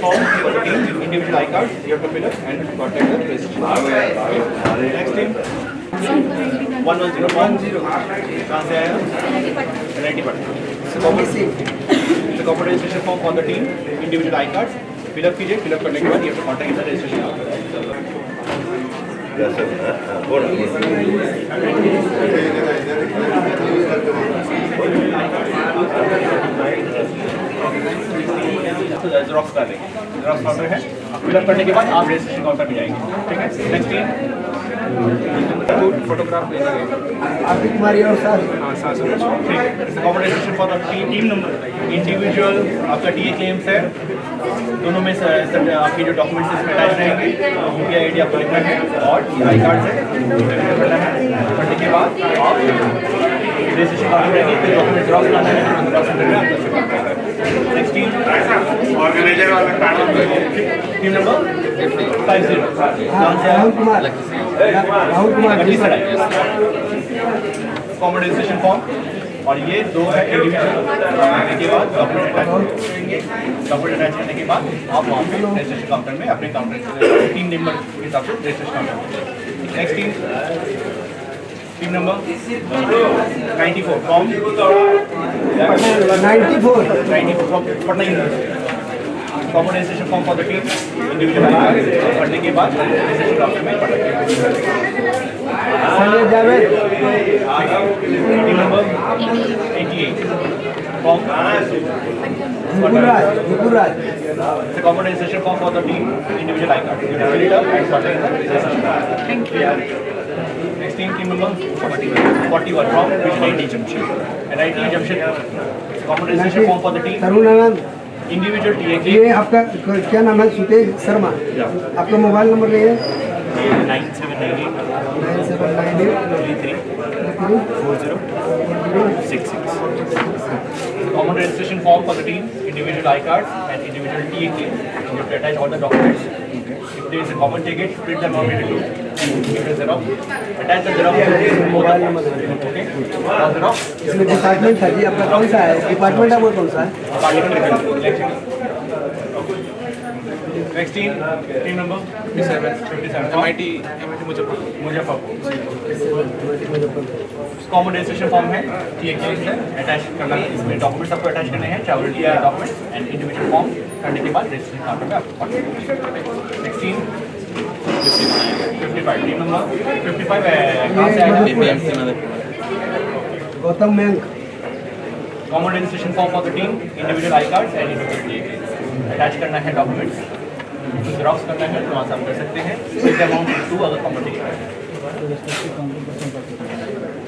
form for the team, individual I cards, you have to fill up and contact the registration. Next team, 110 कहाँ से आया? NIT Patna. It's a corporate registration form for the team, individual I cards. Fill up कीजिए, fill up करने के बाद you have to contact the registration officer. Xerox कर लेंगे, xerox counter है, फिलअप करने के बाद आप रजिस्ट्रेशन काउंटर पे जाएंगे, ठीक है। नेक्स्ट टीम फोटोग्राफ लेंगे आपकी तुम्हारी और साथ हाँ साथ ठीक है। Competition for the team number individual आपका टीए क्लेम्स है, दोनों में आपके जो डॉक्यूमेंट्स इसमें अटैच रहेंगे, यूपीआई आईडी आपको लिखना है और आई कार्ड है करना है। करने के बाद आप रजिस्ट्रेशन काउंटर रहेंगे, फिर डॉक्यूमेंट जेरोक्स लाना है, जेरोक्स सेंटर में आपको शिप करना है। नेक्स्ट टीम ऑर्गेनाइजर वाला team number 50 Rahul Kumar common registration form और ये दो है इंडिविजुअल करने के बाद डॉक्यूमेंट अटैच करेंगे। डॉक्यूमेंट अटैच करने के बाद आप वहाँ पे रजिस्ट्रेशन काउंटर में अपने काउंटर टीम नंबर के हिसाब से registration counter. Next team number 94 form 94 from Patna university. Common registration form for the team individual पढ़ने के बाद रजिस्ट्रेशन काउंटर में पढ़ा Sanjay Javed team number 88 form Vipuraj common registration form for the team individual I card fill it up and contact the registration card. Next team number 41 from NIT Junction. NIT Junction common registration form for the team Tarun Anand individual TA ये आपका क्या नाम है? सुतेज शर्मा। आपका mobile number है 9798 Common registration form for the team, individual I cards and individual TA claims. You have to attach all the documents. If there is a common ticket, print them out into two. Give the xerox. Attach the xerox to mobile number okay. All xerox. इसमें department था जी आपका कौन सा है? Department आपका कौन सा है? Next team number 57 MIT Muzaffarpur. Common registration form है, टीए क्लेम्स है, अटैच करना है, इसमें डॉक्यूमेंट्स आपको अटैच करने हैं, travel documents and individual form करने के बाद रजिस्ट्रेशन काउंटर में आपको पढ़ना है। नेक्स्ट टीम 55 टीम नंबर 55 है, कहाँ से आएगा? गौतम मैंग common registration form for the team individual I cards and individual TA claims attach करना है, डॉक्यूमेंट्स जेरोक्स करना है, तो वहाँ से आप कर सकते हैं। फिल अमाउंट टू अगर कॉमन टिकट है।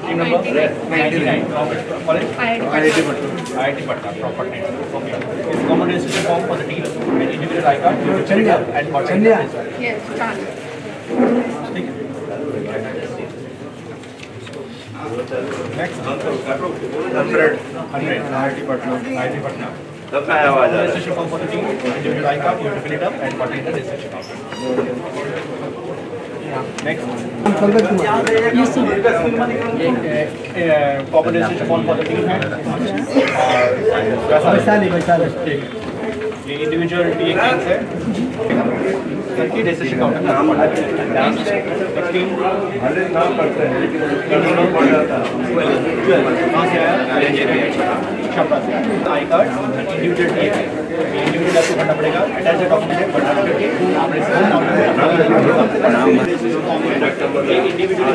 Team number 99 college IIT Patna proper name okay. इस common registration form for the team and individual I card चन्या एंड चन्या ठीक है। नेक्स्ट 100 IIT Patna सबका आवाज आ रहा है। Registration form for the team individual I card, you have to fill it up and continue the registration counter. Next Pankaj Kumar common registration form for the team है वैशाली ठीक है। ये इंडिविजुअल टीए क्लेम्स है करके रजिस्ट्रेशन काउंटर में नाम पढ़ा team कहाँ से आया? छपरा से। I card individual TA individual आपको भरना पड़ेगा, अटैच डॉक्यूमेंट है, भरना करके आप रजिस्ट्रेशन काउंटर में इंडिविजुअल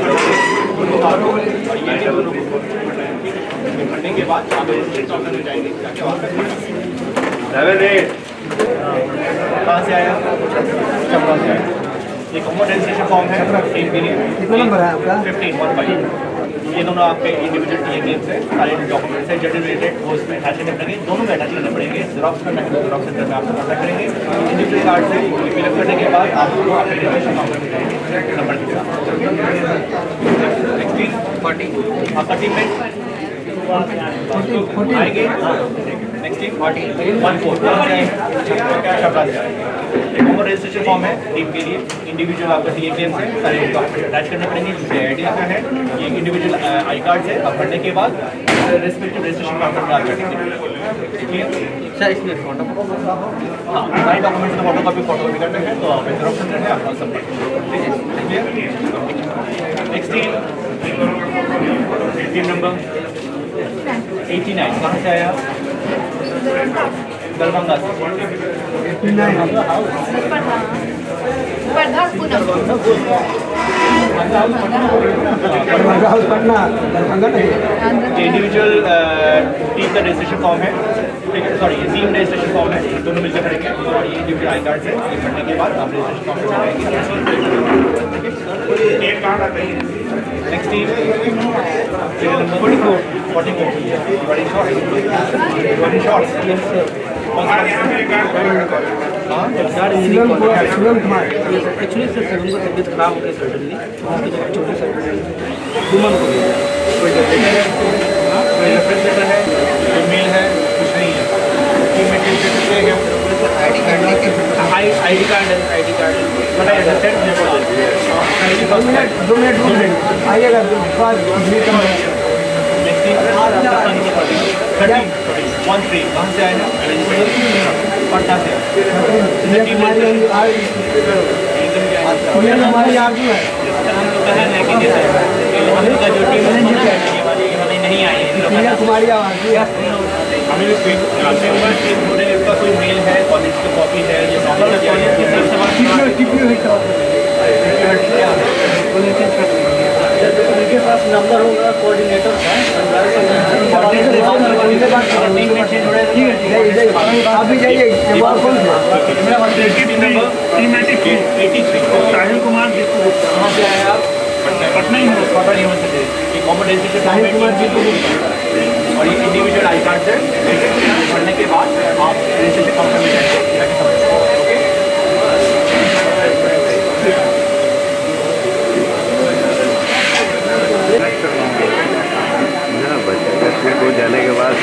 और ये दोनों भरने के बाद आप रजिस्ट्रेशन काउंटर में जाएंगे। कहाँ से आया? छपरा से आया। ये कॉमन रजिस्ट्रेशन फॉर्म है टीम के लिए। कितना नंबर है आपका? 15 ये दोनों आपके इंडिविजुअल टीए क्लेम्स है, सारे डॉक्यूमेंट्स है जनरल रिलेटेड वो इसमें अटैच करने पड़ेंगे, दोनों में अटैच करने पड़ेंगे। जेरोक्स करना है तो जेरोक्स सेंटर में आपको कॉन्टैक्ट करेंगे। इंडिविजुअल कार्ड से फिलअप करने के बाद आपको आपके रजिस्ट्रेशन काउंटर में जाएंगे नंबर के साथ। नेक्स्ट टीम 40 आपका टीम में आएंगे। नेक्स्ट टीम 1-4 शब्द कॉमन रजिस्ट्रेशन फॉर्म है टीम के लिए। इंडिविजुअल आपका टीए क्लेम्स है, सारे डॉक्यूमेंट अटैच करने पड़ेंगे। जिससे आइडिया का है, ये इंडिविजुअल आई कार्ड है। अब भरने के बाद रेस्पेक्टिव रजिस्ट्रेशन काउंटर में आप करेंगे। ठीक है सर, इसमें फोटो हाँ सारे डॉक्यूमेंट्स का फोटोकॉपी करते हैं, तो आप इंटरप्शन है आपका सब। नेक्स्ट टीम नंबर 89 कहाँ से आया? दरभंगा से। पटना दरभंगा नहीं। इंडिविजुअल टीम का रजिस्ट्रेशन फॉर्म है, ठीक है, सॉरी ये टीम रजिस्ट्रेशन फॉर्म है, दोनों मिलकर भरेंगे। और ये इंडिविजुअल आई कार्ड है, ये भरने के बाद आप रजिस्ट्रेशन फॉर्म भरेंगे। नेक्स्ट टीम 44 बड़ी शॉर्ट एक्चुअली सर सेवन को तबीयत खराब हो गई सडनली, छोटी सा ह्यूमन को कोई रेफरेंस लेटर है, कोई मेल है, कुछ नहीं है। टीम में टीम से क्या आईडी कार्ड बताइए सर। आईडी 2 मिनट आइएगा। नेक्स्ट टीम 13 कहाँ से आए हैं? पटना से। हमारी आगे है नहीं आई कुमारी आवाज हमें का कोई मेल है, कॉलेज की कॉपी है, ये उनके पास नंबर होगा कोऑर्डिनेटर का। अभी जाइए साहिल कुमार कहाँ से आए आप? पटना यूनिवर्सिटी। ये कॉमन रजिस्ट्रेशन और ये इंडिविजुअल आई कार्ड है। पढ़ने के बाद आप रजिस्ट्रेशन काउंटर में जाएंगे। बच्चे को जाने के बाद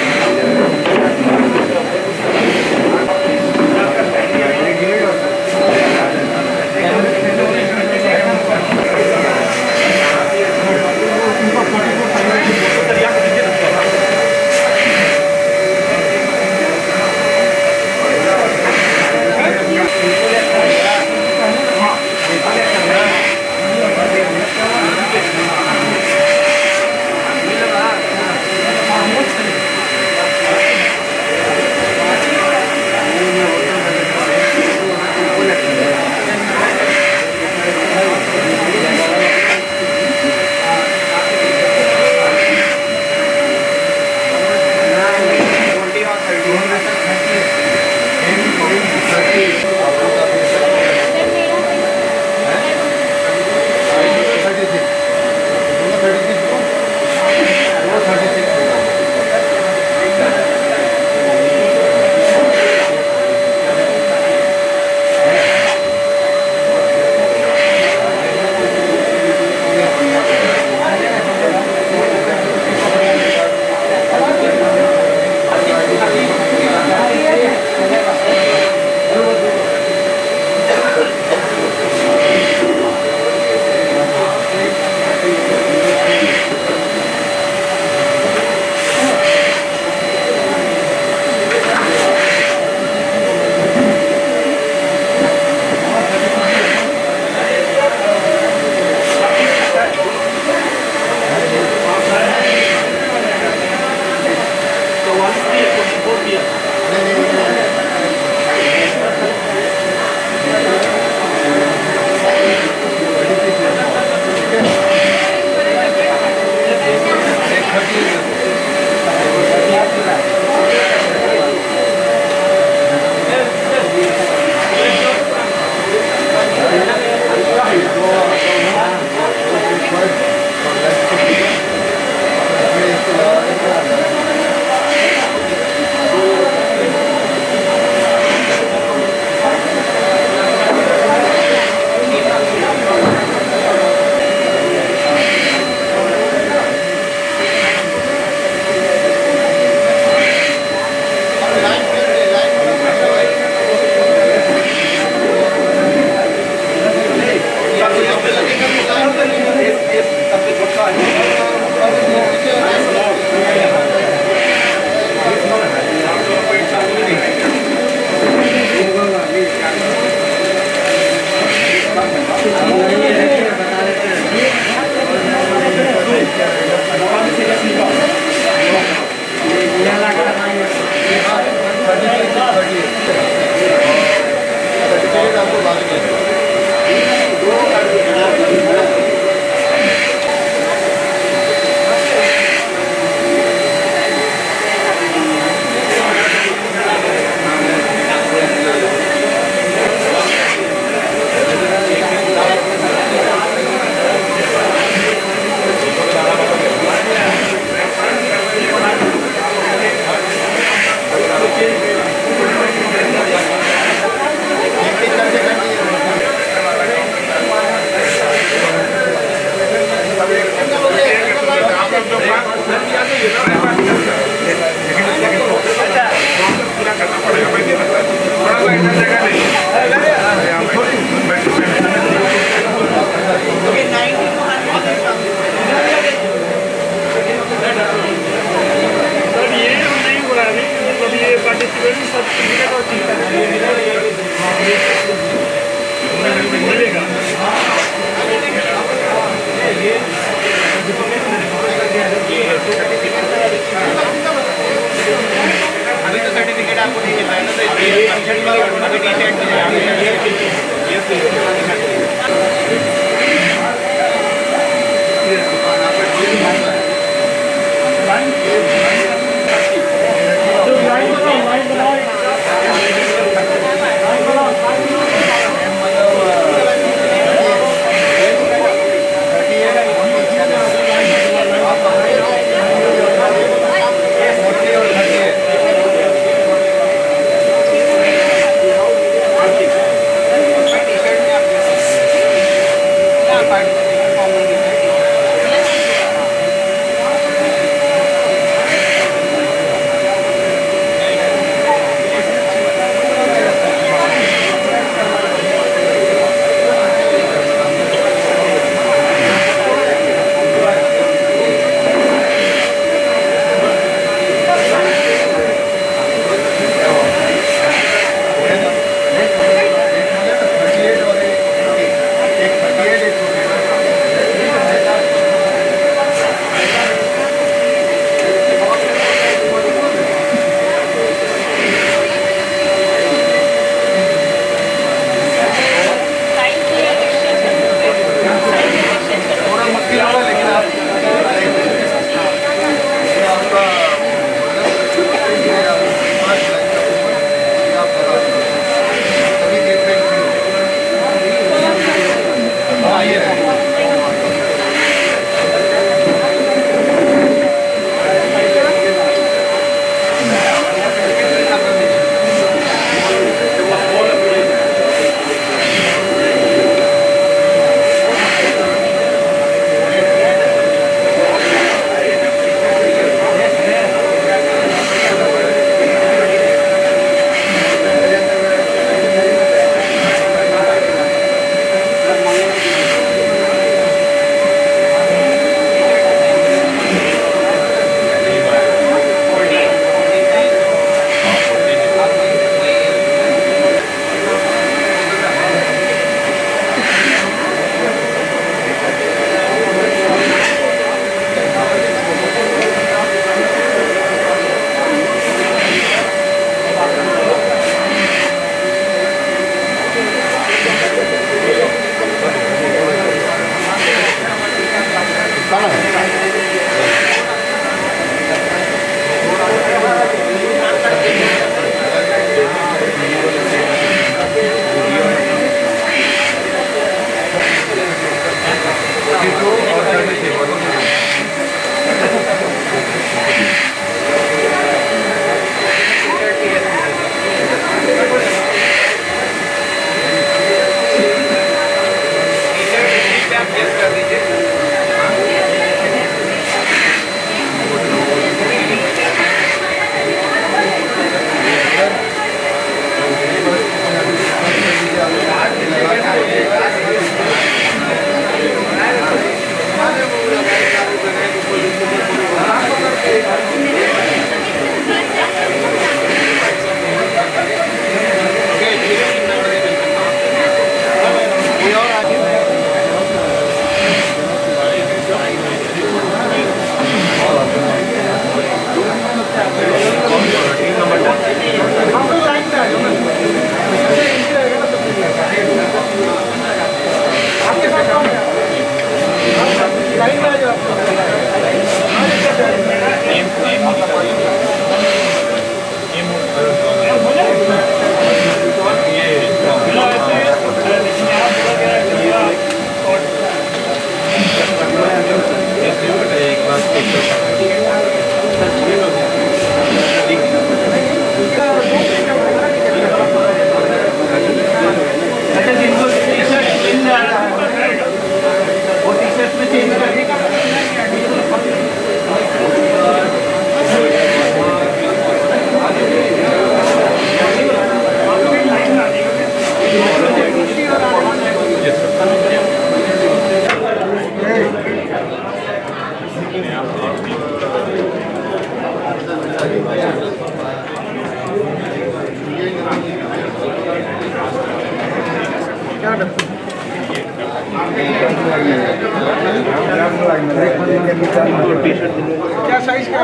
क्या साइज का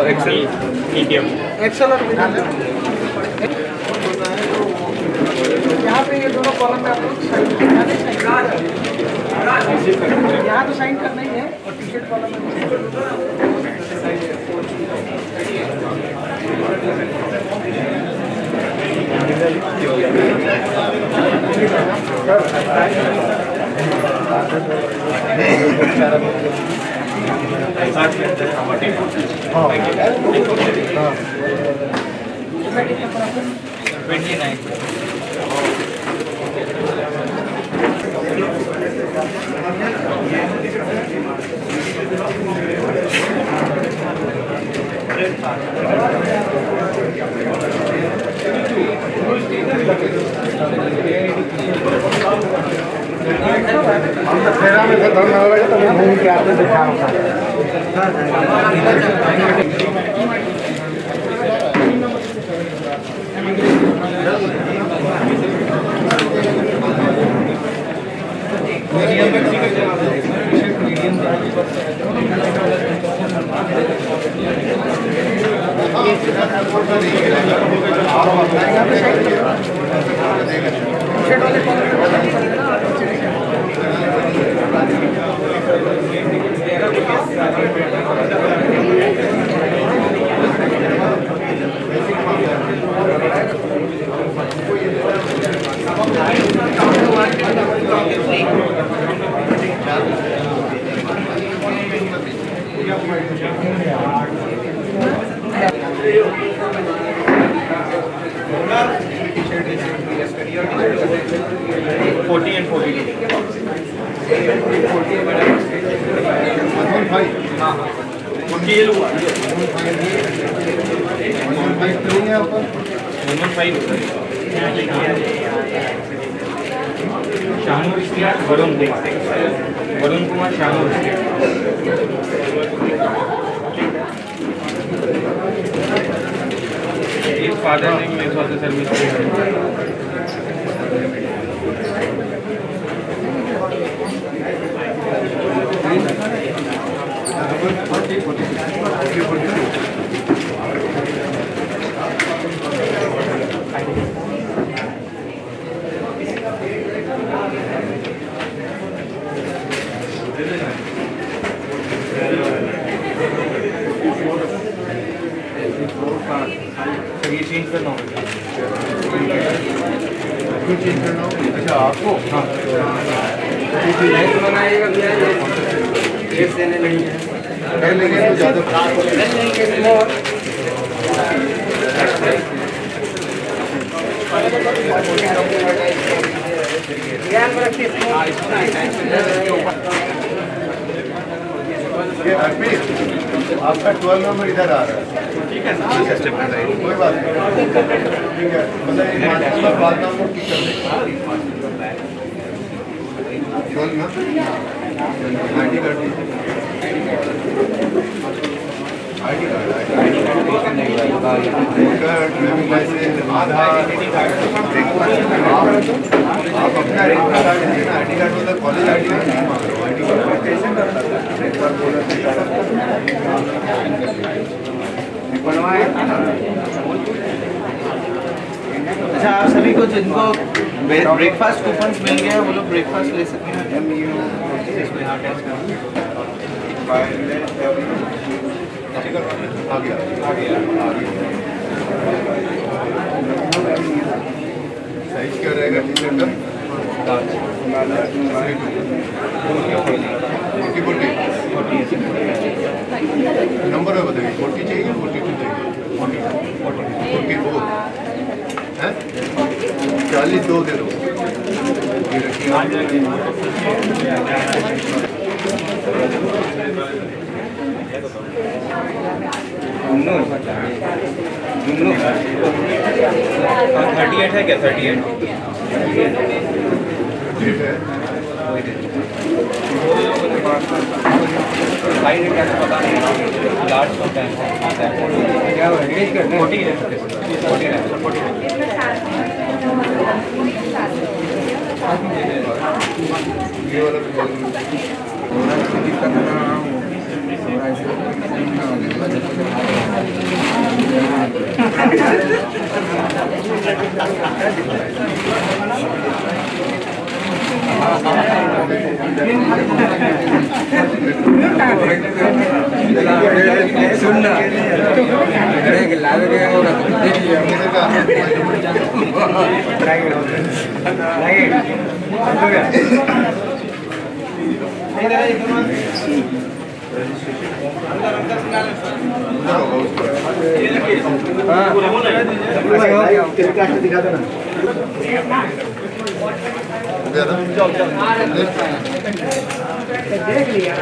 एक्सेल मीडियम एक्सेल और मीडियम कॉलम में आप लोग यहाँ तो साइन करना ही है और टी-शर्ट कॉलम में फेरा में तो धर्म लगे तो घूम के आते दिखा होता Varun Kumar Shanur His father name is also service. ये चेंज करना होगा। चेंज करना होगा। अच्छा आपको? हाँ। नेक्स्ट बनाएगा क्या? एक देने नहीं है। कर लेंगे तो ज़्यादा। ध्यान रखिए। ये अरबी आपका 12 नंबर इधर आ रहा है। ठीक है सर, स्टेप बताइए। कोई बात नहीं, ठीक है। मतलब एक नंबर बाद में आपको टिक कर देंगे। 12 ना आईडी कार्ड ड्राइविंग लाइसेंस, आधार, आप अपना आईडी कार्ड दीजिए ना। आईडी कार्ड मतलब कॉलेज आईडी कार्ड नहीं मांग रहा हूँ। आईडी कार्ड अच्छा, आप सभी को जिनको ब्रेकफास्ट कूपन्स मिल गए वो लोग ब्रेकफास्ट ले सकते हैं। साइज क्या रहेगा टी-शर्ट का? नंबर में बताइए। 40 चाहिए, 42 चाहिए? 40 दो है, 40 दो दे दो। ये रखिए। जुमनू 38 है क्या? 38 ठीक है। पता नहीं लार्ज होता है क्या? 40 है। ये वाला सुनना अरे लावे गया होगा दिखा देना देख लिया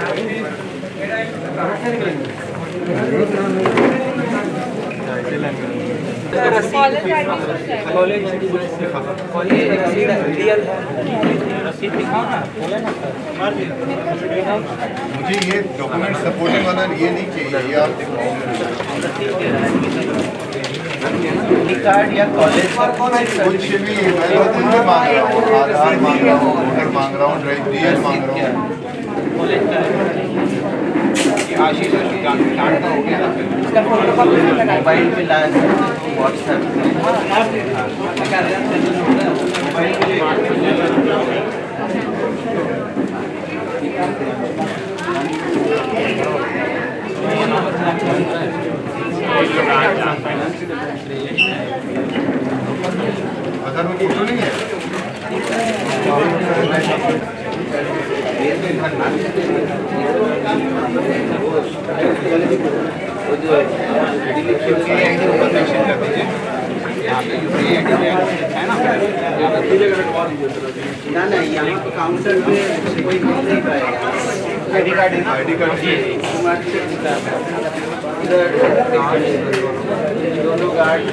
मुझे ये डॉक्यूमेंट सपोर्टिंग वाला ये नहीं चाहिए, ये आप कार्ड या कॉलेज का कुछ भी मैं तो कुछ भी मांग रहा हूँ, आधार मांग रहा हूँ, वोटर मांग रहा हूँ, ड्राइव मांग रहा हूँ। आशीष कार्ड का हो गया इसका फोटो मोबाइल पे लाया व्हाट्सएप अगर वो फोटो नहीं है ना यहाँ पे काउंटर पे कोई मिल नहीं पाएगा। आईडी कार्ड दोनों गार्ड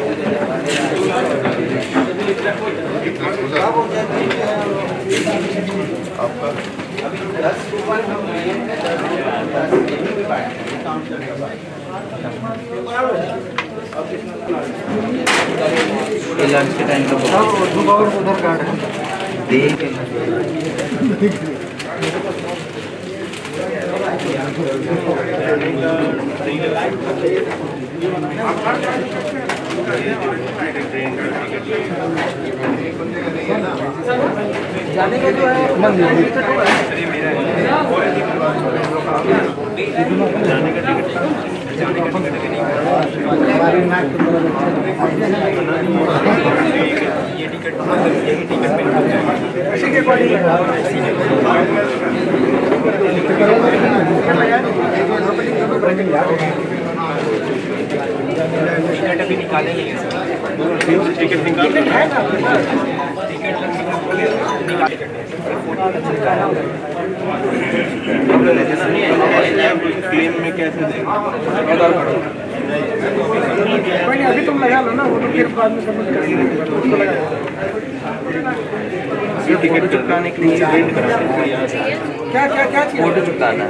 आपका लंच के टाइम का उधर कार्ड है जाने का जो है अभी निकाले नहीं है टिकट है ना क्लेम में कैसे अभी तुम लगा लो ना, वो तो फिर बाद में सबमिट करेंगे। टिकट चुकाने के लिए क्या क्या क्या चाहिए? फोटो चुकाना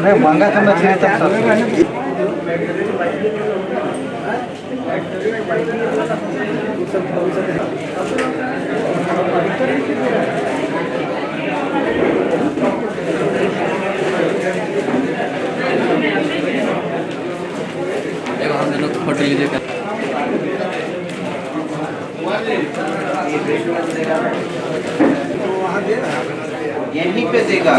है मांगा था मैं फोटो लीजिएगा। यहीं पे देगा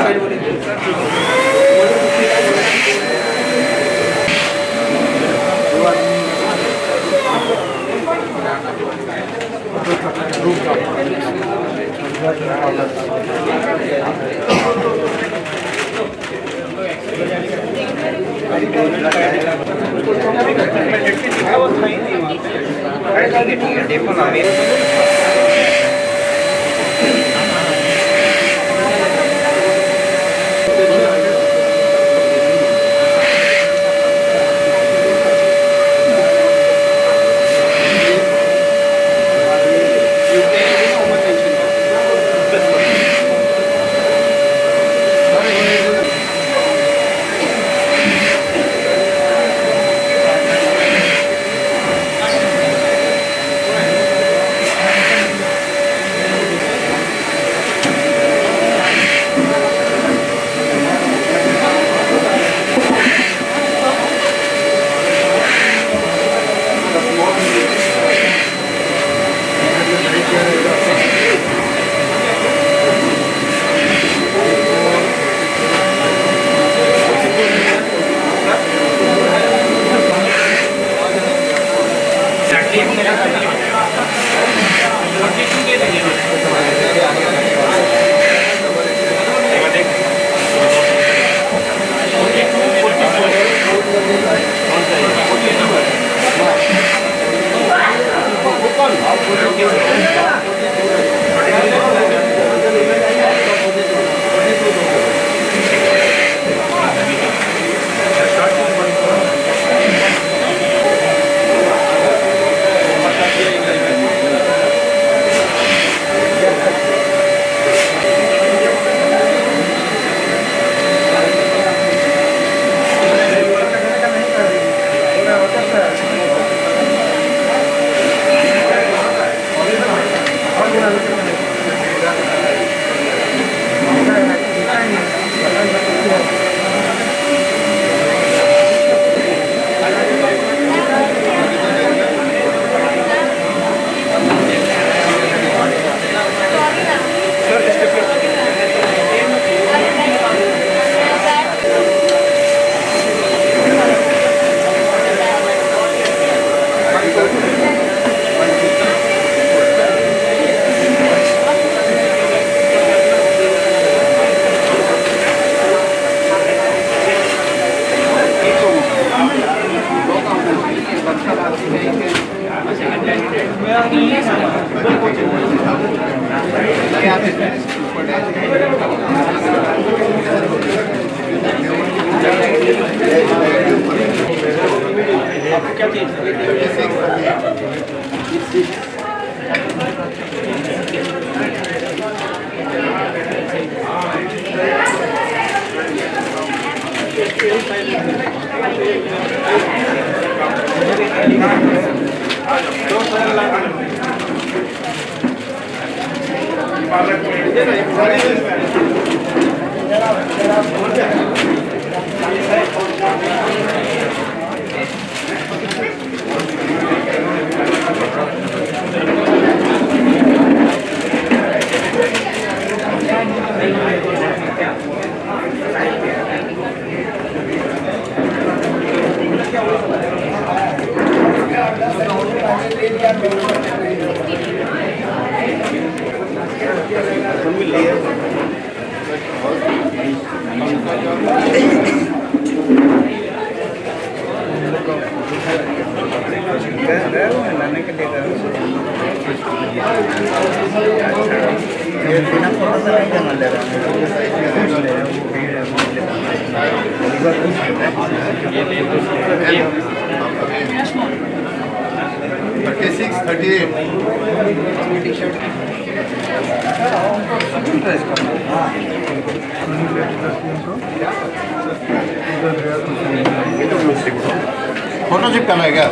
फोटो चिपकाना है क्या?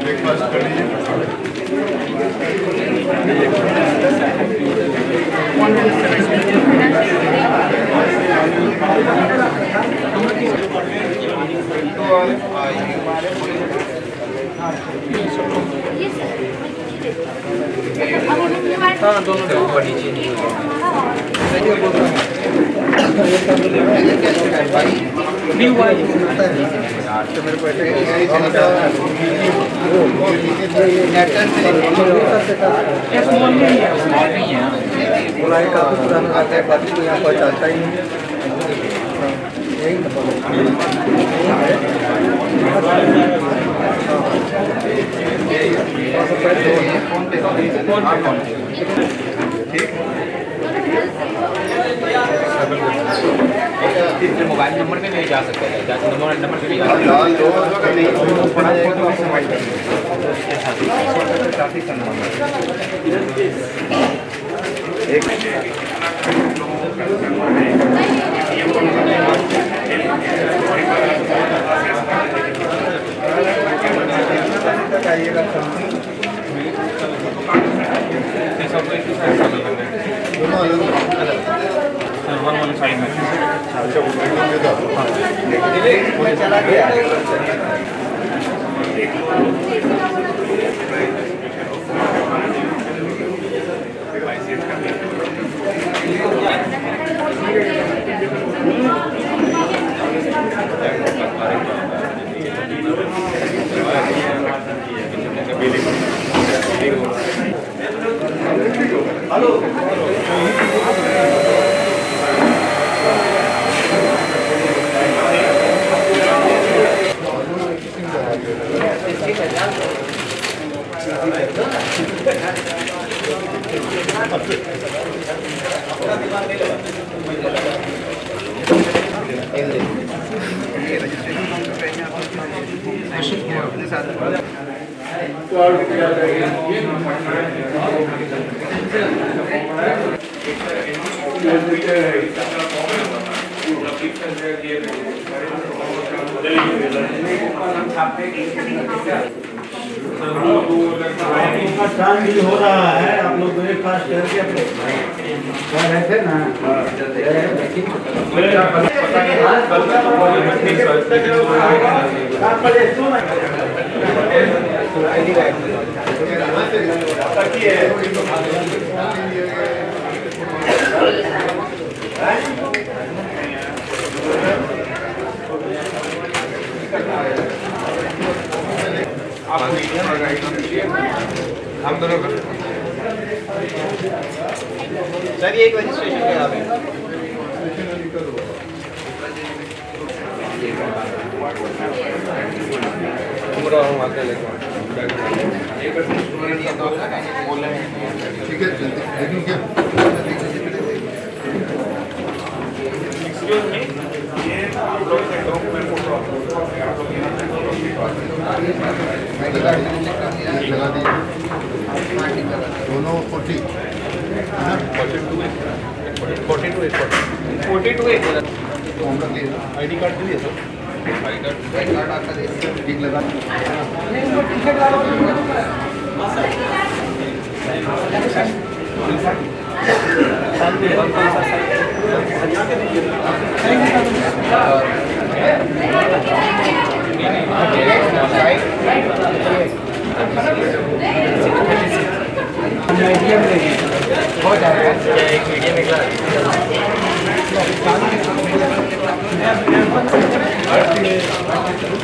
ब्रेकफास्ट कर हाँ दोनों ऊपर नीचे काफी पुराना आता है, बाकी तो यहाँ पर चलता ही नहीं। मोबाइल नंबर पे नहीं जा सकते हैं, नंबर पे नहीं जा चला गया शामिल हो रहा है। आप लोग ब्रेकफास्ट करके अपने रहते ना हम दोनों सर ये एक रजिस्ट्रेशन है यहाँ पे ठीक है लेकिन क्या लगा दिए दोनों 40 42 42 is 42 is ID card दिए सर आई कार्ड आपका ठीक लगा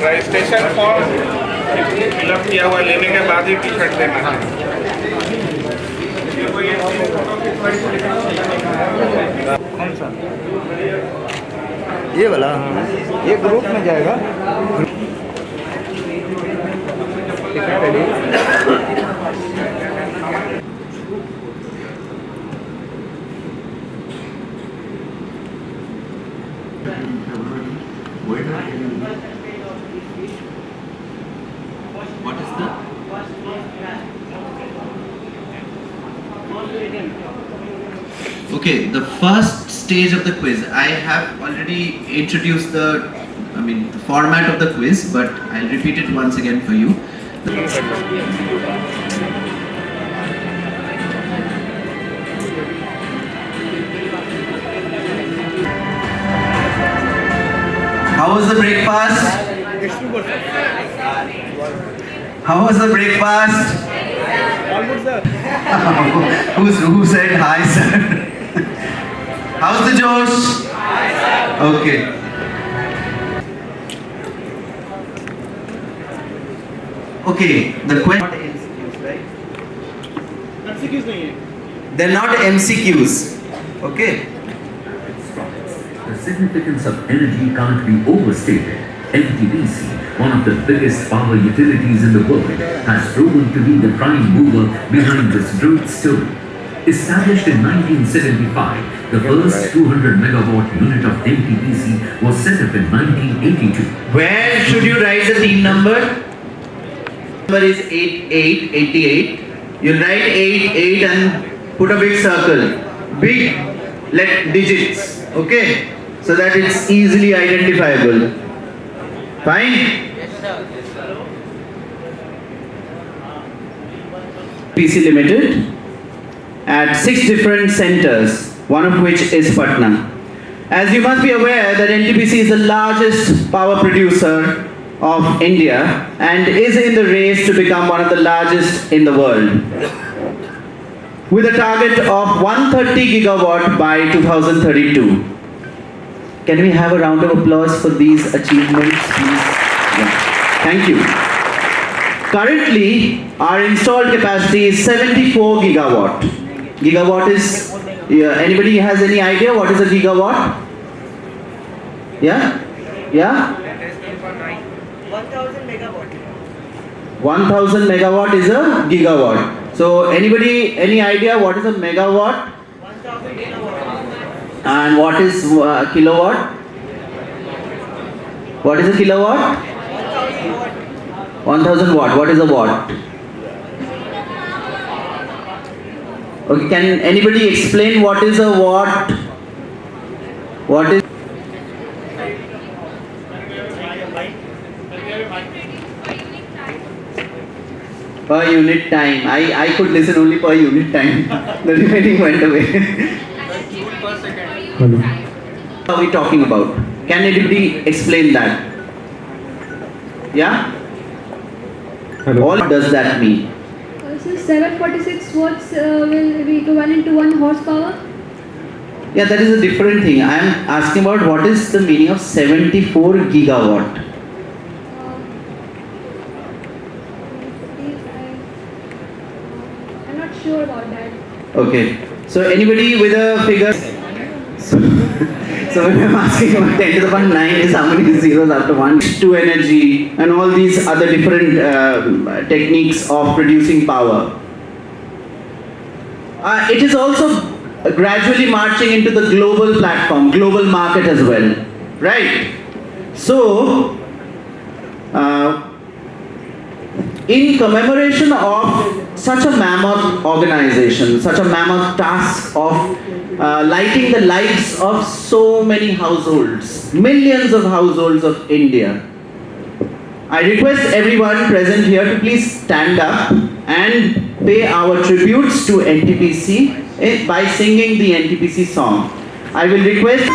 रजिस्ट्रेशन फॉर्म फिलअप किया हुआ लेने के बाद ही टी शर्ट देना है। कौन सा ये वाला हाँ ये ग्रुप में जाएगा What is the? Okay, the first stage of the quiz. I have already introduced the format of the quiz, but I'll repeat it once again for you. How was the breakfast? How was the breakfast? Almost sir. Who said hi, sir? How's the Josh? Okay. Okay, the question. MCQs नहीं है. They're not MCQs. Okay. The significance of energy can't be overstated. NTPC, one of the biggest power utilities in the world, has proven to be the prime mover behind this growth story. Established in 1975, the first 200 megawatt unit of NTPC was set up in 1982. Where should you write the team number? Number is 8888. You'll write 88 and put a big circle. Big digits. Okay? So that it's easily identifiable. Fine? PC Limited at 6 different centers, one of which is Patna. As you must be aware that NTPC is the largest power producer of India and is in the race to become one of the largest in the world, with a target of 130 gigawatt by 2032. Can we have a round of applause for these achievements, please? Yeah. Thank you. Currently, our installed capacity is 74 gigawatt. Gigawatt is, anybody has any idea what is a gigawatt? Yeah? Yeah? 1000 megawatt. 1000 megawatt is a gigawatt. So anybody, any idea what is a megawatt? 1000 kilowatt. And what is kilowatt? What is a kilowatt? 1000 watt. 1000 watt. What is a watt? Okay, can anybody explain what is a watt? What is per unit time? I could listen only per unit time. The remaining went away. What are we talking about? Can anybody explain that? Yeah? Hello. What does that mean? So 746 watts will be equivalent to 1 horsepower? Yeah, that is a different thing. I am asking about what is the meaning of 74 gigawatt. I'm not sure about that. Okay. So anybody with a figure? So when I'm asking about 10 to the power 9 is how many zeros after 1 to energy and all these other different techniques of producing power. It is also gradually marching into the global platform, global market as well, right? So, in commemoration of such a mammoth organization, such a mammoth task of lighting the lives of so many households, millions of households of India. I request everyone present here to please stand up and pay our tributes to NTPC by singing the NTPC song. I will request...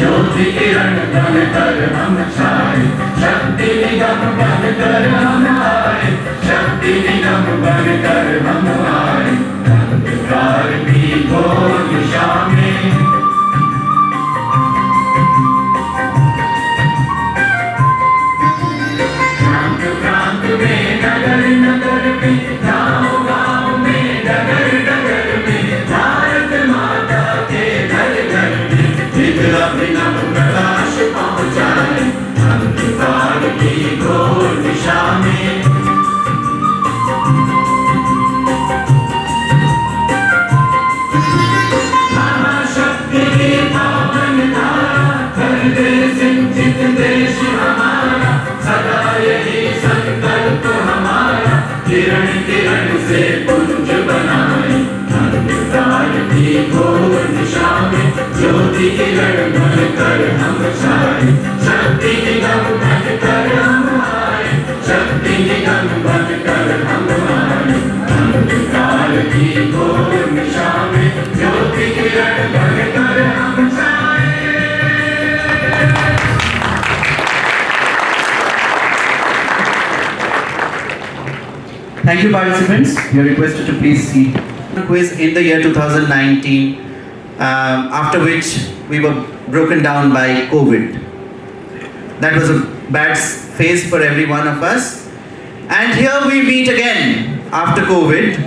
ज्योति किरण बन कर हम छाए, शक्ति निगम बन कर हम आए, शक्ति निगम बन कर हम आए, अंधकार की घोर दिशा में। प्रांत प्रांत में, नगर नगर में, गाँव गाँव में, डगर डगर में, भारत माता के घर घर में अभिनव प्रकाश पहुँचाए, अंधकार की घोर दिशा में। महाशक्ति की पावन धारा, कर दे सिंचित देश हमारा, सदा यही संकल्प हमारा, किरण किरण से पुंज बनाए, अंधकार की घोर दिशा में, ज्योति किरण बन कर हम छाए, शक्ति निगम बन कर हम आए, शक्ति निगम बन कर हम आए, अंधकार की घोर दिशा में, ज्योति किरण बन कर हम छाए। Thank you, participants. You are requested to please seat. Quiz in the year 2019, after which we were broken down by COVID. That was a bad phase for every one of us. And here we meet again after COVID.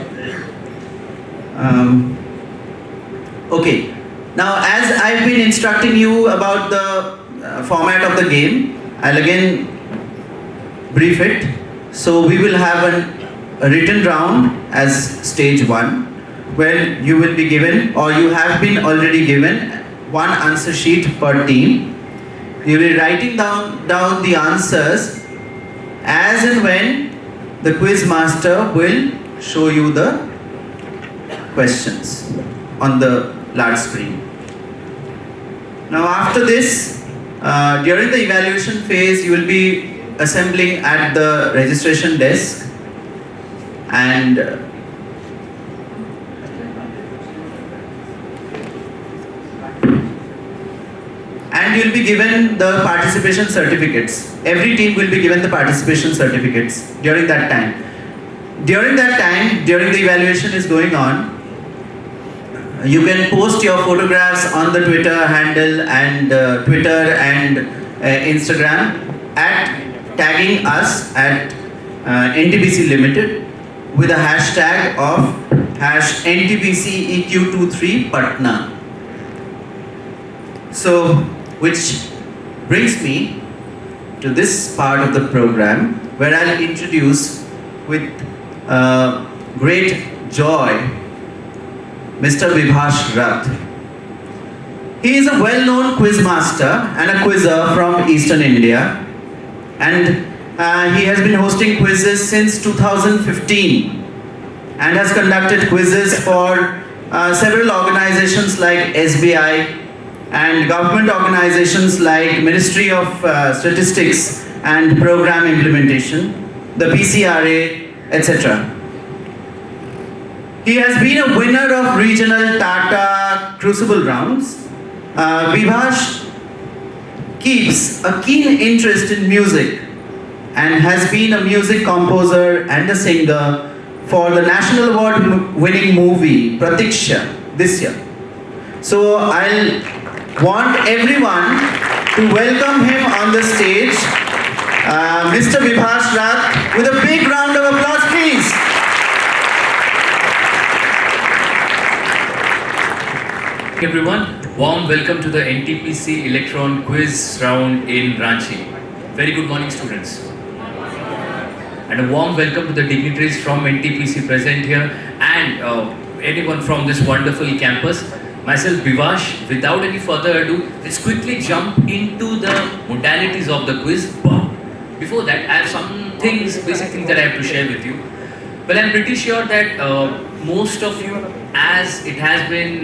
Okay. Now, as I've been instructing you about the format of the game, I'll again brief it. So we will have a written round as stage 1, where you will be given, or you have been already given, one answer sheet per team. You will be writing down the answers as and when the quiz master will show you the questions on the large screen. Now after this, during the evaluation phase, you will be assembling at the registration desk, and you'll be given the participation certificates. Every team will be given the participation certificates during that time. During that time, during the evaluation is going on, you can post your photographs on the Twitter handle and Twitter and Instagram at tagging us at NTPC Limited with a hashtag of #NTPC EQ23 So, which brings me to this part of the program where I'll introduce with great joy Mr. Bivash Rath. He is a well-known quiz master and a quizzer from Eastern India, and he has been hosting quizzes since 2015 and has conducted quizzes for several organizations like SBI and government organizations like Ministry of Statistics and Program Implementation, the PCRA, etc. He has been a winner of regional Tata Crucible rounds. Bivash keeps a keen interest in music and has been a music composer and a singer for the National Award winning movie Pratiksha this year. So I'll want everyone to welcome him on the stage, Mr. Bivash Rath, with a big round of applause, please. Everyone, warm welcome to the NTPC Electron Quiz round in Ranchi. Very good morning, students. and a warm welcome to the dignitaries from NTPC present here and anyone from this wonderful campus. Myself Bivash, without any further ado, let's quickly jump into the modalities of the quiz. But before that, I have some things, basic things that I have to share with you. Well, I'm pretty sure that most of you, as it has been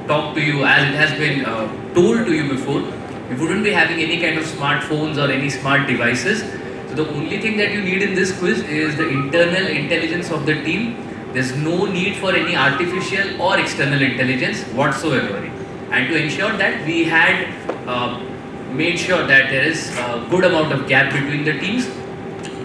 talked to you, as it has been told to you before, you wouldn't be having any kind of smartphones or any smart devices. So the only thing that you need in this quiz is the internal intelligence of the team. There's no need for any artificial or external intelligence whatsoever. And to ensure that, we had made sure that there is a good amount of gap between the teams.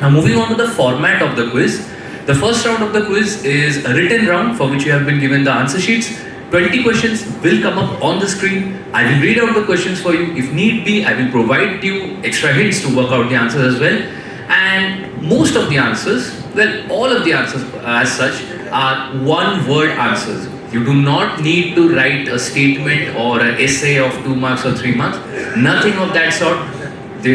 Now moving on to the format of the quiz. The first round of the quiz is a written round for which you have been given the answer sheets. 20 questions will come up on the screen. I will read out the questions for you. If need be, I will provide you extra hints to work out the answers as well. And most of the answers, well, all of the answers as such are one-word answers. You do not need to write a statement or an essay of 2 marks or 3 marks. Nothing of that sort. There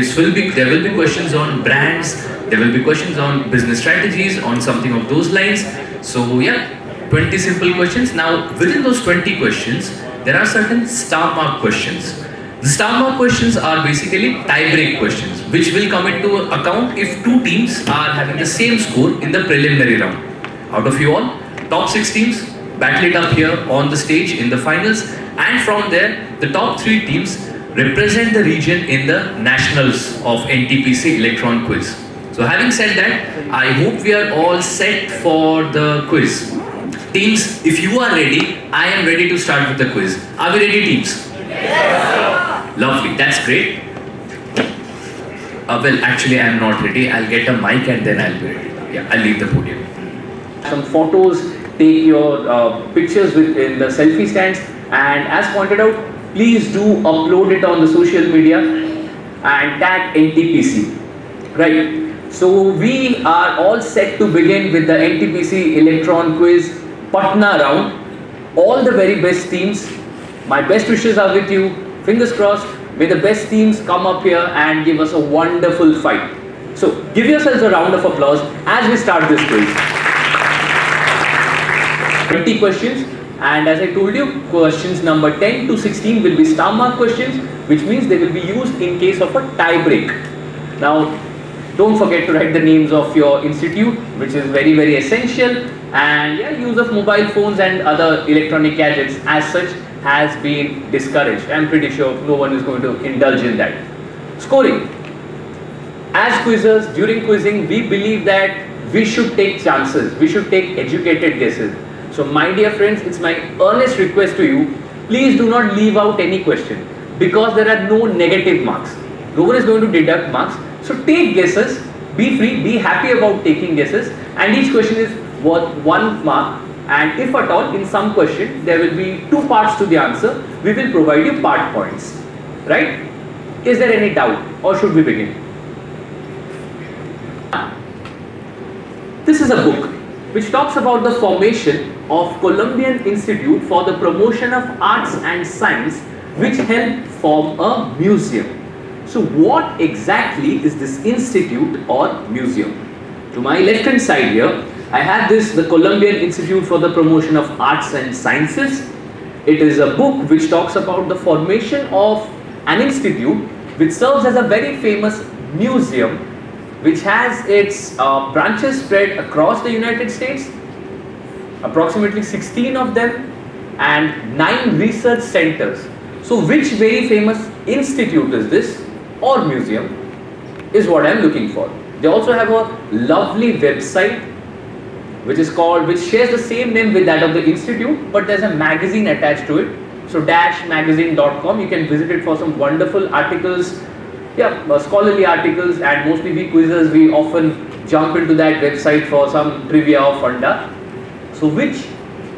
will be questions on brands. There will be questions on business strategies, on something of those lines. So yeah, 20 simple questions. Now within those 20 questions, there are certain star mark questions. The star mark questions are basically tie-break questions, which will come into account if two teams are having the same score in the preliminary round. Out of you all, top 6 teams battle it up here on the stage in the finals, and from there, the top 3 teams represent the region in the nationals of NTPC Electron Quiz. So having said that, I hope we are all set for the quiz. Teams, if you are ready, I am ready to start with the quiz. Are we ready, teams? Yes. Lovely, that's great. Well, actually I am not ready. I'll get a mic and then I'll be ready. Yeah, I'll leave the podium. Some photos, take your pictures in the selfie stands, and as pointed out, please do upload it on the social media and tag NTPC. Right. So we are all set to begin with the NTPC Electron Quiz Patna round. All the very best teams. My best wishes are with you. Fingers crossed. May the best teams come up here and give us a wonderful fight. So give yourselves a round of applause as we start this quiz. 20 questions, and as I told you, questions number 10 to 16 will be star mark questions, which means they will be used in case of a tie break. Now don't forget to write the names of your institute, which is very, very essential. And yeah, use of mobile phones and other electronic gadgets as such has been discouraged. I'm pretty sure no one is going to indulge in that. Scoring. As quizzers, during quizzing, we believe that we should take chances. We should take educated guesses. So my dear friends, it's my earnest request to you, please do not leave out any question, because there are no negative marks. No one is going to deduct marks. So take guesses, be free, be happy about taking guesses, and each question is worth 1 mark. And if at all, in some question, there will be 2 parts to the answer. We will provide you part points. Right? Is there any doubt, or should we begin? This is a book which talks about the formation of Columbian Institute for the Promotion of Arts and Science, which helped form a museum. So what exactly is this institute or museum? To my left hand side here, I have the Columbian Institute for the Promotion of Arts and Sciences. It is a book which talks about the formation of an institute which serves as a very famous museum, which has its branches spread across the United States, approximately 16 of them, and 9 research centers. So which very famous institute is this, or museum, is what I am looking for. They also have a lovely website which shares the same name with that of the institute, but there's a magazine attached to it. So magazine.com, you can visit it for some wonderful articles, scholarly articles, and mostly we quizzers, we often jump into that website for some trivia or funda. So which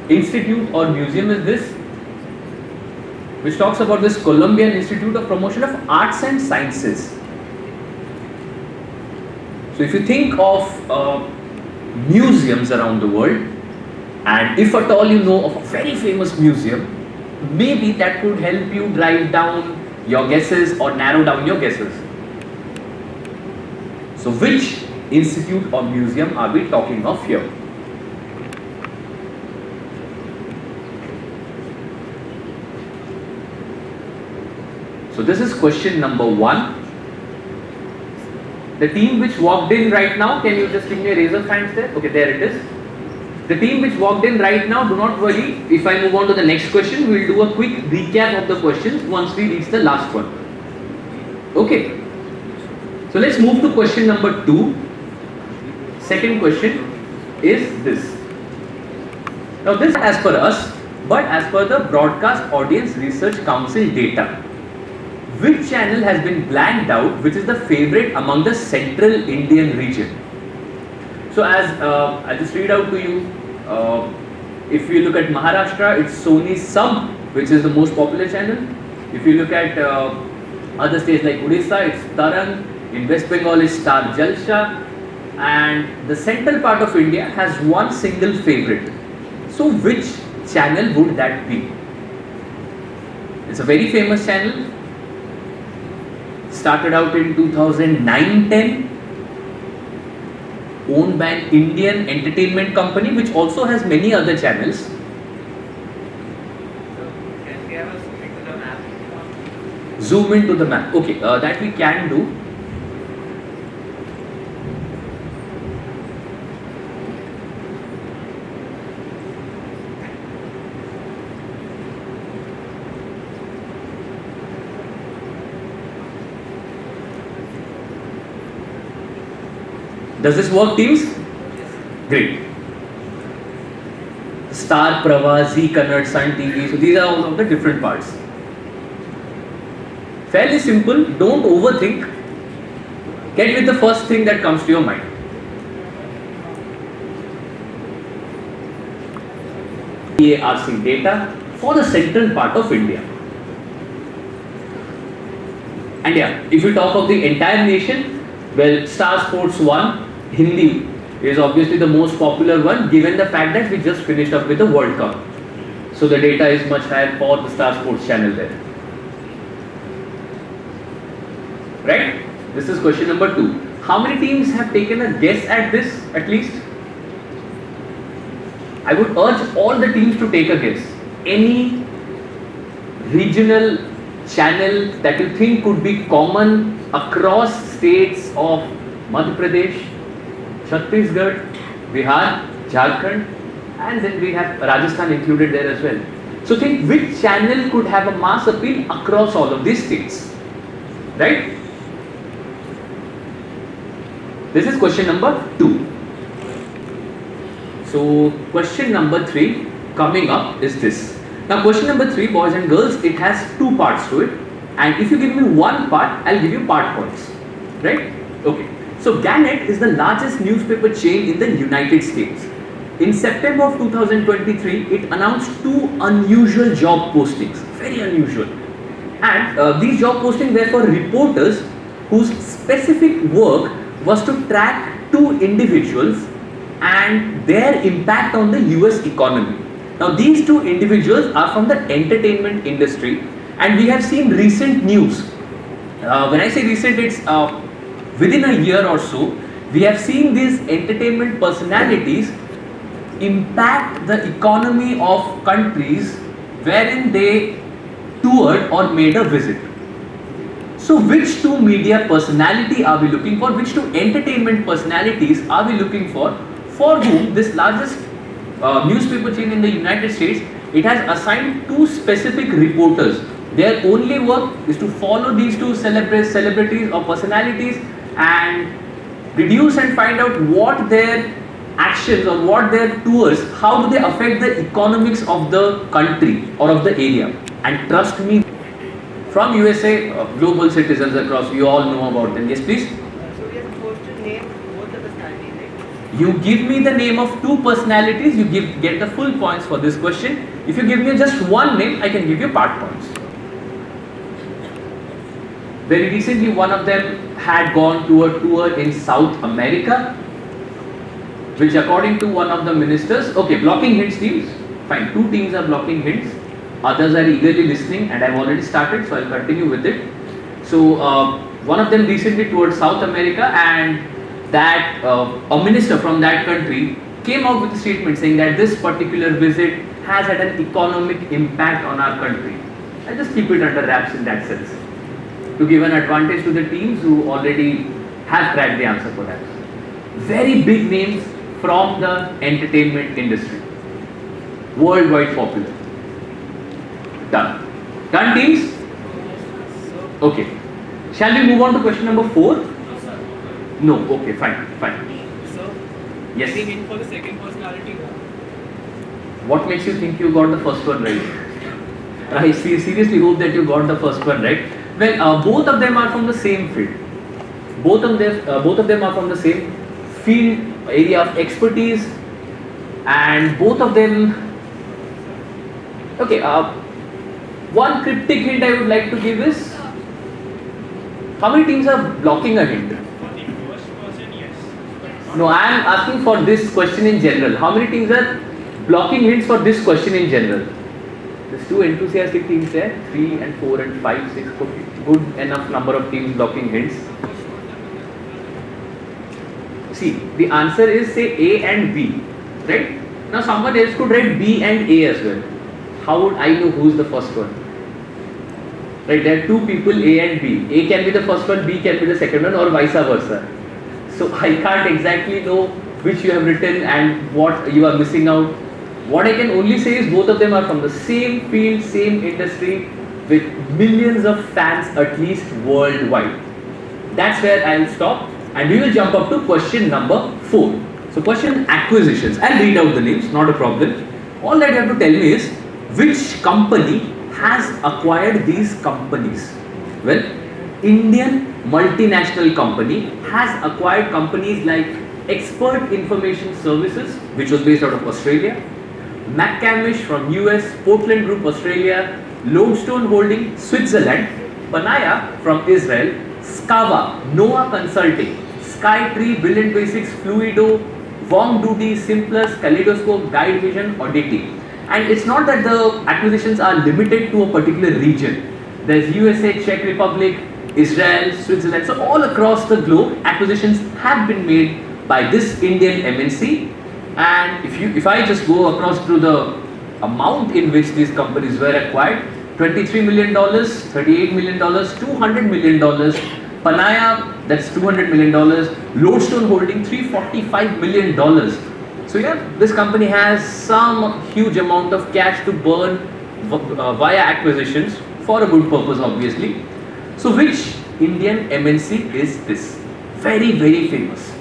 institute or museum is this? Which talks about this Columbian Institute of Promotion of Arts and Sciences. So if you think of museums around the world, and if at all you know of a very famous museum, maybe that could help you drive down your guesses or narrow down your guesses. So which institute or museum are we talking of here? So this is question number 1. The team which walked in right now, can you just give me a raise of hands there? Okay, there it is. The team which walked in right now, do not worry. If I move on to the next question, we will do a quick recap of the questions once we reach the last one. Okay. So let's move to question number 2. Second question is this. Now this as per us, but as per the Broadcast Audience Research Council data, which channel has been blanked out, which is the favorite among the central Indian region? So as I'll just read out to you, if you look at Maharashtra, it's Sony Sub, which is the most popular channel. If you look at other states like Odisha, it's Tarang. In West Bengal, it's Star Jalsha. And the central part of India has one single favorite. So which channel would that be? It's a very famous channel. Started out in 2009-10, owned by an Indian entertainment company which also has many other channels. Can we have a zoom into the map? Zoom into the map. Okay, that we can do. Does this work, teams? Great. Star, Prava, Z Kannada, Sun TV. So these are all of the different parts. Fairly simple. Don't overthink. Get with the first thing that comes to your mind. PARC data for the central part of India. And yeah, if you talk of the entire nation, well, Star Sports 1, Hindi is obviously the most popular one given the fact that we just finished up with the World Cup. So the data is much higher for the Star Sports channel there. Right? This is question number 2. How many teams have taken a guess at this at least? I would urge all the teams to take a guess. Any regional channel that you think could be common across states of Madhya Pradesh, Chhattisgarh, Bihar, Jharkhand, and then we have Rajasthan included there as well. So think which channel could have a mass appeal across all of these states, right? This is question number 2. So question number 3 coming up is this. Now question number 3, boys and girls, it has 2 parts to it, and if you give me one part, I'll give you part points, right? Okay. So Gannett is the largest newspaper chain in the United States. In September of 2023, it announced 2 unusual job postings, very unusual. And these job postings were for reporters whose specific work was to track 2 individuals and their impact on the US economy. Now these 2 individuals are from the entertainment industry, and we have seen recent news. When I say recent, it's within a year or so, we have seen these entertainment personalities impact the economy of countries wherein they toured or made a visit. So which 2 media personality are we looking for? Which 2 entertainment personalities are we looking for whom this largest newspaper chain in the United States, it has assigned 2 specific reporters. Their only work is to follow these 2 celebrities or personalities and deduce and find out what their actions or what their tours, how do they affect the economics of the country or of the area. And trust me, from USA, global citizens across, you all know about them. Yes, please? So we are supposed to name both the personalities, right? You give me the name of 2 personalities, you get the full points for this question. If you give me just one name, I can give you part points. Very recently, one of them had gone to a tour in South America, which according to one of the ministers, okay, blocking hints teams, fine, 2 teams are blocking hints, others are eagerly listening, and I've already started, so I'll continue with it. So, one of them recently toured South America, and that a minister from that country came out with a statement saying that this particular visit has had an economic impact on our country. I just keep it under wraps in that sense, to give an advantage to the teams who already have cracked the answer perhaps. Very big names from the entertainment industry, worldwide popular. Done. Done, teams? Okay. Shall we move on to question number 4? No. Okay, fine. Yes. Getting in for the second personality. What makes you think you got the first one right? I seriously hope that you got the first one right. Well, both of them are from the same field. Both of them are from the same field, area of expertise, and both of them. Okay. One cryptic hint I would like to give is, how many teams are blocking a hint? No, I am asking for this question in general. How many teams are blocking hints for this question in general? There's 2 enthusiastic teams there, 3 and 4 and 5, 6, good enough number of teams blocking hints. See, the answer is say A and B, right? Now someone else could write B and A as well. How would I know who's the first one? Right, there are 2 people, A and B. A can be the first one, B can be the second one, or vice versa. So I can't exactly know which you have written and what you are missing out. What I can only say is both of them are from the same field, same industry, with millions of fans at least worldwide. That's where I will stop, and we will jump up to question number 4. So question acquisitions. I'll read out the names, not a problem. All that you have to tell me is which company has acquired these companies. Well, Indian multinational company has acquired companies like Expert Information Services, which was based out of Australia, McCamish from US, Portland Group Australia, Lodestone Holding Switzerland, Panaya from Israel, Scava, Noah Consulting, Skytree, Brilliant Basics, Fluido, Wong Duty, Simplus, Kaleidoscope, Guide Vision, Oddity. And it's not that the acquisitions are limited to a particular region. There's USA, Czech Republic, Israel, Switzerland. So all across the globe, acquisitions have been made by this Indian MNC. And if I just go across through the amount in which these companies were acquired, $23 million, $38 million, $200 million, Panaya, that's $200 million, Lodestone Holding, $345 million. So yeah, this company has some huge amount of cash to burn via acquisitions for a good purpose, obviously. So which Indian MNC is this? Very, very famous.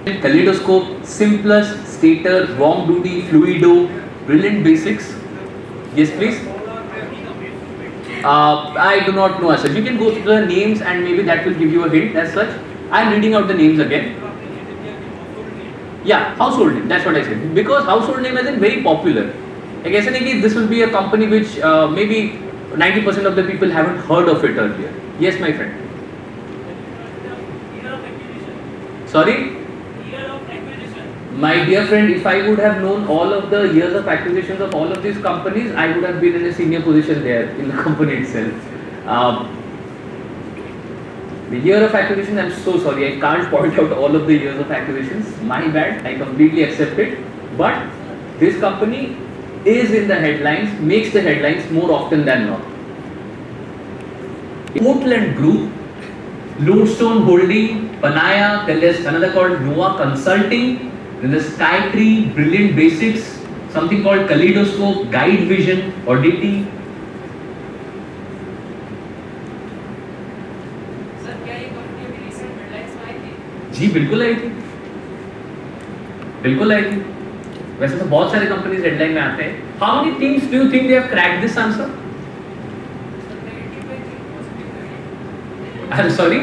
Kaleidoscope, Simplus, Stater, Wong Duty, Fluido, Brilliant Basics. Yes, please. I do not know as such. You can go through the names and maybe that will give you a hint as such. I am reading out the names again. Yeah, household name, that's what I said. Because household name is very popular. I guess this will be a company which maybe 90% of the people haven't heard of it earlier. Yes, my friend. Sorry? My dear friend, if I would have known all of the years of acquisitions of all of these companies, I would have been in a senior position there in the company itself. The year of acquisition, I'm so sorry, I can't point out all of the years of acquisitions. My bad, I completely accept it. But this company is in the headlines, makes the headlines more often than not. Portland Group, Lodestone Holding, Panaya, then there's another called Noah Consulting, then there's Skytree, Brilliant Basics, something called Kaleidoscope, Guide Vision, Oddity. Sir, क्या ये company अभी recent headlines में आई थी? जी बिल्कुल आई थी, बिल्कुल आई थी. वैसे तो बहुत सारे कंपनीज हेडलाइन में आते हैं. How many teams do you think they have cracked this answer? I'm sorry?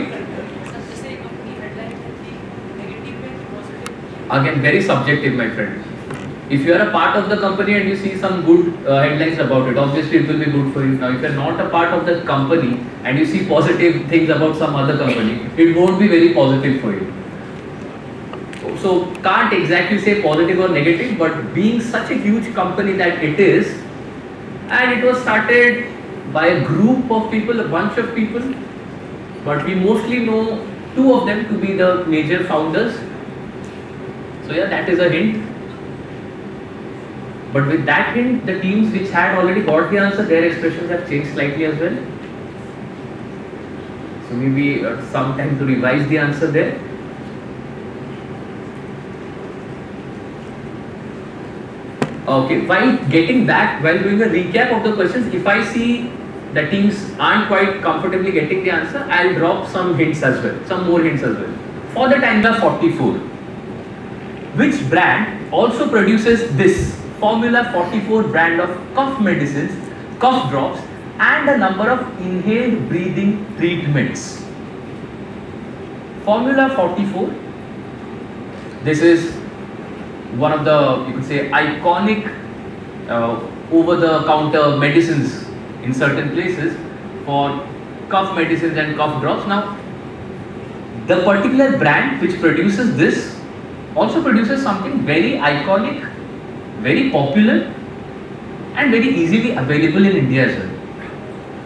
Again, very subjective, my friend. If you are a part of the company and you see some good headlines about it, obviously it will be good for you. Now, if you are not a part of the company and you see positive things about some other company, it won't be very positive for you. So, can't exactly say positive or negative, but being such a huge company that it is, and it was started by a group of people, a bunch of people, but we mostly know two of them to be the major founders. So yeah, that is a hint. But with that hint, the teams which had already got the answer, their expressions have changed slightly as well. So maybe some time to revise the answer there. Okay, while getting back, while doing a recap of the questions, if I see the teams aren't quite comfortably getting the answer, I'll drop some hints as well, some more hints as well. For the Formula 44, which brand also produces this Formula 44 brand of cough medicines, cough drops, and a number of inhaled breathing treatments? Formula 44, this is one of the, you could say, iconic over-the-counter medicines in certain places for cough medicines and cough drops. Now, the particular brand which produces this also produces something very iconic, very popular, and very easily available in India as well.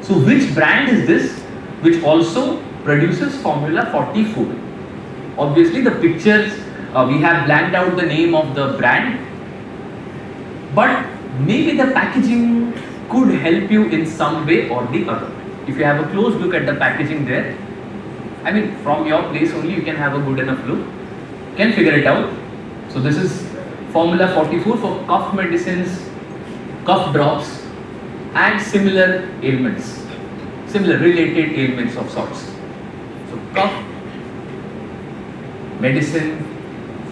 So, which brand is this which also produces Formula 44? Obviously, the pictures, we have blanked out the name of the brand, but maybe the packaging could help you in some way or the other. If you have a close look at the packaging there, I mean, from your place only you can have a good enough look, can figure it out. So this is Formula 44 for cough medicines, cough drops, and similar ailments, similar related ailments of sorts. So cough medicine,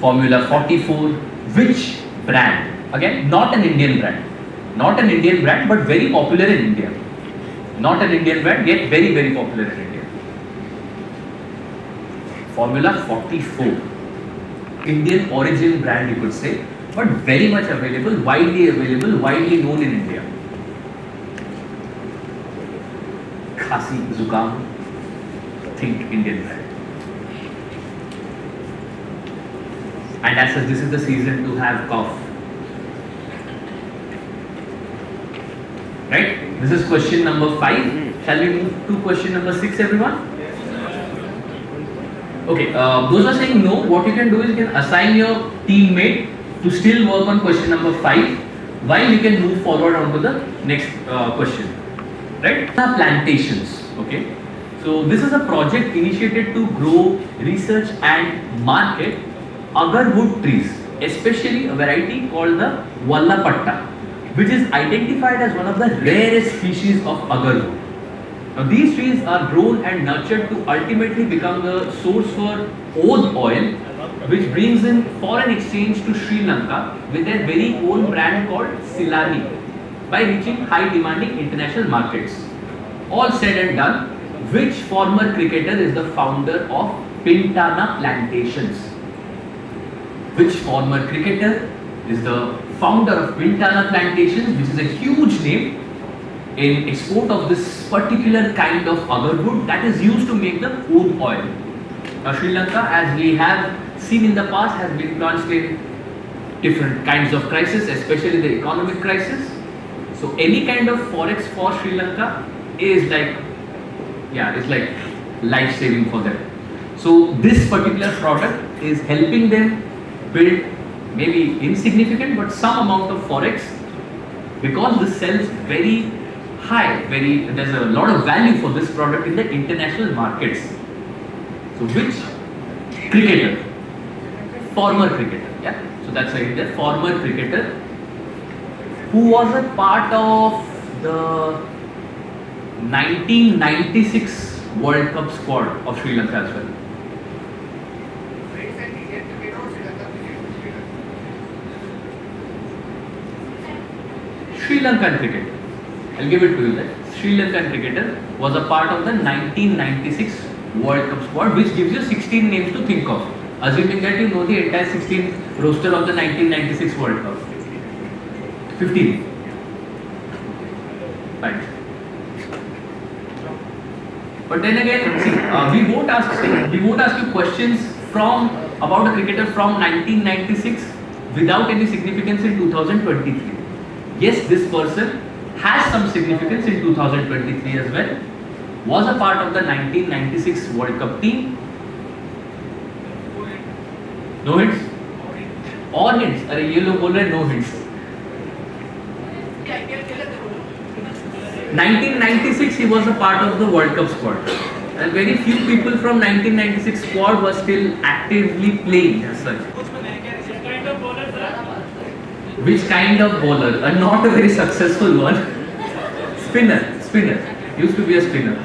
Formula 44, which brand? Again, not an Indian brand. Not an Indian brand, but very popular in India. Not an Indian brand, yet very, very popular in India. Formula 44. Indian origin brand, you could say, but very much available, widely known in India. Khasi, Zukam, think Indian brand. And as such, this is the season to have cough. Right? This is question number 5. Shall we move to question number 6, everyone? Okay, those are saying no. What you can do is you can assign your teammate to still work on question number 5 while you can move forward on to the next question. Right? Plantations. Okay. So this is a project initiated to grow, research and market agar wood trees, especially a variety called the Vallapatta, which is identified as one of the rarest species of agar wood. Now these trees are grown and nurtured to ultimately become the source for oud oil, which brings in foreign exchange to Sri Lanka with their very own brand called Silani by reaching high demanding international markets. All said and done, which former cricketer is the founder of Pintana Plantations? Which former cricketer is the founder of Pintana Plantations, which is a huge name in export of this particular kind of agar wood that is used to make the oud oil. Now Sri Lanka, as we have seen in the past, has been plunged in different kinds of crisis, especially the economic crisis. So any kind of forex for Sri Lanka is like, yeah, it's like life saving for them. So this particular product is helping them build maybe insignificant but some amount of forex, because this sells very high, there's a lot of value for this product in the international markets. So which cricketer? Former cricketer, yeah. So that's right there, former cricketer who was a part of the 1996 World Cup squad of Sri Lanka as well. Sri Lankan cricketer. I'll give it to you there. Sri Lankan cricketer was a part of the 1996 World Cup squad, which gives you 16 names to think of, assuming that you know the entire 16 roster of the 1996 World Cup. 15. Right. But then again, see, we won't ask you questions from about a cricketer from 1996 without any significance in 2023. Yes, this person has some significance in 2023 as well. Was a part of the 1996 World Cup team. No hints? और hints? अरे ये लोग बोल रहे no hints. 1996 he was a part of the World Cup squad, and very few people from 1996 squad were still actively playing as such. Which kind of bowler? Not a very successful one. Spinner. Used to be a spinner.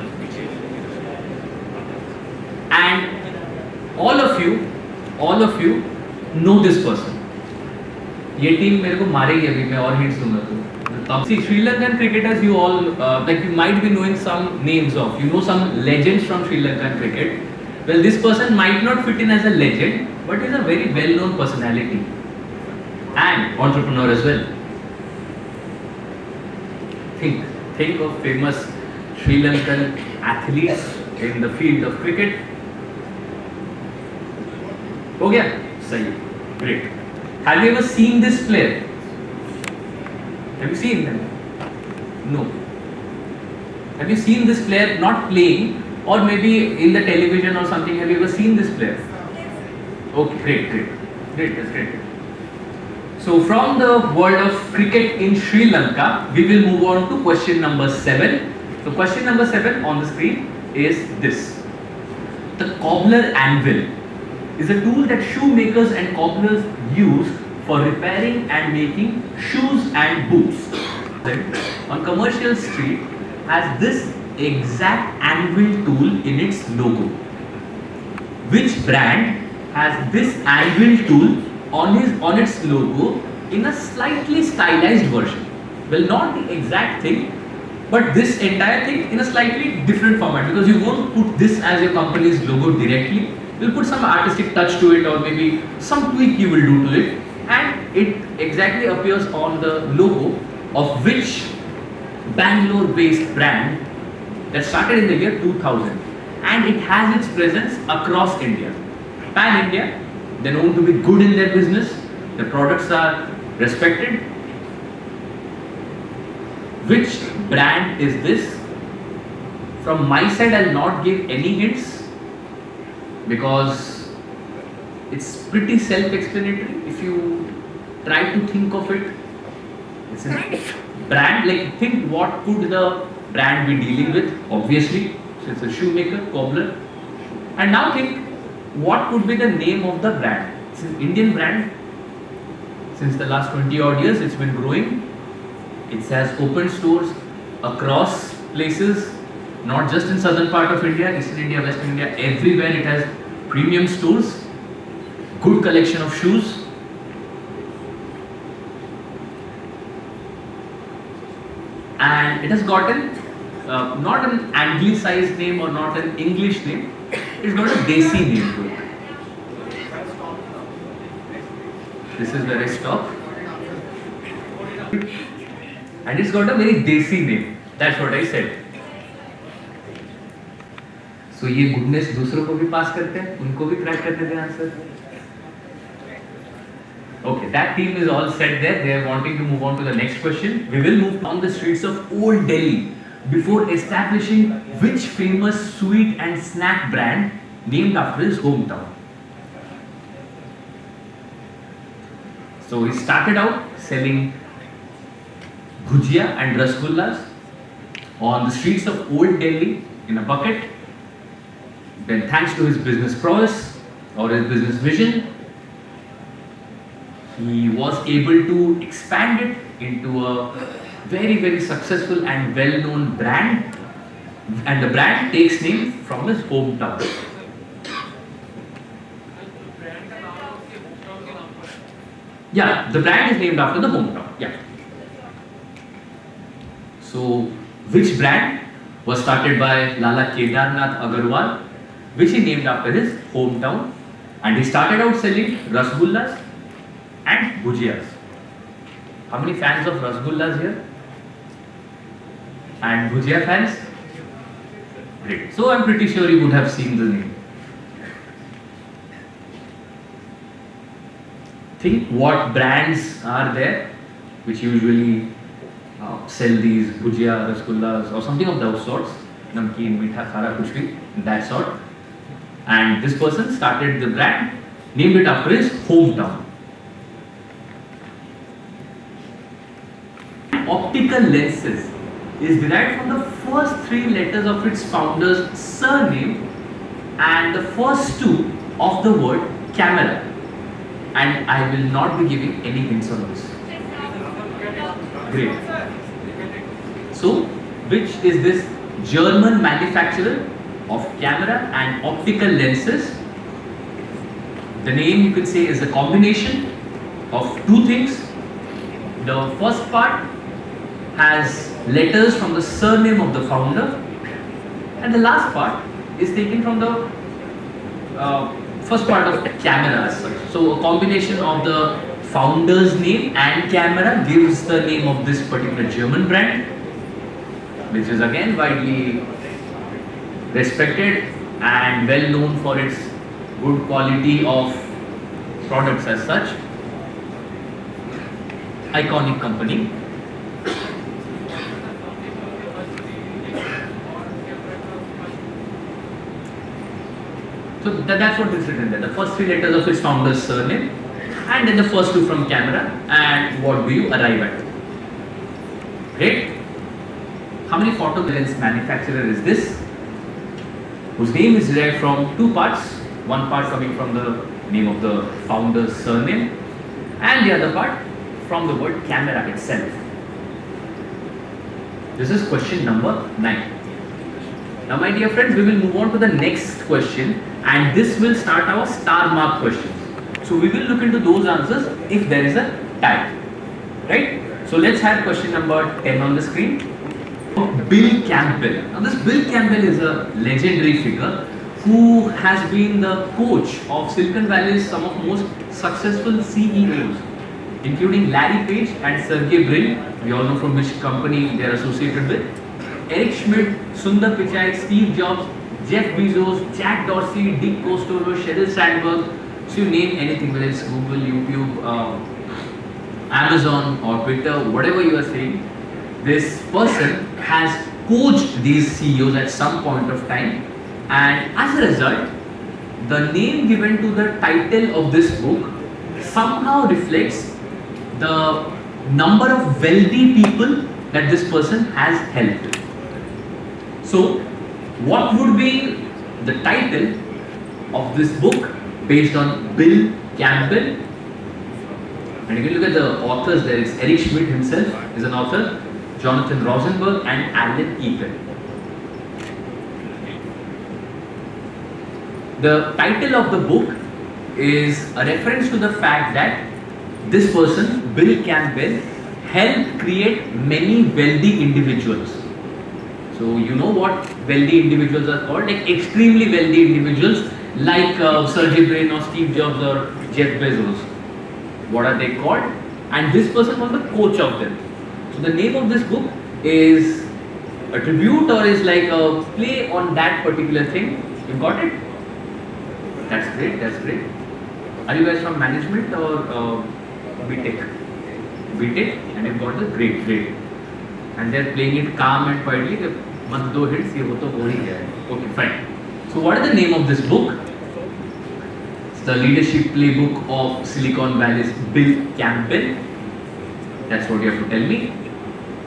And all of you know this person. ये team मेरे को मारेगी अभी मैं और hints दूंगा तो. See, Sri Lankan cricketers, you all like you might be knowing some names of. You know some legends from Sri Lankan cricket. Well, this person might not fit in as a legend, but is a very well-known personality and entrepreneur as well. Think of famous Sri Lankan athletes in the field of cricket. हो गया? सही. Great. Have you ever seen this player? Have you seen them? No. Have you seen this player not playing, or maybe in the television or something? Have you ever seen this player? Okay, great. That's great. So from the world of cricket in Sri Lanka, we will move on to question number 7. So question number 7 on the screen is this. The cobbler anvil is a tool that shoemakers and cobblers use for repairing and making shoes and boots. On commercial street has this exact anvil tool in its logo. Which brand has this anvil tool on its logo in a slightly stylized version? Well, not the exact thing, but this entire thing in a slightly different format, because you won't put this as your company's logo directly. You'll put some artistic touch to it, or maybe some tweak you will do to it, and it exactly appears on the logo of which Bangalore-based brand that started in the year 2000, and it has its presence across India. Pan-India, they're known to be good in their business, their products are respected. Which brand is this? From my side, I'll not give any hints because it's pretty self-explanatory. If you try to think of it, it's a brand, like think what could the brand be dealing with? Obviously, so it's a shoemaker, cobbler. And now think what could be the name of the brand? It's an Indian brand. Since the last 20 odd years, it's been growing. It has opened stores across places, not just in southern part of India, eastern India, western India, everywhere it has premium stores, good collection of shoes. And it has gotten not an anglicized name or not an English name, it's got a Desi name to it. This is where I stop. And it's got a very Desi name. That's what I said. So ये goodness दूसरों को भी पास करते हैं, उनको भी crack करते थे answer. Okay, that team is all set there. They are wanting to move on to the next question. We will move on the streets of Old Delhi before establishing which famous sweet and snack brand named after his hometown. So he started out selling bhujia and rasgullas on the streets of Old Delhi in a bucket. Then thanks to his business prowess or his business vision, he was able to expand it into a very, very successful and well-known brand, and the brand takes name from his hometown. Yeah, the brand is named after the hometown. Yeah. So, which brand was started by Lala Kedarnath Agarwal, which he named after his hometown, and he started out selling rasgullas and bhujiyas. How many fans of rasgullas here? And bhujia fans? Great. So I'm pretty sure you would have seen the name. Think what brands are there which usually sell these bhujia, rasgullas or something of those sorts. Namkeen, meetha, khara, kuch bhi, that sort. And this person started the brand, named it after his hometown. and optical lenses is derived from the first 3 letters of its founder's surname and the first 2 of the word camera. And I will not be giving any hints on this. Great. So, which is this German manufacturer of camera and optical lenses? The name you could say is a combination of 2 things. The first part has letters from the surname of the founder, and the last part is taken from the first part of camera as such. So a combination of the founder's name and camera gives the name of this particular German brand, which is again widely respected and well known for its good quality of products as such. Iconic company. So that's what is written there. The first 3 letters of its founder's surname and then the first 2 from camera, and what do you arrive at? Great. How many photo lens manufacturer is this? Whose name is derived from 2 parts. One part coming from the name of the founder's surname and the other part from the word camera itself. This is question number 9. Now my dear friends, we will move on to the next question, and this will start our star mark questions. So we will look into those answers if there is a tie. Right? So let's have question number 10 on the screen. Bill Campbell. Now this Bill Campbell is a legendary figure who has been the coach of Silicon Valley's some of most successful CEOs, including Larry Page and Sergey Brin. We all know from which company they are associated with. Eric Schmidt, Sundar Pichai, Steve Jobs, Jeff Bezos, Jack Dorsey, Dick Costolo, Sheryl Sandberg. So you name anything, whether it's Google, YouTube, Amazon or Twitter, whatever you are saying, this person has coached these CEOs at some point of time, and as a result, the name given to the title of this book somehow reflects the number of wealthy people that this person has helped. So, what would be the title of this book based on Bill Campbell? And if you look at the authors, there is Eric Schmidt himself is an author, Jonathan Rosenberg and Alan Eaton. The title of the book is a reference to the fact that this person, Bill Campbell, helped create many wealthy individuals. So you know what wealthy individuals are called, like extremely wealthy individuals like Sergey Brin or Steve Jobs or Jeff Bezos. What are they called? And this person was the coach of them. So the name of this book is a tribute or is like a play on that particular thing. You got it? That's great, that's great. Are you guys from management or BTech? BTech, and you've got the great. And they're playing it calm and quietly. Mat do hits, ye ho to ho hi gaya. Okay, fine. So what is the name of this book? It's the leadership playbook of Silicon Valley's Bill Campbell. That's what you have to tell me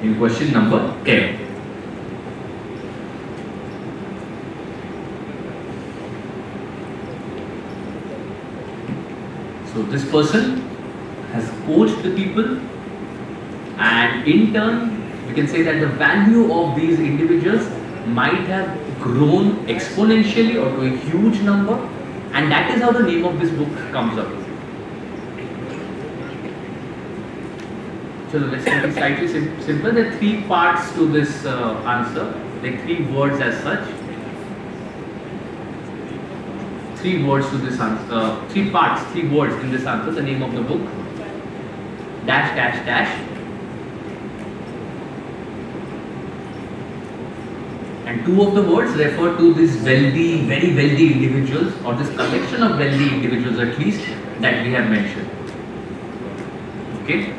in question number 10. So this person has coached the people, and in turn we can say that the value of these individuals might have grown exponentially or to a huge number, and that is how the name of this book comes up. So let's make it slightly simpler. There are 3 parts to this answer, like 3 words as such. 3 words to this answer, 3 parts, 3 words in this answer, the name of the book, dash dash dash. And 2 of the words refer to these wealthy, very wealthy individuals, or this collection of wealthy individuals at least that we have mentioned. Okay?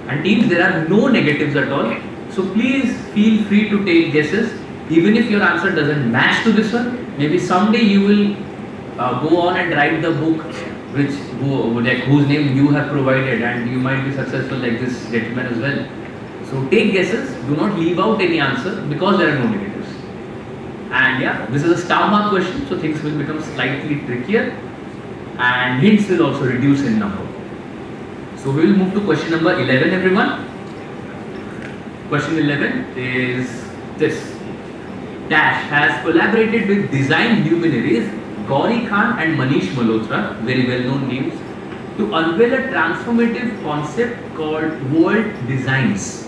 And teams, there are no negatives at all. So please feel free to take guesses. Even if your answer doesn't match to this one, maybe someday you will go on and write the book whose name you have provided, and you might be successful like this gentleman as well. So take guesses, do not leave out any answer because there are no negatives. And yeah, this is a star mark question, so things will become slightly trickier and hints will also reduce in number. So we will move to question number 11, everyone. Question 11 is this. Dash has collaborated with design luminaries Gauri Khan and Manish Malhotra, very well known names, to unveil a transformative concept called World Designs,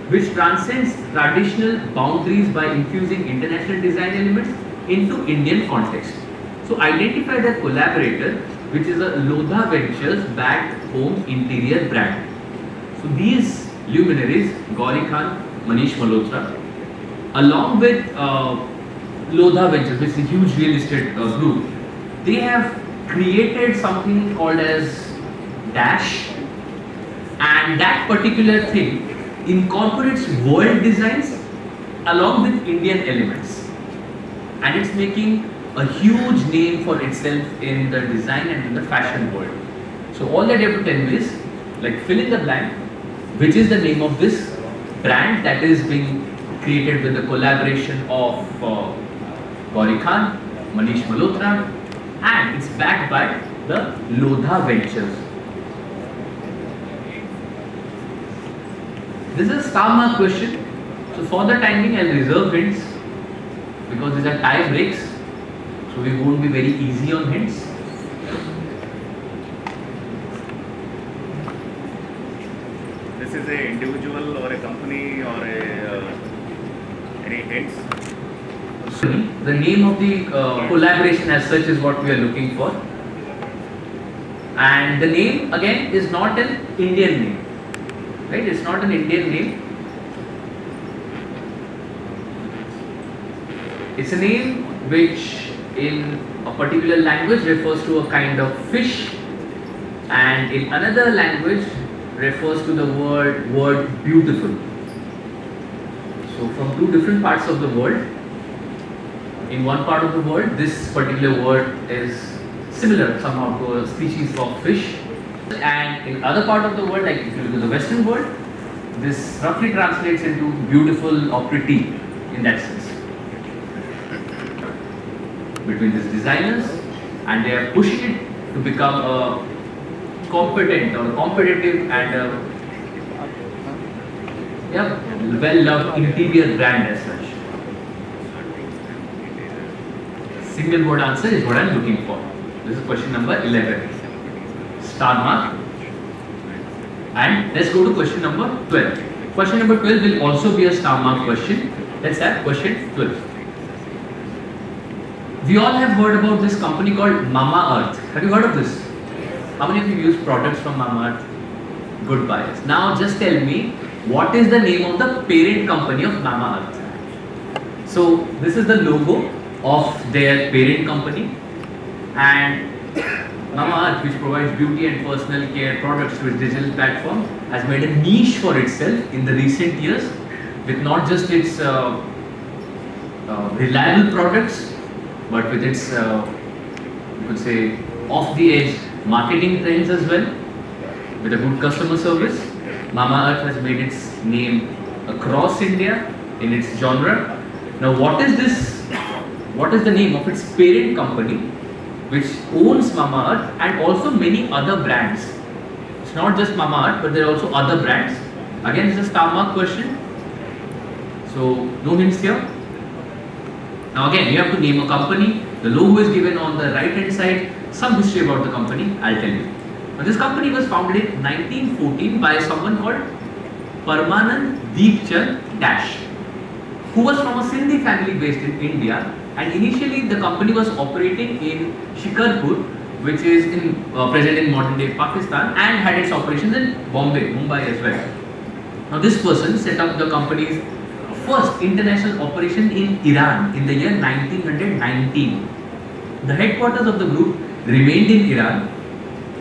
which transcends traditional boundaries by infusing international design elements into Indian context. So identify the collaborator, which is a Lodha Ventures backed home interior brand. So these luminaries, Gauri Khan, Manish Malhotra, along with Lodha Ventures, which is a huge real estate group, they have created something called as Dash, and that particular thing incorporates world designs along with Indian elements, and it's making a huge name for itself in the design and in the fashion world. So all that you have to tell me is, like, fill in the blank, which is the name of this brand that is being created with the collaboration of Gauri Khan, Manish Malhotra, and it's backed by the Lodha Ventures. This is a star mark question, so for the time being I'll reserve hints because these are tie breaks, so we won't be very easy on hints. This is a individual or a company or any hints? The name of the collaboration as such is what we are looking for, and the name again is not an Indian name, right? It's not an Indian name. It's a name which in a particular language refers to a kind of fish, and in another language refers to the word beautiful. So from two different parts of the world. In one part of the world, this particular word is similar somehow to a species of fish, and in other part of the world, like if you look at the Western world, this roughly translates into beautiful or pretty in that sense. Between these designers, and they are pushing it to become a competent or competitive and well-loved interior brand as such. Single word answer is what I am looking for. This is question number 11. Star mark. And let's go to question number 12. Question number 12 will also be a star mark question. Let's have question 12. We all have heard about this company called Mama Earth. Have you heard of this? How many of you use products from Mama Earth? Good bias. Now just tell me, what is the name of the parent company of Mama Earth? So this is the logo of their parent company, and Mama Earth, which provides beauty and personal care products to its digital platform, has made a niche for itself in the recent years with not just its reliable products, but with its you could say off the edge marketing trends as well, with a good customer service. Mama Earth has made its name across India in its genre. Now what is this? What is the name of its parent company which owns Mama Earth and also many other brands? It's not just Mama Earth, but there are also other brands. Again, it's a star mark question, so no hints here. Now again, you have to name a company. The logo is given on the right hand side. Some history about the company, I'll tell you. Now this company was founded in 1914 by someone called Parmanand Deepchand Dash, who was from a Sindhi family based in India. And initially the company was operating in Shikarpur, which is present in modern day Pakistan, and had its operations in Mumbai as well. Now this person set up the company's first international operation in Iran in the year 1919. The headquarters of the group remained in Iran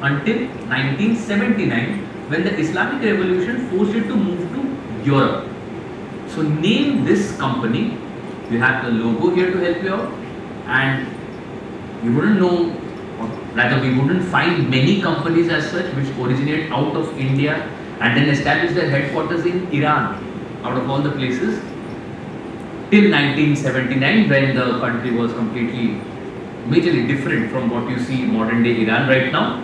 until 1979, when the Islamic Revolution forced it to move to Europe. So name this company. You have the logo here to help you out, and you wouldn't know Rather, we wouldn't find many companies as such which originate out of India and then establish their headquarters in Iran, out of all the places, till 1979, when the country was completely, majorly different from what you see modern day Iran right now.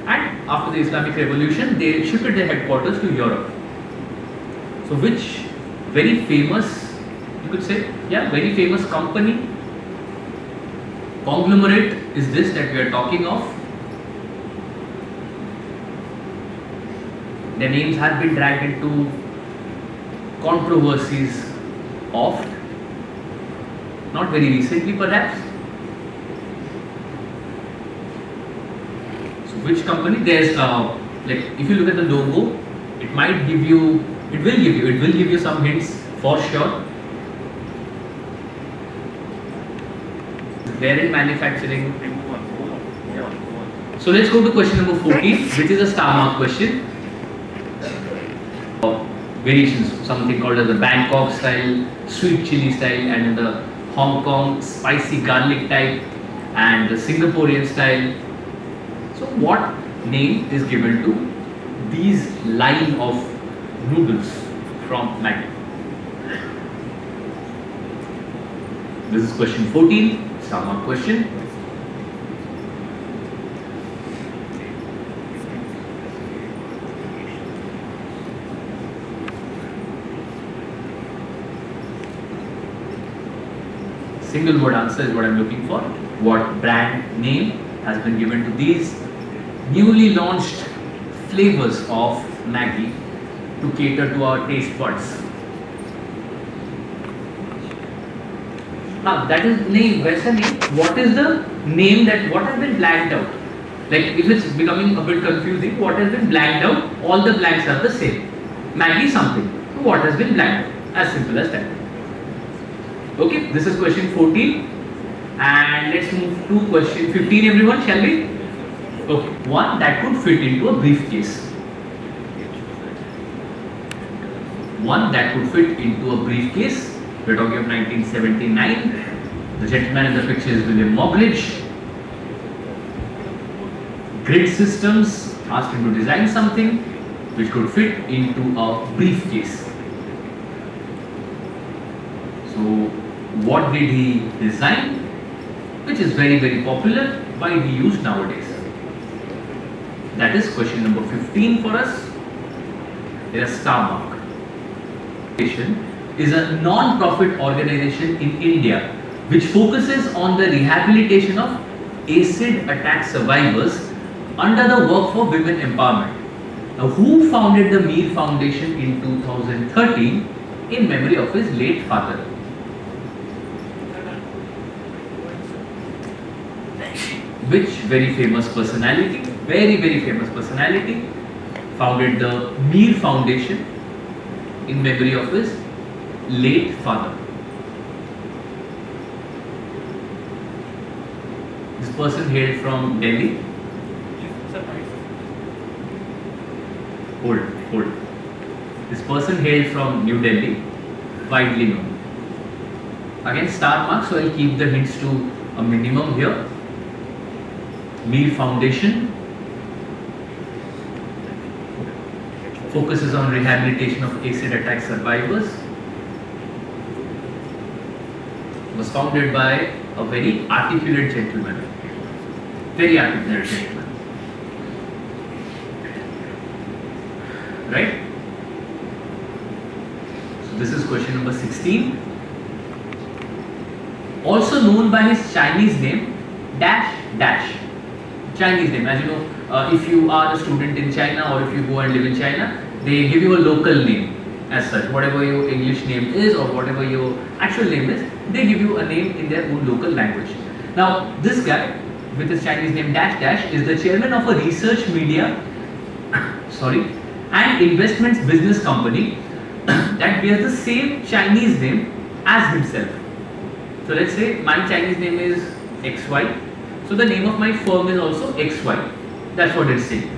And after the Islamic Revolution, they shifted their headquarters to Europe. So which very famous, you could say, yeah, very famous company, conglomerate is this that we are talking of? Their names have been dragged into controversies oft, not very recently perhaps. So which company? There's like if you look at the logo, it might give you, it will give you some hints for sure. They're in manufacturing. So let's go to question number 14, which is a star mark question. Variations, something called as the Bangkok style, sweet chili style, and in the Hong Kong spicy garlic type, and the Singaporean style. So what name is given to these line of noodles from Maggi? This is question 14, star mark question. Single word answer is what I am looking for. What brand name has been given to these newly launched flavors of Maggi to cater to our taste buds? Now that is name, where's the name? What is the name that, what has been blanked out? Like if it's becoming a bit confusing, what has been blanked out? All the blanks are the same. Maggi something. So what has been blanked out? As simple as that. Okay, this is question 14 and let's move to question 15 everyone, shall we? Okay, one that could fit into a briefcase. One that could fit into a briefcase. We're talking of 1979. The gentleman in the picture is William Moggridge. Grid Systems asked him to design something which could fit into a briefcase. So what did he design, which is very, very popular, widely used nowadays? That is question number 15 for us. There is star mark. Is a non-profit organization in India which focuses on the rehabilitation of acid attack survivors under the Work for Women Empowerment. Now, who founded the Mir Foundation in 2013 in memory of his late father? Which very famous personality, very, very famous personality founded the Mir Foundation in memory of his late father? This person hailed from Delhi. Hold. This person hailed from New Delhi, widely known. Again, star mark, so I'll keep the hints to a minimum here. Mir Foundation focuses on rehabilitation of acid attack survivors. Was founded by a very articulate gentleman. Very articulate gentleman. Right? So this is question number 16. Also known by his Chinese name, dash. Chinese name, as you know, if you are a student in China or if you go and live in China, they give you a local name as such. Whatever your English name is or whatever your actual name is, they give you a name in their own local language. Now, this guy with his Chinese name dash is the chairman of a research media and investments business company that bears the same Chinese name as himself. So let's say my Chinese name is XY. So the name of my firm is also XY. That's what it's saying.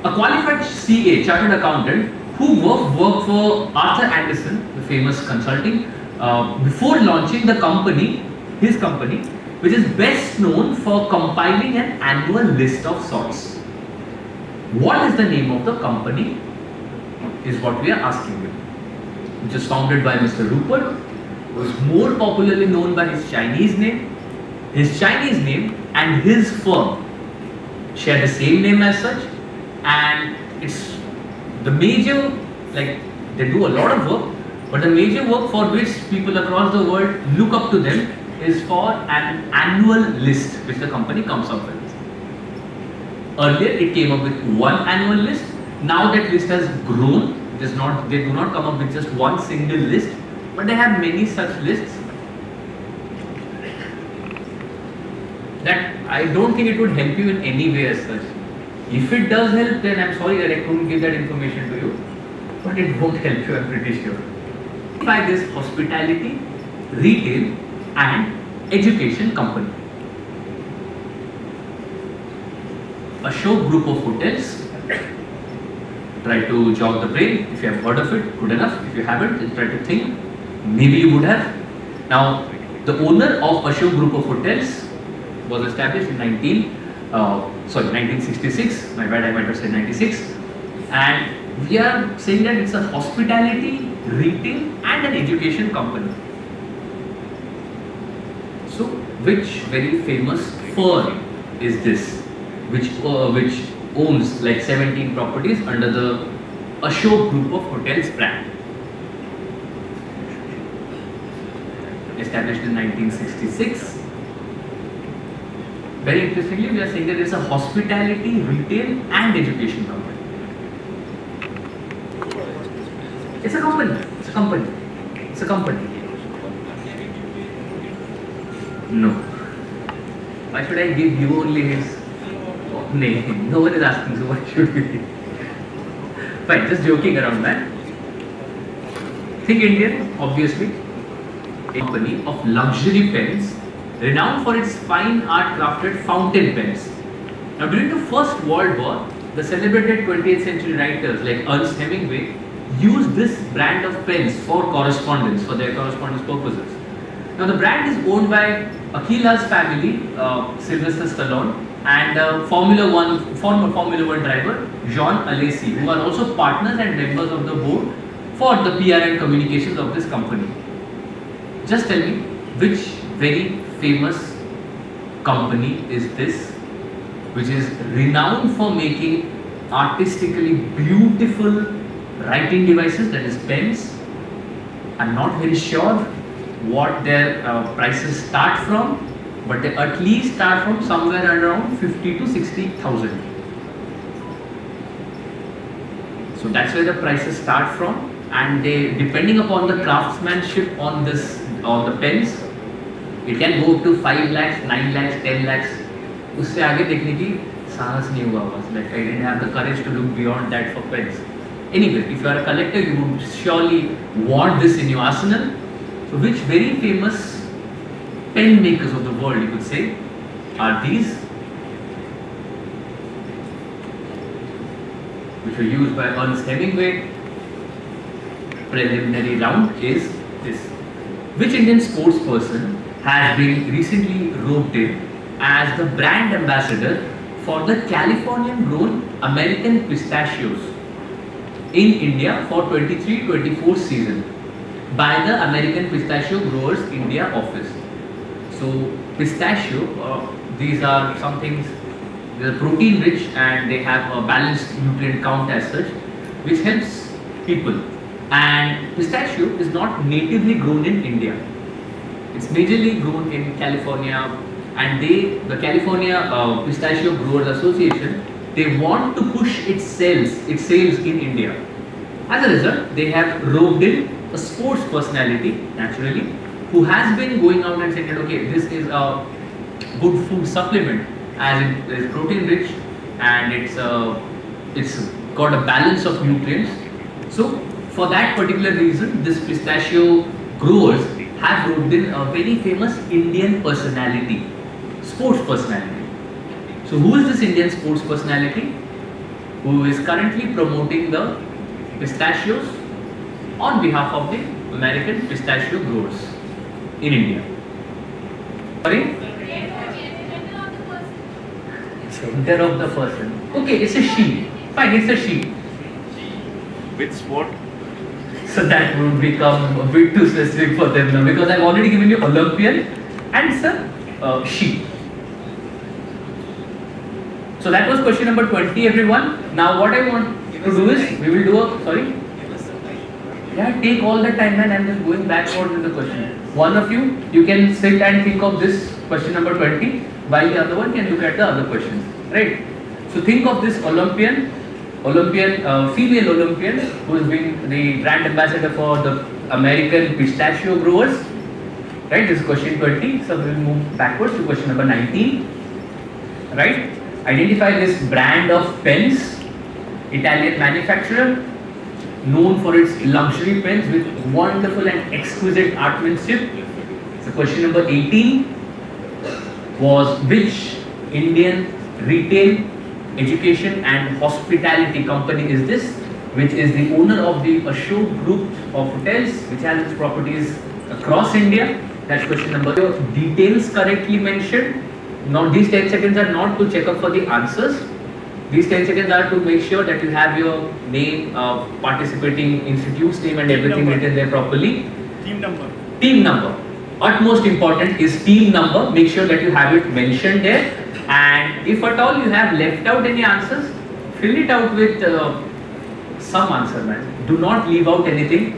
A qualified CA, chartered accountant, who worked for Arthur Andersen, the famous consulting, before launching the company, his company, which is best known for compiling an annual list of sorts. What is the name of the company is what we are asking you. Which is founded by Mr. Rupert, who is more popularly known by his Chinese name. His Chinese name and his firm share the same name as such, and it's the major, like, they do a lot of work, but the major work for which people across the world look up to them is for an annual list which the company comes up with. Earlier it came up with one annual list. Now that list has grown. They do not come up with just one single list, but they have many such lists that I don't think it would help you in any way as such. If it does help, then I'm sorry that I couldn't give that information to you, but it won't help you, I'm pretty sure. By this hospitality, retail and education company. Ashok Group of Hotels. Try to jog the brain. If you have heard of it, good enough. If you haven't, then try to think. Maybe you would have. Now, the owner of Ashok Group of Hotels was established in 1966. My bad, I might have said 96. And we are saying that it's a hospitality, retail and an education company. So, which very famous firm is this? Which owns like 17 properties under the Ashok Group of Hotels brand. Established in 1966. Very interestingly, we are saying that it's a hospitality, retail and education company. It's a company. It's a company. It's a company. No. Why should I give you only his name? No one is asking, so what should we do? Fine, just joking around that. Think Indian, obviously. A company of luxury pens, renowned for its fine art crafted fountain pens. Now, during the First World War, the celebrated 20th century writers like Ernest Hemingway used this brand of pens for correspondence, for their correspondence purposes. Now, the brand is owned by Aquila's family, Sylvester Stallone, and former Formula 1 driver John Alesi, who are also partners and members of the board for the PR and communications of this company. Just tell me, which very famous company is this, which is renowned for making artistically beautiful writing devices, that is pens? I'm not very sure what their prices start from, but they at least start from somewhere around 50 to 60,000. So that's where the prices start from, and they, depending upon the craftsmanship on this, on the pens, it can go up to 5 lakhs, 9 lakhs, 10 lakhs. उससे आगे देखने की साहस नहीं हुआ बस. Like I didn't have the courage to look beyond that for pens. Anyway, if you are a collector, you would surely want this in your arsenal. So which very famous pen makers of the world, you could say, are these? Which were used by Ernest Hemingway. Preliminary round is this. Which Indian sports person has been recently roped in as the brand ambassador for the Californian-grown American pistachios in India for 23-24 season by the American Pistachio Growers India office? So pistachio, these are some things, they are protein rich and they have a balanced nutrient count as such, which helps people. And pistachio is not natively grown in India. It's majorly grown in California, and the California Pistachio Growers Association, they want to push its sales in India. As a result, they have roped in a sports personality, naturally, who has been going out and saying that, okay, this is a good food supplement as it is protein rich and it's got a balance of nutrients. So for that particular reason, this pistachio growers have roped in a very famous Indian personality, sports personality. So who is this Indian sports personality who is currently promoting the pistachios on behalf of the American pistachio growers in India? Sorry? Center of the person. Okay, it's a she. Fine, it's a she. Which sport? So that would become a bit too specific for them now, because I've already given you Olympian and it's a she. So that was question number 20, everyone. Now what I want to do is, we will do a, sorry? Yeah, take all the time, man. I'm just going backwards with the question. One of you, you can sit and think of this question number 20, while the other one can look at the other questions, right? So think of this Olympian, female Olympian, who has been the brand ambassador for the American pistachio growers, right? This is question 20. So we will move backwards to question number 19, right? Identify this brand of pens, Italian manufacturer, known for its luxury pens with wonderful and exquisite artmanship. So question number 18 was, which Indian retail, education and hospitality company is this, which is the owner of the Ashok group of hotels, which has its properties across India? That's question number. Your details correctly mentioned. Now these 10 seconds are not to check up for the answers. These 10 seconds are to make sure that you have your name, participating institute's name and everything written there properly. Team number. Team number. Utmost important is team number. Make sure that you have it mentioned there. And if at all you have left out any answers, fill it out with some answer, man. Do not leave out anything.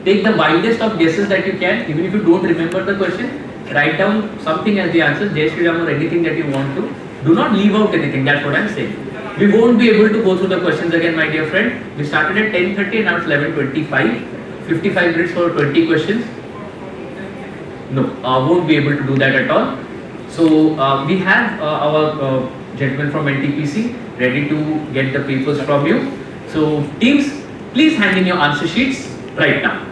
Take the wildest of guesses that you can. Even if you don't remember the question, write down something as the answer, Jai Shri Ram or anything that you want to. Do not leave out anything. That's what I'm saying. We won't be able to go through the questions again, my dear friend. We started at 10:30 and now it's 11:25. 55 minutes for 20 questions. No, won't be able to do that at all. So we have our gentleman from NTPC ready to get the papers from you. So teams, please hand in your answer sheets right now.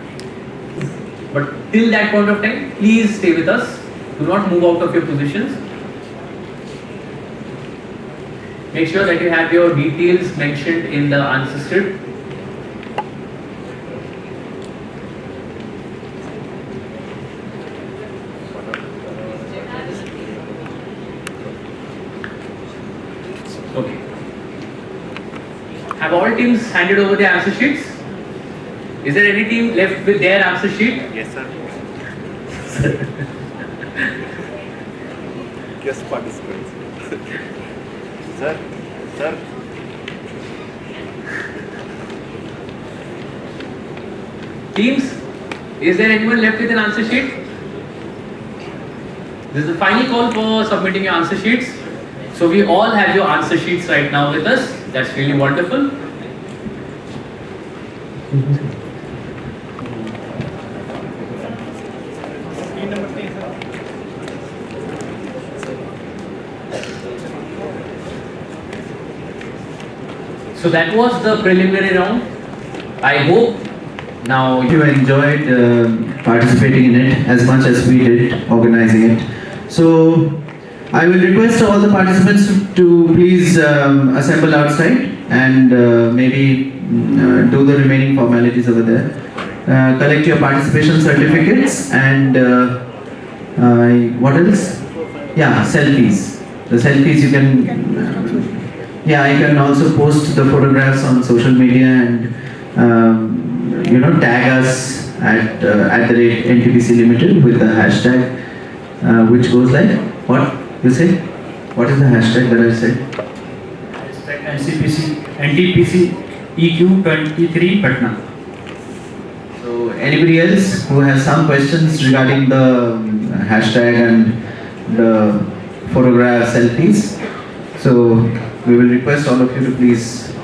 But till that point of time, please stay with us. Do not move out of your positions. Make sure that you have your details mentioned in the answer script. Okay. Have all teams handed over their answer sheets? Is there any team left with their answer sheet? Yes, sir. Guest participants. Sir, sir. Teams, is there anyone left with an answer sheet? This is the final call for submitting your answer sheets. So we all have your answer sheets right now with us. That's really wonderful. So that was the preliminary round. I hope now you enjoyed participating in it as much as we did organizing it. So I will request all the participants to please assemble outside and maybe do the remaining formalities over there. Collect your participation certificates and what else? Yeah, selfies. The selfies you can yeah, I can also post the photographs on social media and tag us at the NTPC Limited with the hashtag which goes like what you say? What is the hashtag that I said? NTPC EQ23 Patna. So anybody else who has some questions regarding the hashtag and the photograph selfies? So we will request all of you to please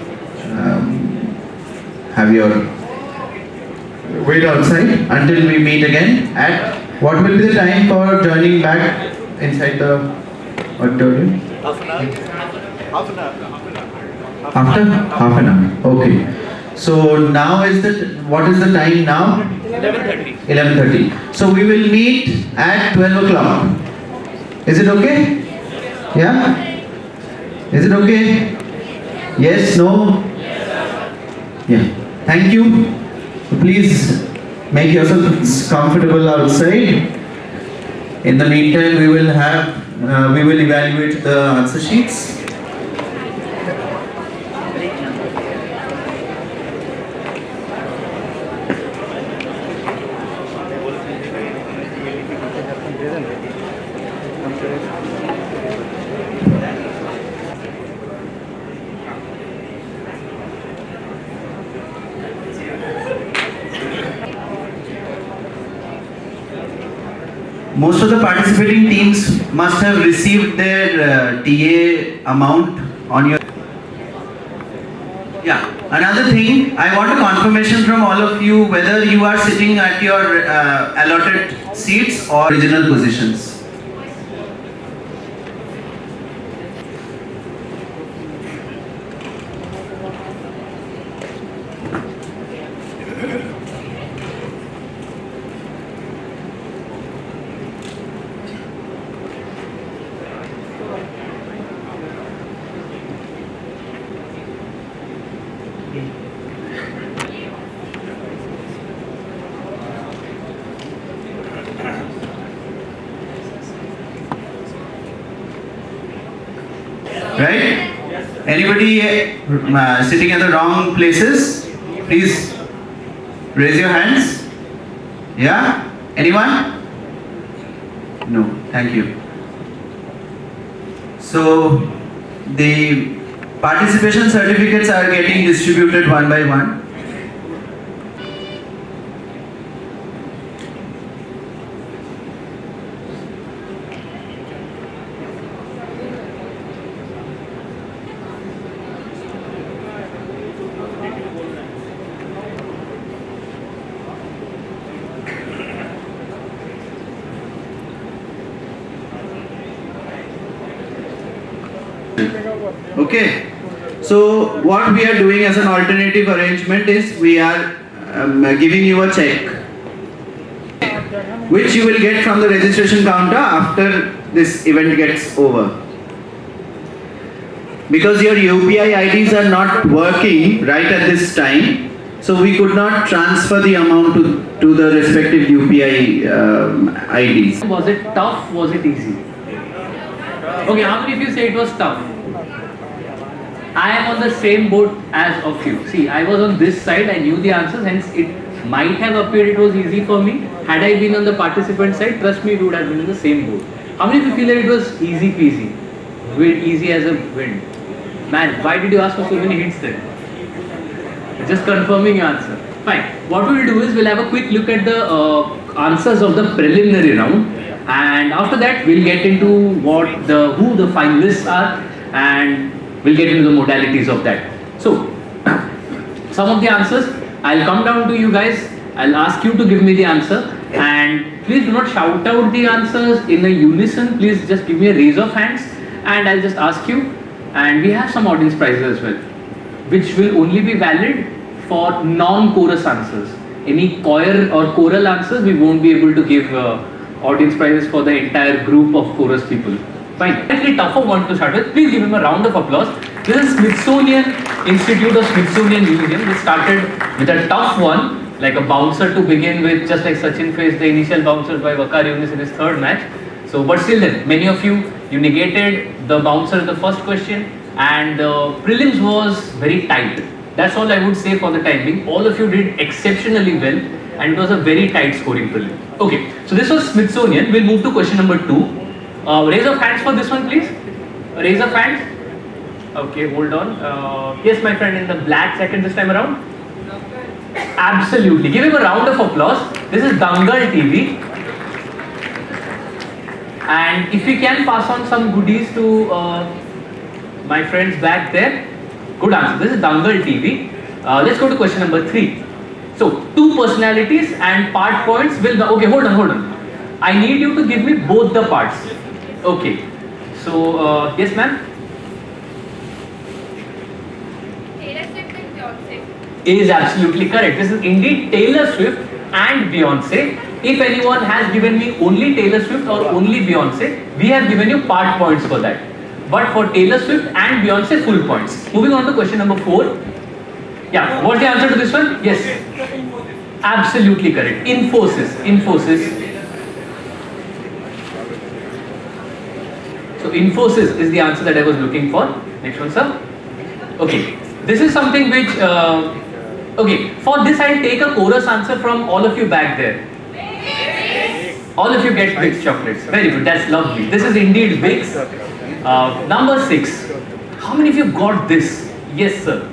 have your wait outside until we meet again at what will be the time for joining back inside the auditorium? Half an hour. After half an hour. Okay. So now what is the time now? 11:30. 11:30. So we will meet at 12 o'clock. Is it okay? Yeah? Is it okay? Yes? No? Yeah. Thank you. Please make yourselves comfortable outside. In the meantime, we will evaluate the answer sheets most of the participating teams must have received their TA amount on your... Yeah, another thing, I want a confirmation from all of you whether you are sitting at your allotted seats or original positions. Right? Anybody sitting at the wrong places? Please raise your hands. Yeah? Anyone? No. Thank you. So the participation certificates are getting distributed one by one. Okay, so what we are doing as an alternative arrangement is we are giving you a check which you will get from the registration counter after this event gets over. Because your UPI IDs are not working right at this time, so we could not transfer the amount to the respective UPI IDs. Was it tough? Was it easy? Okay, how many of you say it was tough? I am on the same boat as of you. See, I was on this side, I knew the answers, hence it might have appeared it was easy for me. Had I been on the participant side, trust me, it would have been in the same boat. How many of you feel that it was easy peasy? Easy as a wind? Man, why did you ask for so many hints then? Just confirming your answer. Fine. What we will do is we'll have a quick look at the answers of the preliminary round, and after that we'll get into who the finalists are, and we'll get into the modalities of that. So, some of the answers, I'll come down to you guys, I'll ask you to give me the answer, and please do not shout out the answers in a unison, please just give me a raise of hands, and I'll just ask you, and we have some audience prizes as well, which will only be valid for non-chorus answers. Any choir or choral answers, we won't be able to give audience prizes for the entire group of chorus people. Fine. Slightly tougher one to start with. Please give him a round of applause. This is Smithsonian Institute of Smithsonian Museum. This started with a tough one, like a bouncer to begin with, just like Sachin faced the initial bouncers by Vakar Yunis in his third match. So, but still then, many of you negated the bouncer in the first question, and prelims was very tight. That's all I would say for the time being. All of you did exceptionally well, and it was a very tight scoring prelim. Okay, so this was Smithsonian. We'll move to question number 2. Raise of hands for this one, please. Raise of hands. Okay, hold on. Yes, my friend in the black second this time around. Absolutely. Give him a round of applause. This is Dangal TV. And if we can pass on some goodies to my friends back there. Good answer. This is Dangal TV. Let's go to question number 3. So, 2 personalities and part points will... Okay, hold on. I need you to give me both the parts. Okay. So, yes ma'am? Taylor Swift and Beyonce. Is absolutely correct. This is indeed Taylor Swift and Beyonce. If anyone has given me only Taylor Swift or only Beyonce, we have given you part points for that. But for Taylor Swift and Beyonce, full points. Moving on to question number 4. Yeah, what's the answer to this one? Yes. Absolutely correct. Infosys. So Infosys is the answer that I was looking for. Next one, sir. Okay. This is something which, okay, for this I'll take a chorus answer from all of you back there. All of you get Vicks chocolates. Very good, that's lovely. This is indeed Vicks. Number 6. How many of you got this? Yes, sir.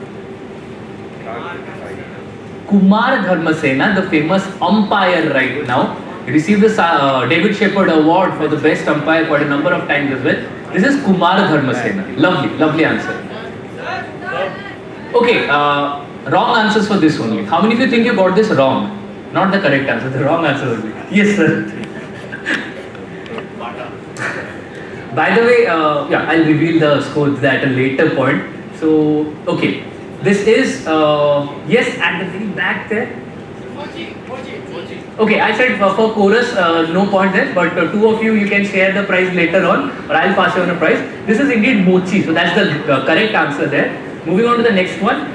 Kumar Dharmasena, the famous umpire right now, He received the David Shepherd Award for the best umpire quite a number of times as well. This is Kumar Dharmasena. Lovely, lovely answer. Okay, wrong answers for this only. How many of you think you got this wrong? Not the correct answer, the wrong answer only. Yes, sir. By the way, yeah, I'll reveal the scores at a later point. So, okay, this is, yes, at the very back there. Okay, I said for chorus, no point there, but two of you can share the prize later on, or I'll pass you on a prize. This is indeed mochi, so that's the correct answer there. Moving on to the next one.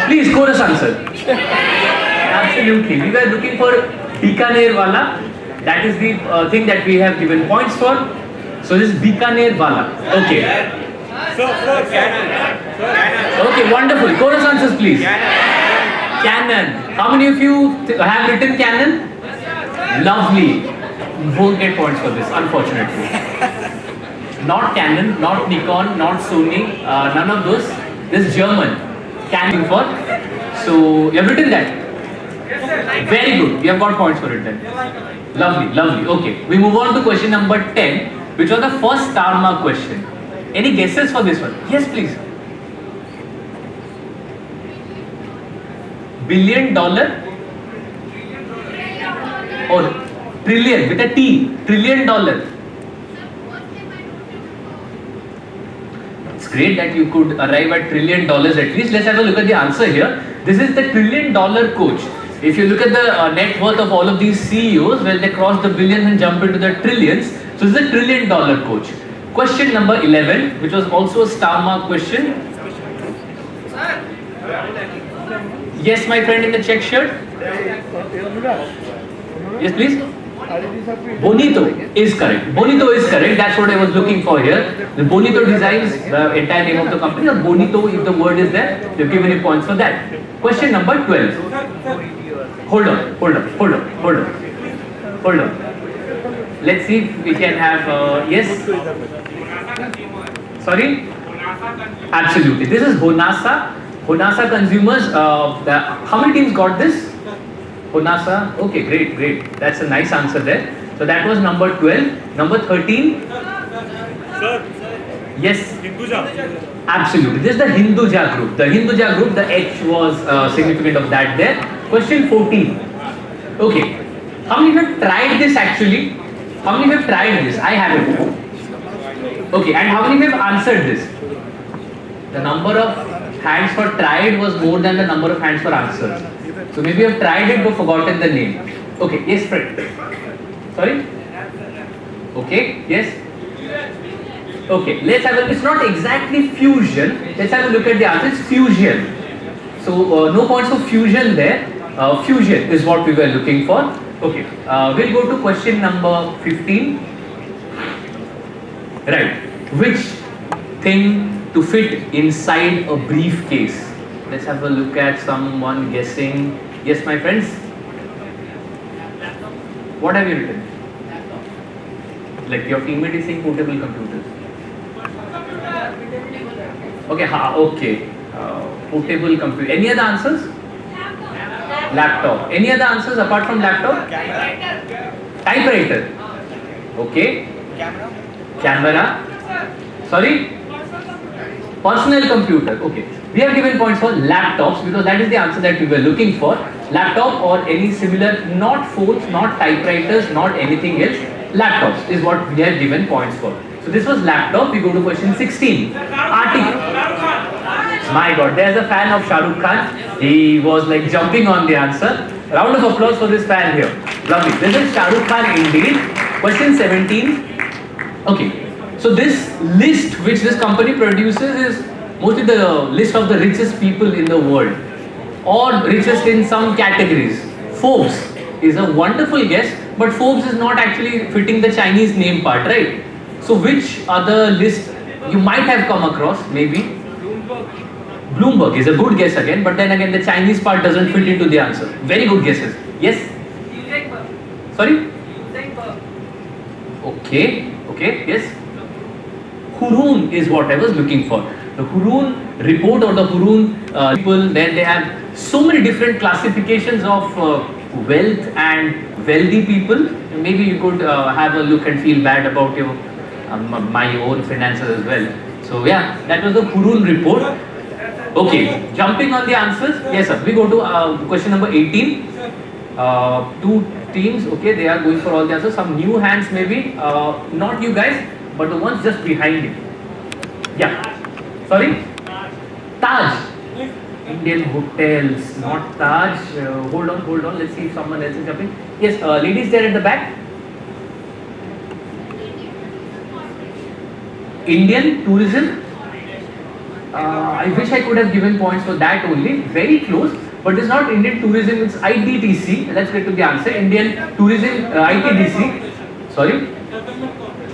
Please, chorus answer. Absolutely. We were looking for Bikaner Wala. That is the thing that we have given points for. So this is Bikaner Wala. Okay. Okay, wonderful. Chorus answers, please. Canon. How many of you have written Canon? Lovely. You won't get points for this, unfortunately. Not Canon, not Nikon, not Sony, none of those. This is German. Canon for. So you have written that. Very good. We have got points for it then. Lovely, lovely. Okay. We move on to question number 10, which was the first star mark question. Any guesses for this one? Yes, please. $1 billion or trillion with a T, $1 trillion. It's great that you could arrive at $1 trillion at least. Let's have a look at the answer here. This is the $1 trillion coach. If you look at the net worth of all of these CEOs, well, they cross the billions and jump into the trillions. So this is a $1 trillion coach. Question number 11, which was also a star mark question. Yes, my friend in the check shirt. Yes, please. Bonito is correct. Bonito is correct. That's what I was looking for here. The Bonito Designs, the entire name of the company, or Bonito, if the word is there, they've given you points for that. Question number 12. Hold on. Let's see if we can have, yes. Sorry? Absolutely. This is Honasa. Honasa consumers, how many teams got this? Honasa, okay, great. That's a nice answer there. So that was number 12. Number 13? Yes? Hinduja. Absolutely. This is the Hinduja group. The Hinduja group, the H was significant of that there. Question 14. Okay. How many have tried this actually? How many have tried this? I haven't. Okay, and how many have answered this? The number of hands for tried was more than the number of hands for answers. So maybe you have tried it but forgotten the name. Okay, yes, friend. Sorry? Okay, yes. Okay, let's have a, it's not exactly fusion. Let's have a look at the answer. It's fusion. So no points for fusion there. Fusion is what we were looking for. Okay, we'll go to question number 15. Right, which thing to fit inside a briefcase? Let's have a look at someone guessing. Yes, my friends. What have you written? Like your teammate is saying portable computers. Okay, okay. Portable computer. Any other answers? Laptop. Any other answers apart from laptop? Typewriter. Okay. Camera. Sorry? Personal computer. Okay. We have given points for laptops because that is the answer that we were looking for. Laptop or any similar, not phones, not typewriters, not anything else. Laptops is what we have given points for. So this was laptop. We go to question 16. My God, there's a fan of Shah Rukh Khan. He was like jumping on the answer. Round of applause for this fan here. Lovely. This is Shah Rukh Khan indeed. Question 17. Okay. So this list which this company produces is mostly the list of the richest people in the world or richest in some categories. Forbes is a wonderful guess, but Forbes is not actually fitting the Chinese name part, right? So which other list you might have come across, maybe? Bloomberg is a good guess again, but then again the Chinese part doesn't fit into the answer. Very good guesses. Yes? Sorry? Okay, yes. Hurun is what I was looking for. The Hurun report or the Hurun people, then they have so many different classifications of wealth and wealthy people, maybe you could have a look and feel bad about your my own finances as well. So yeah, that was the Kurul report. Okay, jumping on the answers. Yes sir, we go to question number 18. Two teams, okay, they are going for all the answers. Some new hands maybe, not you guys, but the ones just behind you. Yeah, sorry? Taj. Indian hotels, not Taj. Hold on, let's see if someone else is jumping. Yes, ladies there at the back. Indian tourism. I wish I could have given points for that only. Very close, but it's not Indian tourism, it's ITTC. Let's get to the answer. Indian tourism, ITDC. Sorry?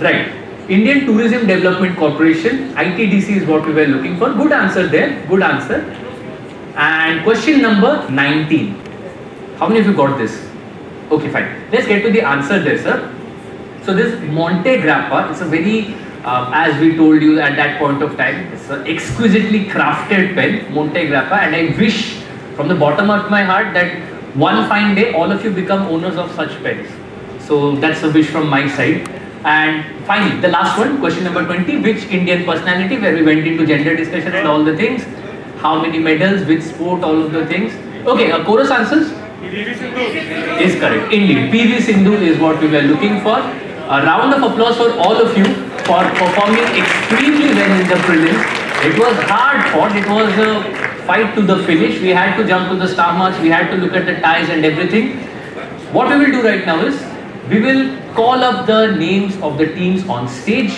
Right. Indian Tourism Development Corporation, ITDC is what we were looking for. Good answer there, good answer. And question number 19. How many of you got this? Okay, fine. Let's get to the answer there, sir. So this Monte Grappa, it's a very, as we told you at that point of time, it's an exquisitely crafted pen, Monte Grappa, and I wish from the bottom of my heart that one fine day all of you become owners of such pens. So that's a wish from my side. And finally, the last one, question number 20, which Indian personality, where we went into gender discussion and all the things, how many medals, which sport, all of the things. Okay, chorus answers? Is correct. Indeed, PV Sindhu is what we were looking for. A round of applause for all of you for performing extremely well in the prelims. It was hard fought, it was a fight to the finish. We had to jump to the star marks, we had to look at the ties and everything. What we will do right now is, we will call up the names of the teams on stage,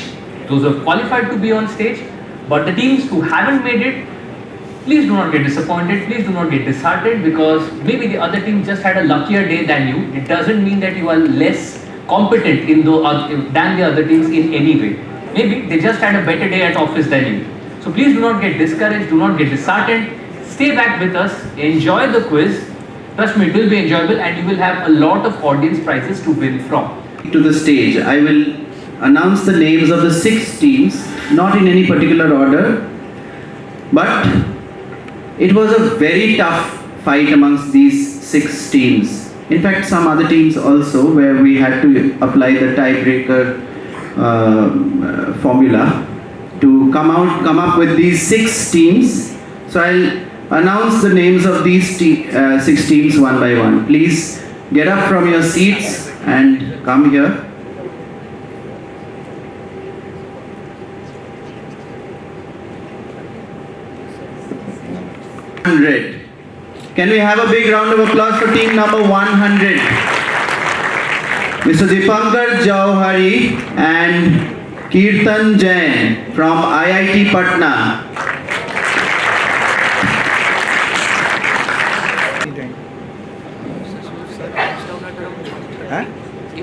those who have qualified to be on stage, but the teams who haven't made it, please do not get disappointed, please do not get disheartened, because maybe the other team just had a luckier day than you. It doesn't mean that you are less competent than the other teams in any way. Maybe they just had a better day at office than you. So please do not get discouraged, do not get disheartened, stay back with us, enjoy the quiz. Trust me, it will be enjoyable and you will have a lot of audience prizes to win from. To the stage, I will announce the names of the 6 teams, not in any particular order, but it was a very tough fight amongst these 6 teams. In fact, some other teams also, where we had to apply the tiebreaker formula to come up with these 6 teams. So I'll announce the names of these 6 teams one by one. Please get up from your seats and come here. Can we have a big round of applause for team number 100? Mr. Deepankar Jauhari and Kirtan Jain from IIT Patna.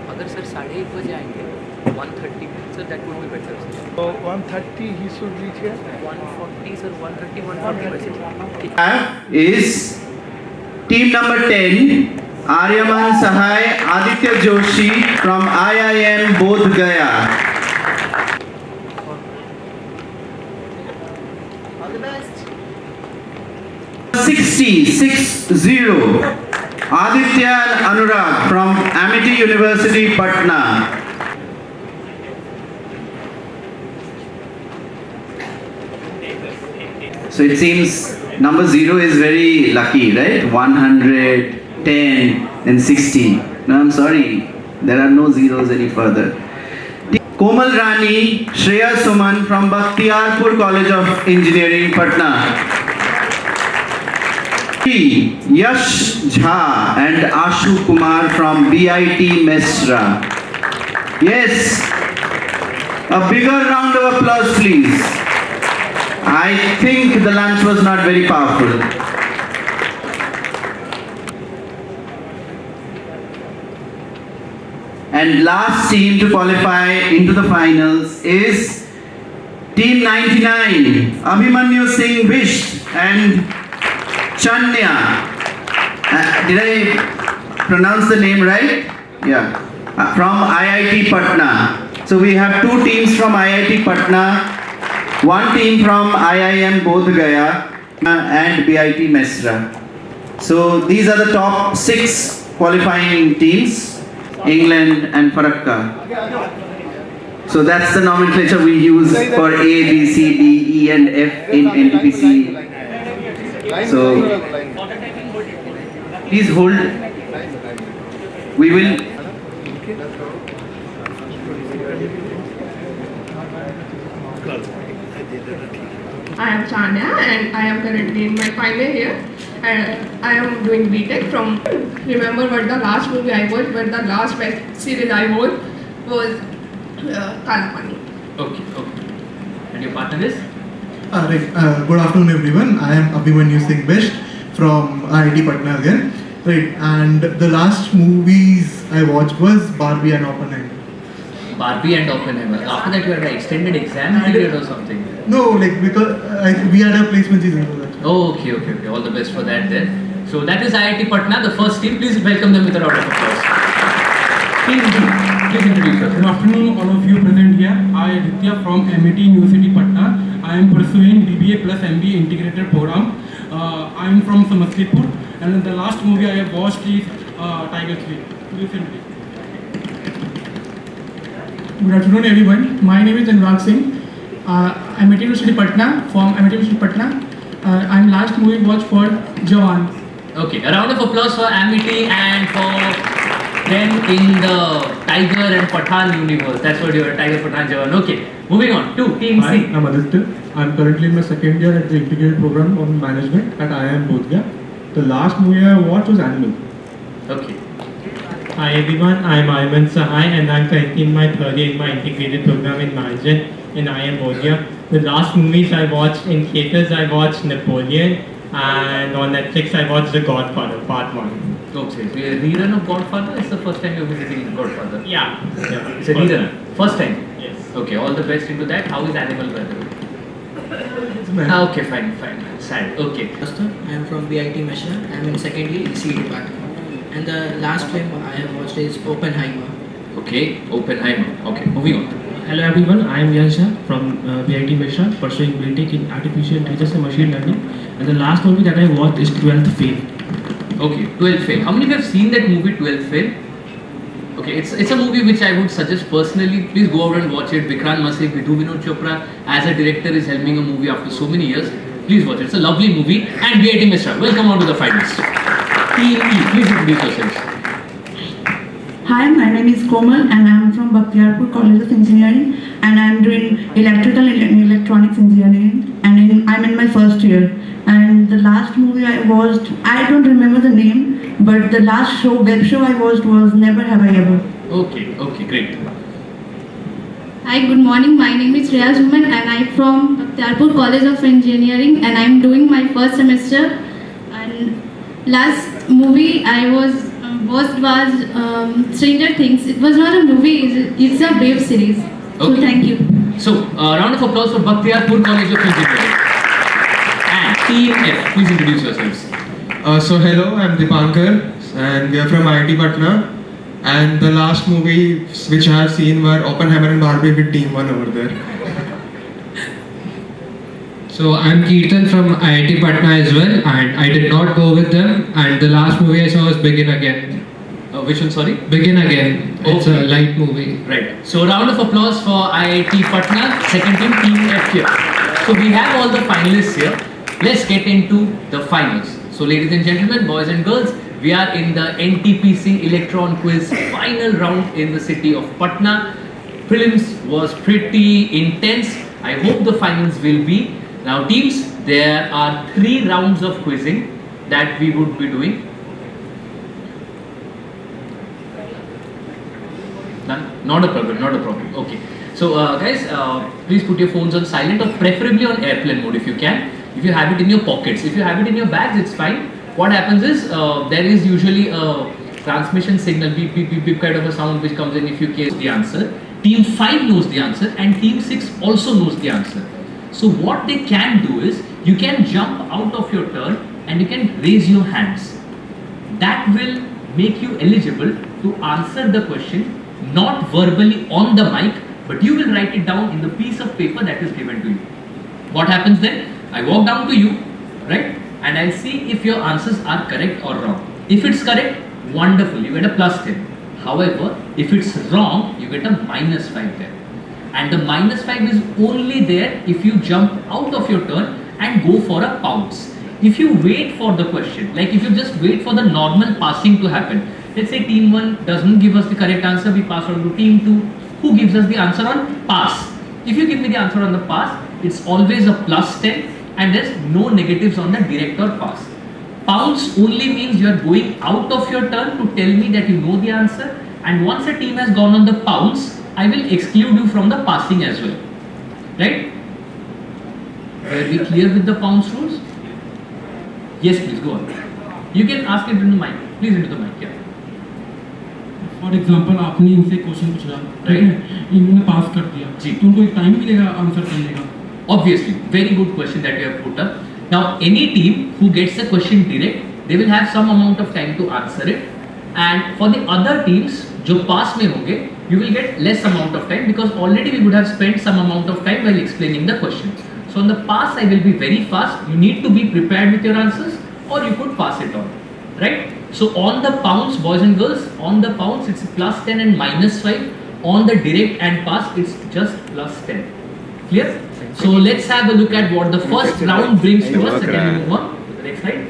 अगर sir 1:30 बजे आएंगे 1:30 sir that would be better. So 1:30 he should reach here. 1:40 sir 1:30 1:40 is team number 10, Aryaman, Sahay, Aditya, Joshi from IIM-Bodh Gaya. All the best. 60, Aditya and Anurag from Amity University, Patna. So it seems number 0 is very lucky, right? 100, 10 and 60. No, I'm sorry, there are no zeros any further. Komal Rani, Shreya Suman from Bakhtiyarpur College of Engineering, Patna. Yash Jha and Ashu Kumar from BIT Mesra. Yes, a bigger round of applause please. I think the lunch was not very powerful. And last team to qualify into the finals is team 99, Abhimanyu Singh Bisht and Chanya. Did I pronounce the name right? Yeah. From IIT Patna. So we have 2 teams from IIT Patna, 1 team from IIM-Bodh Gaya and BIT Mesra. So these are the top 6 qualifying teams, England and Farakka. So that's the nomenclature we use for A, B, C, D, E and F in NTPC. So please hold. We will. I am Chanya and I am currently in my final year and I am doing BTech from. Remember what the last movie I watched, but the last web series I watched was Kalapani. Okay, okay. And your partner is? Good afternoon everyone. I am Abhimanyu Bisht from IIT Patna again. Right, and the last movies I watched was Barbie and Oppenheimer. Barbie and Oppenheimer. After that you had an extended exam period or something? No, like because we had a placement season for that. Oh, okay, okay, okay. All the best for that then. So that is IIT Patna, the first team. Please welcome them with a round of applause. Team G, please introduce yourself. Good afternoon, all of you present here. I, Aditya from Amity University, Patna. I am pursuing BBA plus MBA integrated program. I am from Samastipur, and the last movie I have watched is Tiger 3 recently. Good afternoon, everyone. My name is Anurag Singh. Amity University, Patna. From Amity University, Patna. I'm last movie watched for Jawan. Okay, a round of applause for Amity and for them in the Tiger and Pathan universe. That's what you are, Tiger, Pathan, Jawan. Okay, moving on to Team Hi, C. I'm Aditya. I'm currently in my second year at the integrated program on management at IIM-Bodh Gaya. The last movie I watched was Animal. Okay. Hi everyone, I'm Sahay and I'm currently in my third year in my integrated program in management in IIM-Bodh Gaya. The last movies I watched in theatres, I watched Napoleon, and on Netflix I watched The Godfather, Part 1. Okay, so a rerun of Godfather is the first time you're visiting The Godfather? Yeah. It's a rerun. First time? Yes. Okay, all the best into that. How is Animal, by the way? Okay, fine. Sad. Okay. I am from IIT Mesra. I am in second year CIMP Patna. And the last film I have watched is Oppenheimer. Okay, Oppenheimer. Okay, moving on. Hello everyone, I am Yansha from IIT Mesra, pursuing BTech in Artificial Intelligence and Machine Learning. And the last movie that I watched is 12th Fail. Okay, 12th Fail. How many of you have seen that movie 12th Fail? Okay, it's a movie which I would suggest personally. Please go out and watch it. Vikrant Massey, Vidhu Vinod Chopra as a director is helming a movie after so many years. Please watch it. It's a lovely movie. And IIT Mesra, welcome on to the finals. Team E, please introduce yourselves. Hi, my name is Komal and I am from Bakhtiyarpur College of Engineering and I am doing Electrical and Electronics Engineering and I'm in my first year. And the last movie I watched, I don't remember the name, but the last web show I watched was Never Have I Ever. Okay, great. Hi, good morning. My name is Shreya Zuman and I'm from Bakhtiyarpur College of Engineering and I'm doing my first semester. And last movie I watched was Stranger Things. It was not a movie, it's a web series. Okay. So thank you. So, round of applause for Bakhtiyarpur College of Engineering. And Team F, please introduce yourselves. So hello, I'm Deepankar and we are from IIT Patna. And the last movie which I have seen were Oppenheimer and Barbie with Team 1 over there. So I'm Kirtan from IIT Patna as well, and I did not go with them. And the last movie I saw was Begin Again. Which one, sorry? Begin Again. It's a light movie. Right. So round of applause for IIT Patna, second team, Team F here. So we have all the finalists here. Let's get into the finals. So ladies and gentlemen, boys and girls, we are in the NTPC Electron Quiz final round in the city of Patna. Prelims was pretty intense. I hope the finals will be. Now teams, there are 3 rounds of quizzing that we would be doing. None? Not a problem. Okay. So guys, please put your phones on silent or preferably on airplane mode if you can. If you have it in your pockets. If you have it in your bags, it's fine. What happens is, there is usually a transmission signal, beep, beep, beep, beep kind of a sound which comes in if you guess the answer. Team 5 knows the answer and Team 6 also knows the answer. So what they can do is, you can jump out of your turn and you can raise your hands. That will make you eligible to answer the question, not verbally on the mic, but you will write it down in the piece of paper that is given to you. What happens then? I walk down to you, right? And I'll see if your answers are correct or wrong. If it's correct, Wonderful, you get a +10. However, if it's wrong, you get a -5 there. And the -5 is only there if you jump out of your turn and go for a pounce. If you wait for the question, like if you just wait for the normal passing to happen, let's say team 1 doesn't give us the correct answer, we pass on to team 2, who gives us the answer on pass. If you give me the answer on the pass, it's always a +10 and there's no negatives on the direct or pass. Pounce only means you are going out of your turn to tell me that you know the answer, and once a team has gone on the pounce, I will exclude you from the passing as well. Right? Were we clear with the pounce rules? Yes, please go on. You can ask it into the mic. Please into the mic. Yeah. For example आपने इनसे question पूछा, ठीक है, इन्होंने पास कर दिया जी, तो उनको एक टाइम मिलेगा आंसर करने का? Obviously, very good question that you have put up. Now, any team who gets the question direct, they will have some amount of time to answer it, and for the other teams जो pass में होंगे, you will get less amount of time because already we would have spent some amount of time while explaining the question. So on the pass, I will be very fast. You need to be prepared with your answers, or you could pass it on, right? So on the pounce, boys and girls, on the pounce it's +10 and -5. On the direct and pass, it's just +10. Clear? So let's have a look at what the first round brings to us. Can we move on to the next slide?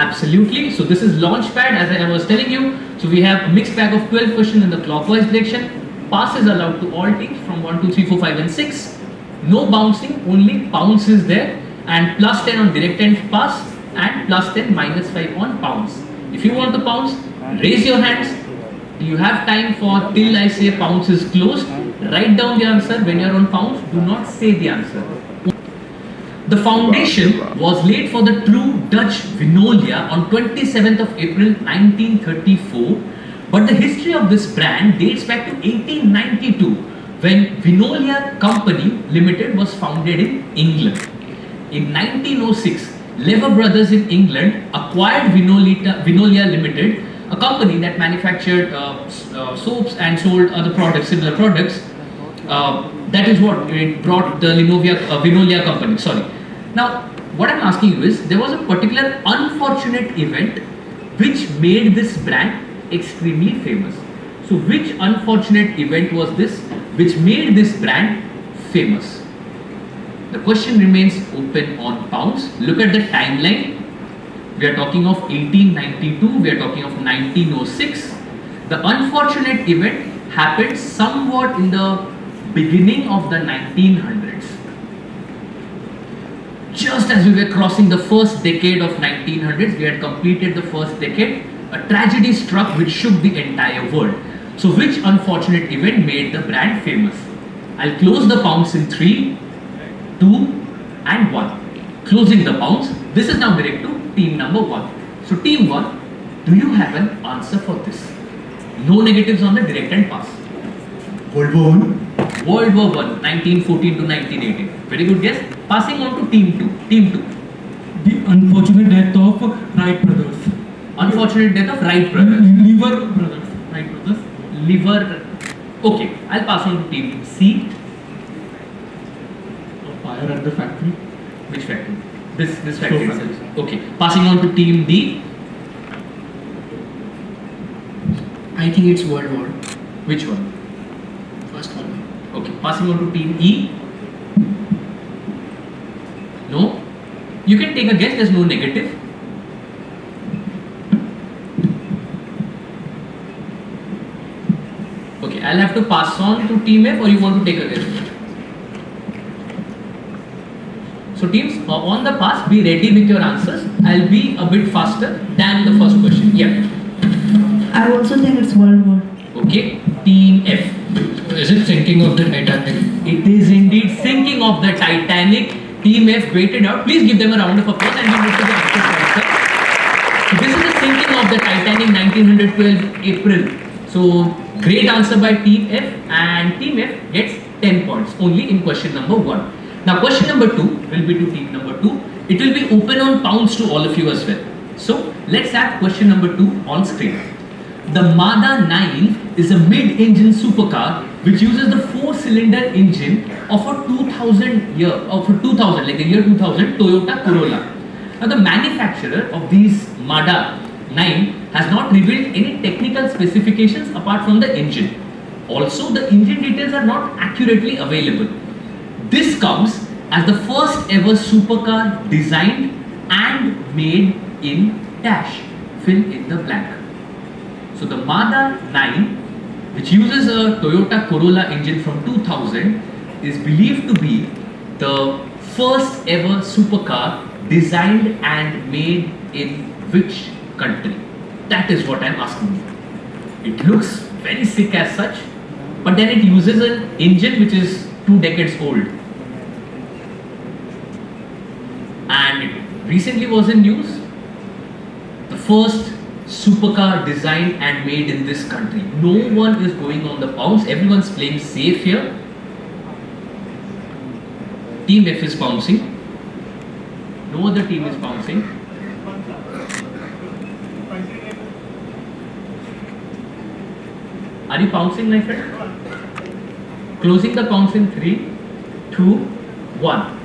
Absolutely. So this is Launchpad, as I was telling you. So we have a mixed bag of 12 questions in the clockwise direction. Pass is allowed to all teams from 1, 2, 3, 4, 5 and 6. No bouncing, only pounce is there, and +10 on direct and pass, and +10 -5 on pounce. If you want to pounce, raise your hands. You have time for till I say pounce is closed. Write down the answer. When you are on pounce, do not say the answer. The foundation was laid for the true Dutch Vinolia on 27th of April 1934, but the history of this brand dates back to 1892 when Vinolia Company Limited was founded in England. In 1906, Lever Brothers in England acquired Vinolia Limited, a company that manufactured soaps and sold other products, similar products. That is what it brought the Vinolia Company. Sorry. Now, what I'm asking you is, there was a particular unfortunate event which made this brand extremely famous. So, which unfortunate event was this which made this brand famous? The question remains open on pounce. Look at the timeline. We are talking of 1892, we are talking of 1906. The unfortunate event happened somewhat in the beginning of the 1900s. Just as we were crossing the first decade of 1900s, we had completed the first decade, a tragedy struck which shook the entire world. So which unfortunate event made the brand famous? I'll close the pounce in 3, 2 and 1. Closing the pounce. This is now direct to team number 1. So team 1, do you have an answer for this? No negatives on the direct and pass. World War I. World War I, 1914 to 1918. Very good guess. Passing on to team 2. Team 2. The unfortunate death of Wright brothers. Unfortunate death of Wright brothers. Liver brothers. Wright brothers. Liver. Okay, I'll pass on to team C. Fire at the factory. Which factory? This factory itself. Okay. Passing on to team D. I think it's World War. Which one? First one. Okay. Passing on to team E. No. You can take a guess. There's no negative. Okay. I'll have to pass on to team F, or you want to take a guess? So teams, on the pass, be ready with your answers. I'll be a bit faster than the first question. Yeah. I also think it's World War. Okay. Team F. Is it sinking of the Titanic? It is indeed sinking of the Titanic. Team F waited out. Please give them a round of applause and we move to the next answer. So this is the sinking of the Titanic, 1912 April. So great answer by Team F, and Team F gets 10 points only in question number 1. Now question number 2 will be to team number 2. It will be open on pounce to all of you as well. So let's have question number 2 on screen. The Mazda 9 is a mid-engine supercar which uses the 4-cylinder engine of a 2000 like the year 2000 Toyota Corolla. Now the manufacturer of these Mazda 9 has not revealed any technical specifications apart from the engine. Also, the engine details are not accurately available. This comes as the first ever supercar designed and made in dash. Fill in the blank. So the Mazda 9, which uses a Toyota Corolla engine from 2000, is believed to be the first ever supercar designed and made in which country? That is what I am asking you. It looks very sick as such, but then it uses an engine which is 2 decades old. And it recently was in news. The first supercar designed and made in this country. No one is going on the bounce. Everyone's playing safe here. Team F is bouncing. No other team is bouncing. Are you bouncing, my friend? Closing the bounce in 3, 2, 1.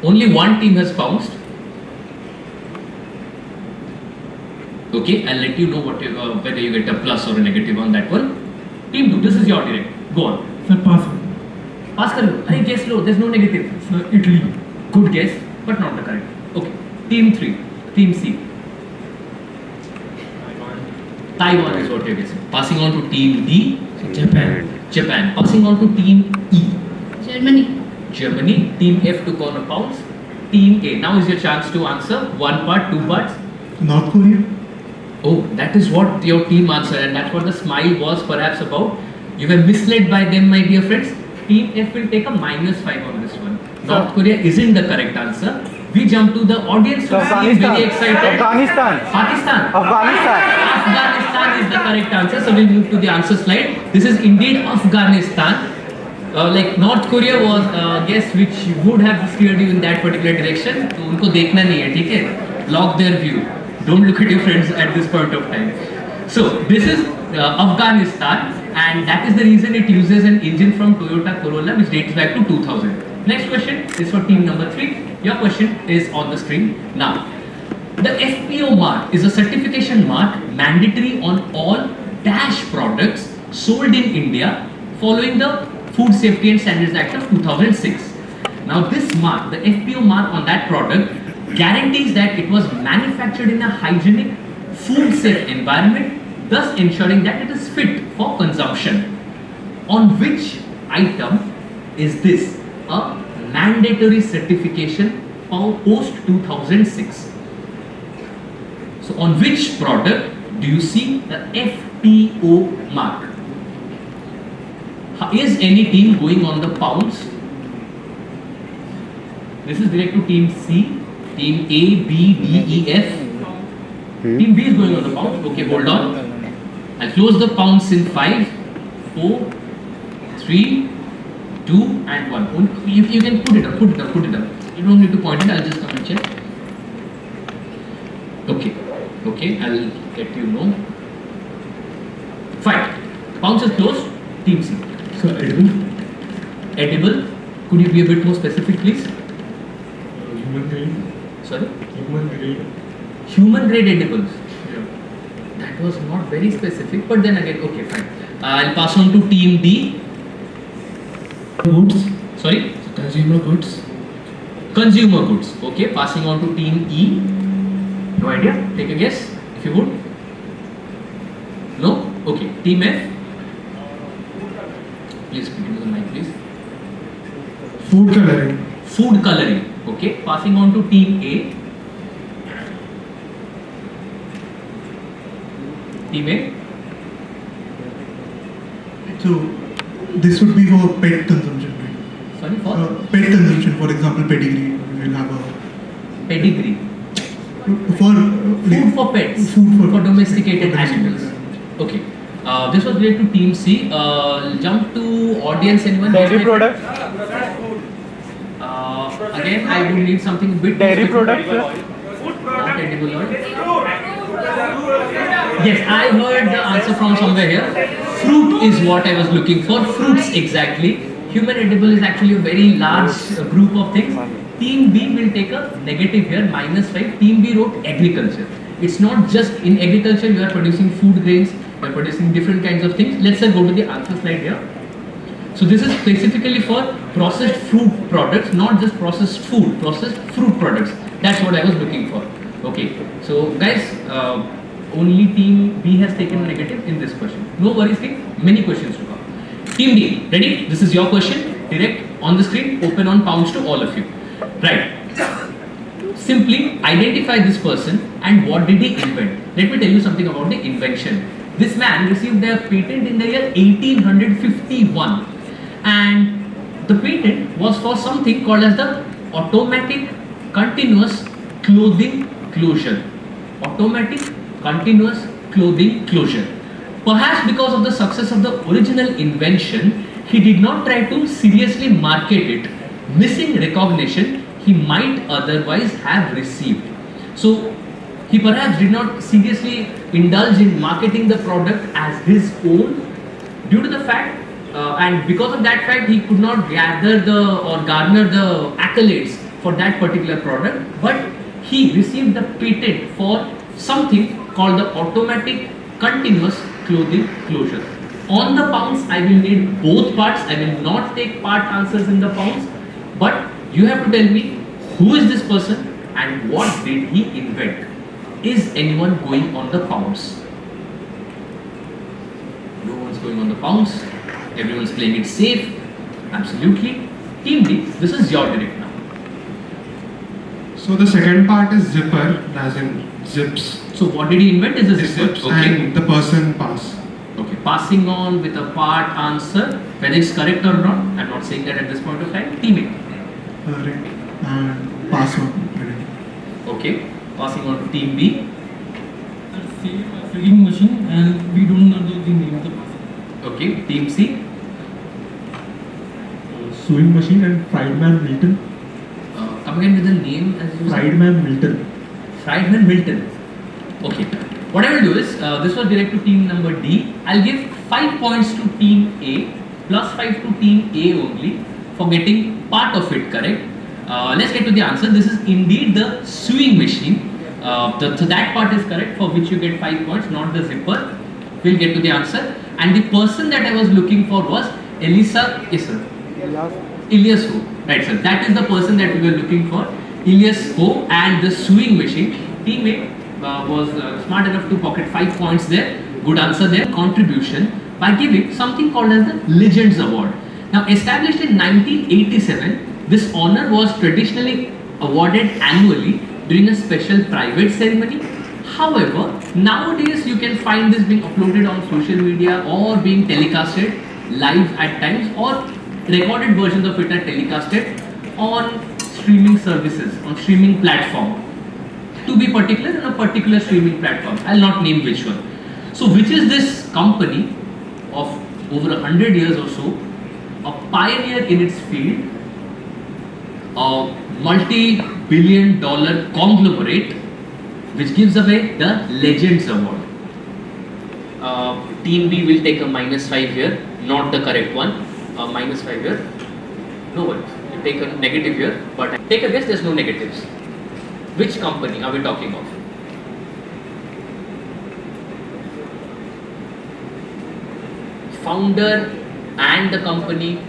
Only one team has bounced. Okay, I'll let you know what whether you get a plus or a negative on that one. Team 2, this is your direct. Go on. Sir, pass. Pass kar lo. Hey, guess low. There's no negative. Sir, Italy. Good guess, but not the correct. Okay. Team 3. Team C. Taiwan is what you're guessing. Passing on to Team D. Japan. Japan. Passing on to Team E. Germany. Germany. Team F took on a bounce. Team A. Now is your chance to answer. 1 part, 2 parts. North Korea. Oh, that is what your team answered, and that's what the smile was perhaps about. You were misled by them, my dear friends. Team F will take a -5 on this one. North Korea isn't the correct answer. We jump to the audience who seem very excited. Afghanistan. Pakistan. Afghanistan. Afghanistan is the correct answer. So we'll move to the answer slide. This is indeed Afghanistan. Like North Korea was guess which would have steered you in that particular direction. तो उनको देखना नहीं है, ठीक है? Lock their view. Don't look at your friends at this point of time. So this is Afghanistan, and that is the reason it uses an engine from Toyota Corolla which dates back to 2000. Next question is for team number 3. Your question is on the screen now. The FPO mark is a certification mark mandatory on all dash products sold in India following the Food Safety and Standards Act of 2006. Now this mark, the FPO mark on that product, guarantees that it was manufactured in a hygienic, food-safe environment, thus ensuring that it is fit for consumption. On which item is this a mandatory certification post 2006? So on which product do you see the FPO mark? Is any team going on the pounce? This is direct to team C. Team A, B, D, E, F. Team B is going on the pounce. Okay, hold on. I'll close the pounce in 5, 4, 3, 2, and 1. You can put it up, put it up, put it up. You don't need to point it, I'll just come and check. Okay, okay, I'll let you know. Fine. Pounce is closed. Team C. So, edible? Edible. Could you be a bit more specific, please? Human grade. Sorry? Human grade. Human grade edibles. Yeah. That was not very specific, but then again, okay, fine. I'll pass on to team D. Goods. Sorry? Consumer goods. Consumer goods. Okay, passing on to team E. No idea? Take a guess, if you would. No? Okay. Team F. Please speak into the mic, please. Food coloring. Food coloring. Okay. Passing on to team A. Team A. So this would be for pet consumption, right? Sorry, for? Pet consumption, for example, pedigree. We'll have a Pedigree. for Food for pets. Food for domesticated animals. Okay. This was related to team C. Jump to audience. Anyone? Dairy products. Again, I would need something a bit. Dairy products. Not edible oil. Yes, I heard the answer from somewhere here. Fruit is what I was looking for. Fruits exactly. Human edible is actually a very large group of things. Team B will take a negative here, -5. Team B wrote agriculture. It's not just in agriculture, you are producing food grains, you are producing different kinds of things. Let's go to the answer slide here. So this is specifically for processed fruit products, not just processed food, processed fruit products. That's what I was looking for. Okay, so guys, only team B has taken negative in this question. No worries, team, many questions to come. Team D, ready? This is your question, direct on the screen, open on pounds to all of you. Right. Simply identify this person and what did he invent. Let me tell you something about the invention. This man received their patent in the year 1851, and the patent was for something called as the automatic continuous clothing closure. Automatic continuous clothing closure. Perhaps because of the success of the original invention, he did not try to seriously market it, missing recognition he might otherwise have received. So he perhaps did not seriously indulge in marketing the product as his own due to the fact and because of that fact he could not gather or garner the accolades for that particular product, but he received the patent for something called the automatic continuous clothing closure. On the pounds I will need both parts. I will not take part answers in the pounds, but you have to tell me who is this person and what did he invent. Is anyone going on the pounds? No one's going on the pounds. Everyone's playing it safe. Absolutely. Team D, this is your direct now. So the second part is zipper, as in zips. So what did he invent is a zipper. Zips, okay. and the person pass. Okay. Passing on with a part answer, whether it's correct or not, I'm not saying that at this point of time. Team A. Correct. And pass on. Okay. Passing on to team B. Sewing machine, and we don't know the name of the person. Okay. Team C. Sewing machine and fried man Milton. Come again with the name as you Fried man Milton. Fried man Milton. Okay. What I will do is, this was direct to team number D. I'll give 5 points to team A, plus 5 to team A only for getting part of it correct. Let's get to the answer. This is indeed the sewing machine. So that part is correct, for which you get 5 points, not the zipper. We'll get to the answer. And the person that I was looking for was Elisa. Yes, sir. Elias Ho. Right, sir. That is the person that we were looking for. Elias Ho and the sewing machine. Team A was smart enough to pocket 5 points there. Good answer there. Contribution by giving something called as the Legends Award. Now, established in 1987, this honor was traditionally awarded annually during a special private ceremony. However, nowadays you can find this being uploaded on social media or being telecasted live at times, or recorded versions of it are telecasted on streaming services, on streaming platform. To be particular, on a particular streaming platform. I'll not name which one. So which is this company of over 100 years or so, a pioneer in its field, a multi-billion-dollar conglomerate which gives away the Legends Award. Team B will take a -5 here, not the correct one. -5 here. No worries. You take a negative here, but take a guess, there's no negatives. Which company are we talking of? Founder and the company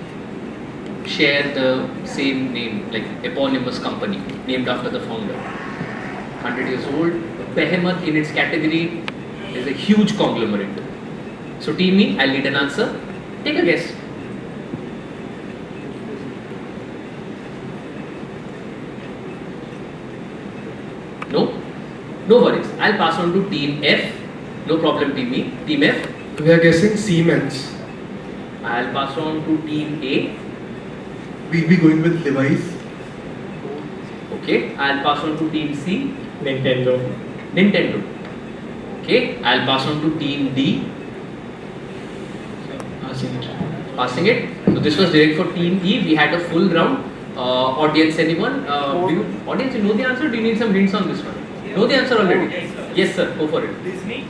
share the same name, like eponymous company, named after the founder. 100 years old, a behemoth in its category, is a huge conglomerate. So team me, I'll need an answer. Take a guess. No? No worries. I'll pass on to team F. No problem, team E. Team F. We are guessing Siemens. I'll pass on to team A. We'll be going with Levi's. Okay. I'll pass on to team C. Nintendo. Nintendo. Okay. I'll pass on to team D. Passing it. So this was direct for team E. We had a full round. Audience, anyone? Audience, you know the answer? Do you need some hints on this one? Know the answer already? Yes, sir. Go for it. Disney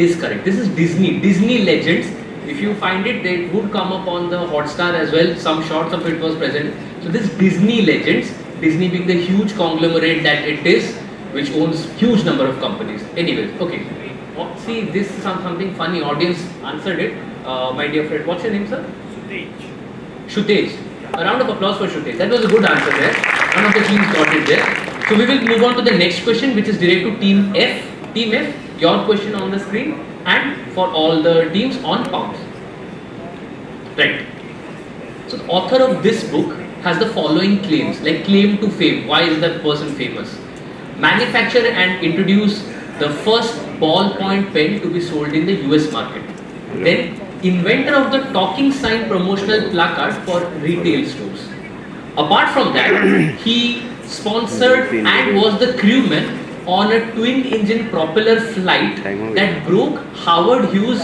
is correct. This is Disney. Disney Legends. If you find it, they would come up on the Hotstar as well. Some shots of it was present. So this Disney Legends, Disney being the huge conglomerate that it is, which owns huge number of companies. Anyways, okay. See, this is something funny. Audience answered it. My dear friend, what's your name, sir? Shutej. A round of applause for Shutej. That was a good answer there. One of the teams got it there. So we will move on to the next question, which is direct to Team F. Team F, your question on the screen, and for all the teams on pounds. Right. So the author of this book has the following claims, like claim to fame. Why is that person famous? Manufacture and introduce the first ballpoint pen to be sold in the US market. Then inventor of the talking sign promotional placard for retail stores. Apart from that, he sponsored and was the crewman on a twin-engine propeller flight that broke Howard Hughes'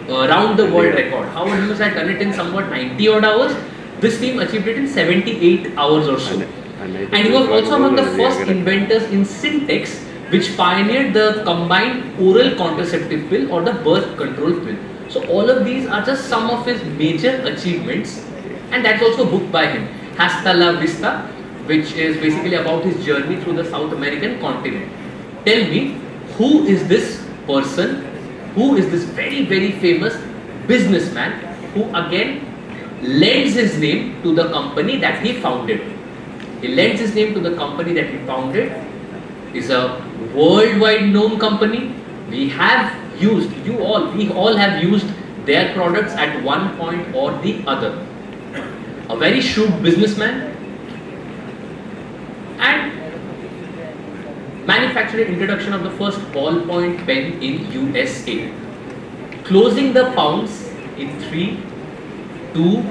round the world record. Howard Hughes had done it in somewhat 90 odd hours. This team achieved it in 78 hours or so. And he was also among the first inventors in Syntex, which pioneered the combined oral contraceptive pill or the birth control pill. So all of these are just some of his major achievements, and that's also a book by him, Hasta la Vista, which is basically about his journey through the South American continent. Tell me, who is this person, who is this very, very famous businessman who again lends his name to the company that he founded? He lends his name to the company that he founded. Is a worldwide known company. We have used, we all have used their products at one point or the other. A very shrewd businessman, and manufactured introduction of the first ballpoint pen in USA. Closing the pounds in 3, 2,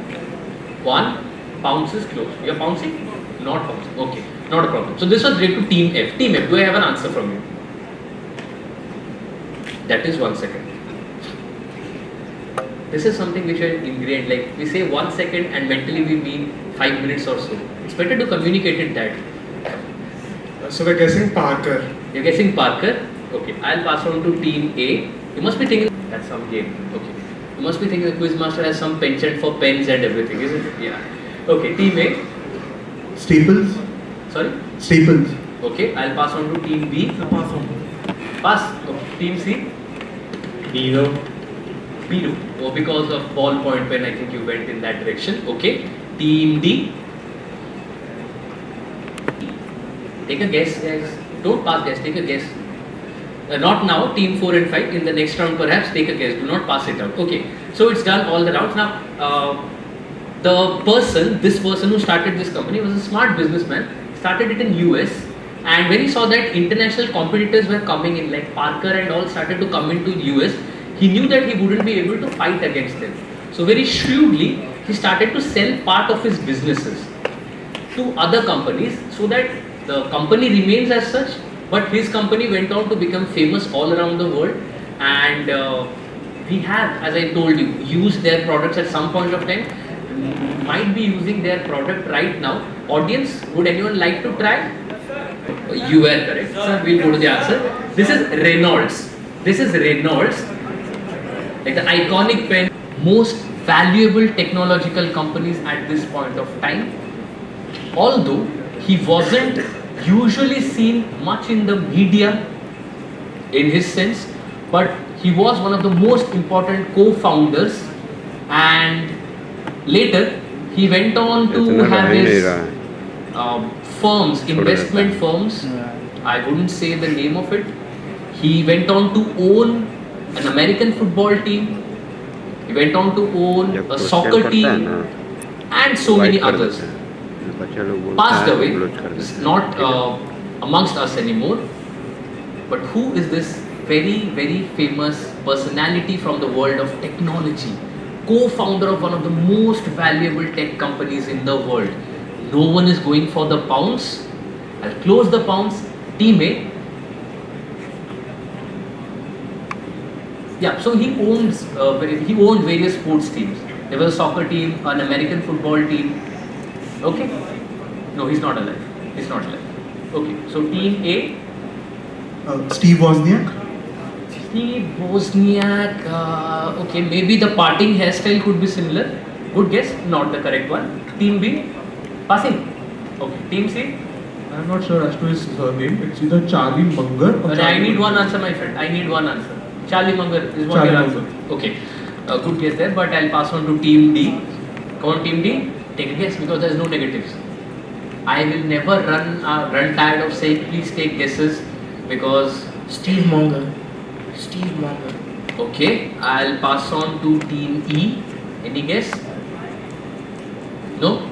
1. Pounds is closed. You are pouncing? Not pouncing. Okay, not a problem. So this was related to Team F. Team F, do I have an answer from you? That is 1 second. This is something which are ingrained. Like we say 1 second and mentally we mean 5 minutes or so. It's better to communicate it that. So we're guessing Parker. You're guessing Parker? Okay, I'll pass on to Team A. You must be thinking that's some game. Okay. You must be thinking the Quizmaster has some penchant for pens and everything, isn't it? Yeah. Okay, Team A. Staples. Sorry? Staples. Okay, I'll pass on to Team B. Pass on. Pass. Okay. Team C. Biro. Biro. Oh, because of ballpoint pen, I think you went in that direction. Okay. Team D. Take a guess, guys. Don't pass guess, take a guess. Not now, Team 4 and 5. In the next round, perhaps, take a guess. Do not pass it out. Okay. So it's done all the rounds. Now, this person who started this company was a smart businessman. Started it in US. And when he saw that international competitors were coming in, like Parker and all started to come into US, he knew that he wouldn't be able to fight against them. So very shrewdly, he started to sell part of his businesses to other companies so that the company remains as such, but his company went on to become famous all around the world. And we have, as I told you, used their products at some point of time. Might be using their product right now. Audience, would anyone like to try? You were correct. Sir, we'll go to the answer. This is Reynolds. This is Reynolds. Like the iconic pen. Most valuable technological companies at this point of time. Although he wasn't usually seen much in the media in his sense, but he was one of the most important co-founders, and later he went on to have his firms, investment firms. I wouldn't say the name of it. He went on to own an American football team. He went on to own a soccer team and so many others. Passed away, is not amongst us anymore. But who is this very, very famous personality from the world of technology? Co-founder of one of the most valuable tech companies in the world. No one is going for the pounds. I'll close the pounds. Team A. Yeah, so he owned various sports teams. There was a soccer team, an American football team. Okay? No, he's not alive. He's not alive. Okay, so Team A. Steve Wozniak. Steve Wozniak. Okay, maybe the parting hairstyle could be similar. Good guess, not the correct one. Team B. Passing. Okay, Team C. I'm not sure as to his surname. It's either Charlie Munger or But I need one answer, my friend. I need one answer. Charlie Munger is what Charlie your answer. Munger. Okay. Good guess there, but I'll pass on to Team D. Come on, Team D. Take a guess because there's no negatives. I will never run tired of saying please take guesses because Steve Monger. Steve Monger. Okay, I'll pass on to Team E. Any guess? No?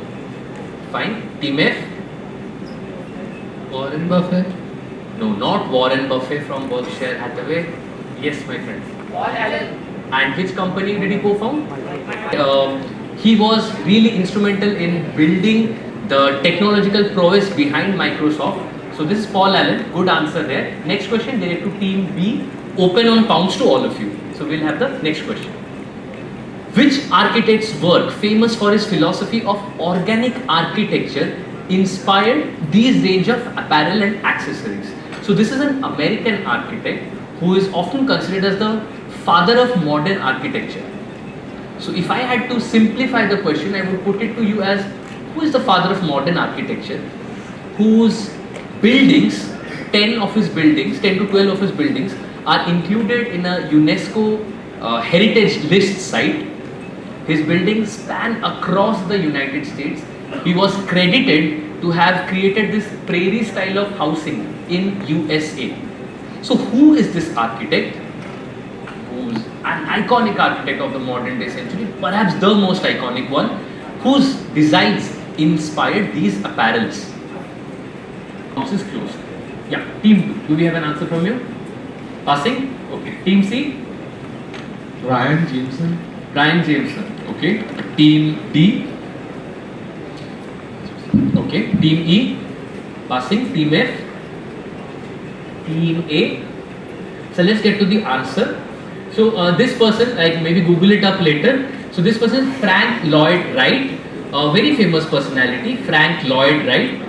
Fine. Team F? Warren Buffett. No, not Warren Buffett from Berkshire Hathaway. Yes, my friend. And which company did he co-found? He was really instrumental in building the technological prowess behind Microsoft. So this is Paul Allen. Good answer there. Next question direct to Team B. Open on pounds to all of you. So we'll have the next question. Which architect's work, famous for his philosophy of organic architecture, inspired these range of apparel and accessories? So this is an American architect who is often considered as the father of modern architecture. So if I had to simplify the question, I would put it to you as, who is the father of modern architecture, whose buildings, 10 to 12 of his buildings are included in a UNESCO heritage list site. His buildings span across the United States. He was credited to have created this prairie style of housing in USA. So who is this architect? Who's an iconic architect of the modern day century, perhaps the most iconic one, whose designs inspired these apparels? House is closed. Yeah, Team 2. Do we have an answer from you? Passing? Okay. Team C? Brian Jameson. Brian Jameson. Okay. Team D? Okay. Team E? Passing. Team F? Team A? So let's get to the answer. So this person, like maybe Google it up later. So this person is Frank Lloyd Wright, a very famous personality, Frank Lloyd Wright.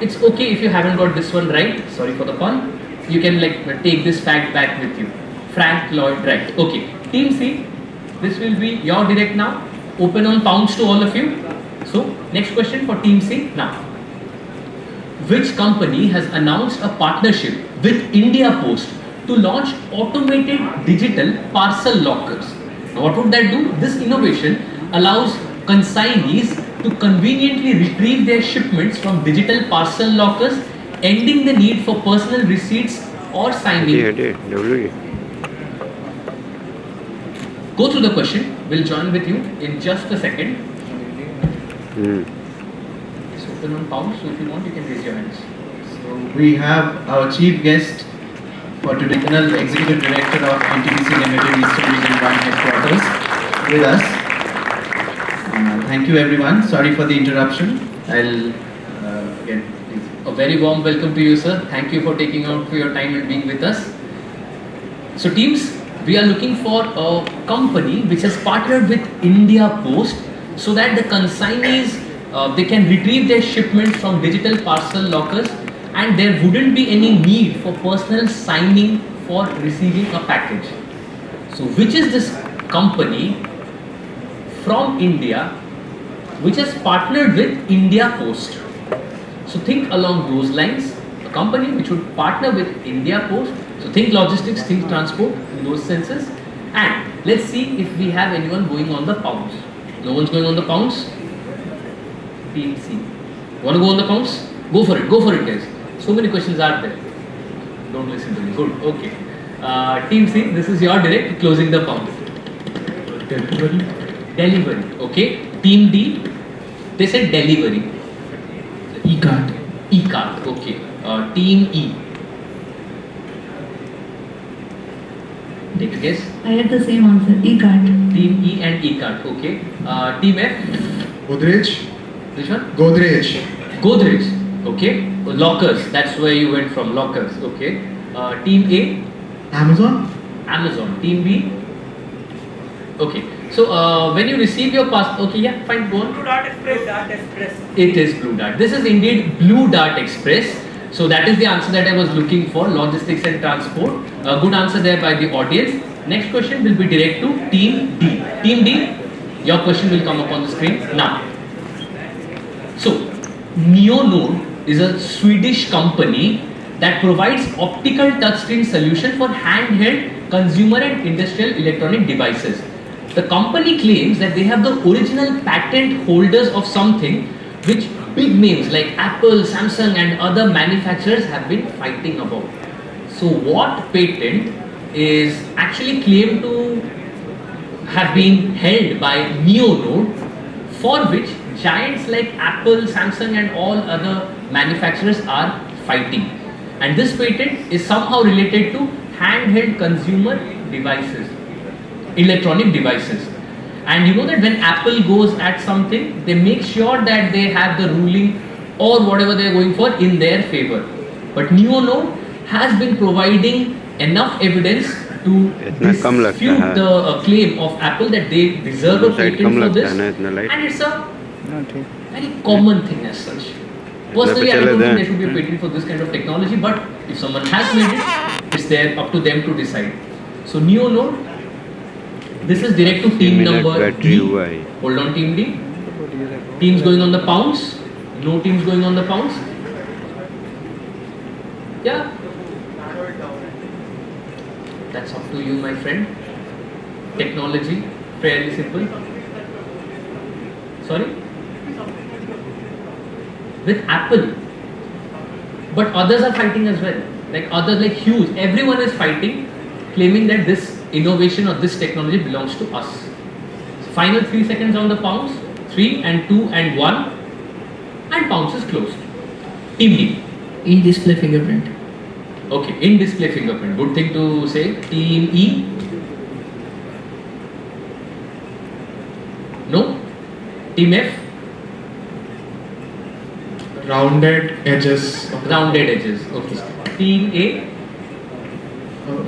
It's okay if you haven't got this one right. Sorry for the pun. You can like take this fact back with you. Frank Lloyd Wright. Okay. Team C. This will be your direct now. Open on pounds to all of you. So next question for Team C now. Which company has announced a partnership with India Post to launch automated digital parcel lockers? Now what would that do? This innovation allows consignees to conveniently retrieve their shipments from digital parcel lockers, ending the need for personal receipts or signing. Go through the question. We'll join with you in just a second. It's open on pounds, so if you want, you can raise your hands. So we have our chief guest for today, Executive Director of NTPC Limited Eastern Region 1 Headquarters with us. Thank you everyone. Sorry for the interruption. I'll again, please. A very warm welcome to you, sir. Thank you for taking out for your time and being with us. So teams, we are looking for a company which has partnered with India Post so that the consignees they can retrieve their shipments from digital parcel lockers and there wouldn't be any need for personal signing for receiving a package. So which is this company from India which has partnered with India Post? So think along those lines, a company which would partner with India Post. So think logistics, think transport in those senses. And let's see if we have anyone going on the pounds. No one's going on the pounds? Team C. Want to go on the pounds? Go for it guys. So many questions are there. Don't listen to me. Good, okay. Team C, this is your direct, closing the pound. Delivery, okay. Team D, they said delivery. E-card. E-card, okay. Team E. Take a guess. I had the same answer, e-card. Team E and e-card, okay. Team F? Godrej. Which one? Godrej. Godrej, okay. Lockers, that's where you went from, lockers, okay. Team A? Amazon. Amazon. Team B? Okay. So when you receive your passport, okay, yeah, fine, go on. Blue Dart Express, Dart Express. It is Blue Dart. This is indeed Blue Dart Express. So that is the answer that I was looking for, logistics and transport. Good answer there by the audience. Next question will be direct to Team D. Team D, your question will come up on the screen now. So, NeoNode is a Swedish company that provides optical touchscreen solution for handheld consumer and industrial electronic devices. The company claims that they have the original patent holders of something which big names like Apple, Samsung and other manufacturers have been fighting about. So what patent is actually claimed to have been held by NeoNode, for which giants like Apple, Samsung and all other manufacturers are fighting. And this patent is somehow related to handheld consumer devices, electronic devices. And you know that when Apple goes at something, they make sure that they have the ruling or whatever they are going for in their favor. But NeoNode has been providing enough evidence to dispute the claim of Apple that they deserve a patent for this, and it's a very common thing as such. Personally, I don't think there should be a patent for this kind of technology, but if someone has made it, it's there up to them to decide. So NeoNode, this is direct to team number D. Hold on, team D. Teams going on the pounds. No teams going on the pounds. Yeah. That's up to you, my friend. Technology, fairly simple. Sorry? With Apple. But others are fighting as well. Like others like Hughes. Everyone is fighting, claiming that this innovation or this technology belongs to us. So final 3 seconds on the pounds. 3 and 2 and 1. And pounds is closed. Team D. In-display fingerprint. Okay, in-display fingerprint. Good thing to say. Team E. No. Team F. Rounded edges. Rounded edges. Okay. Team A.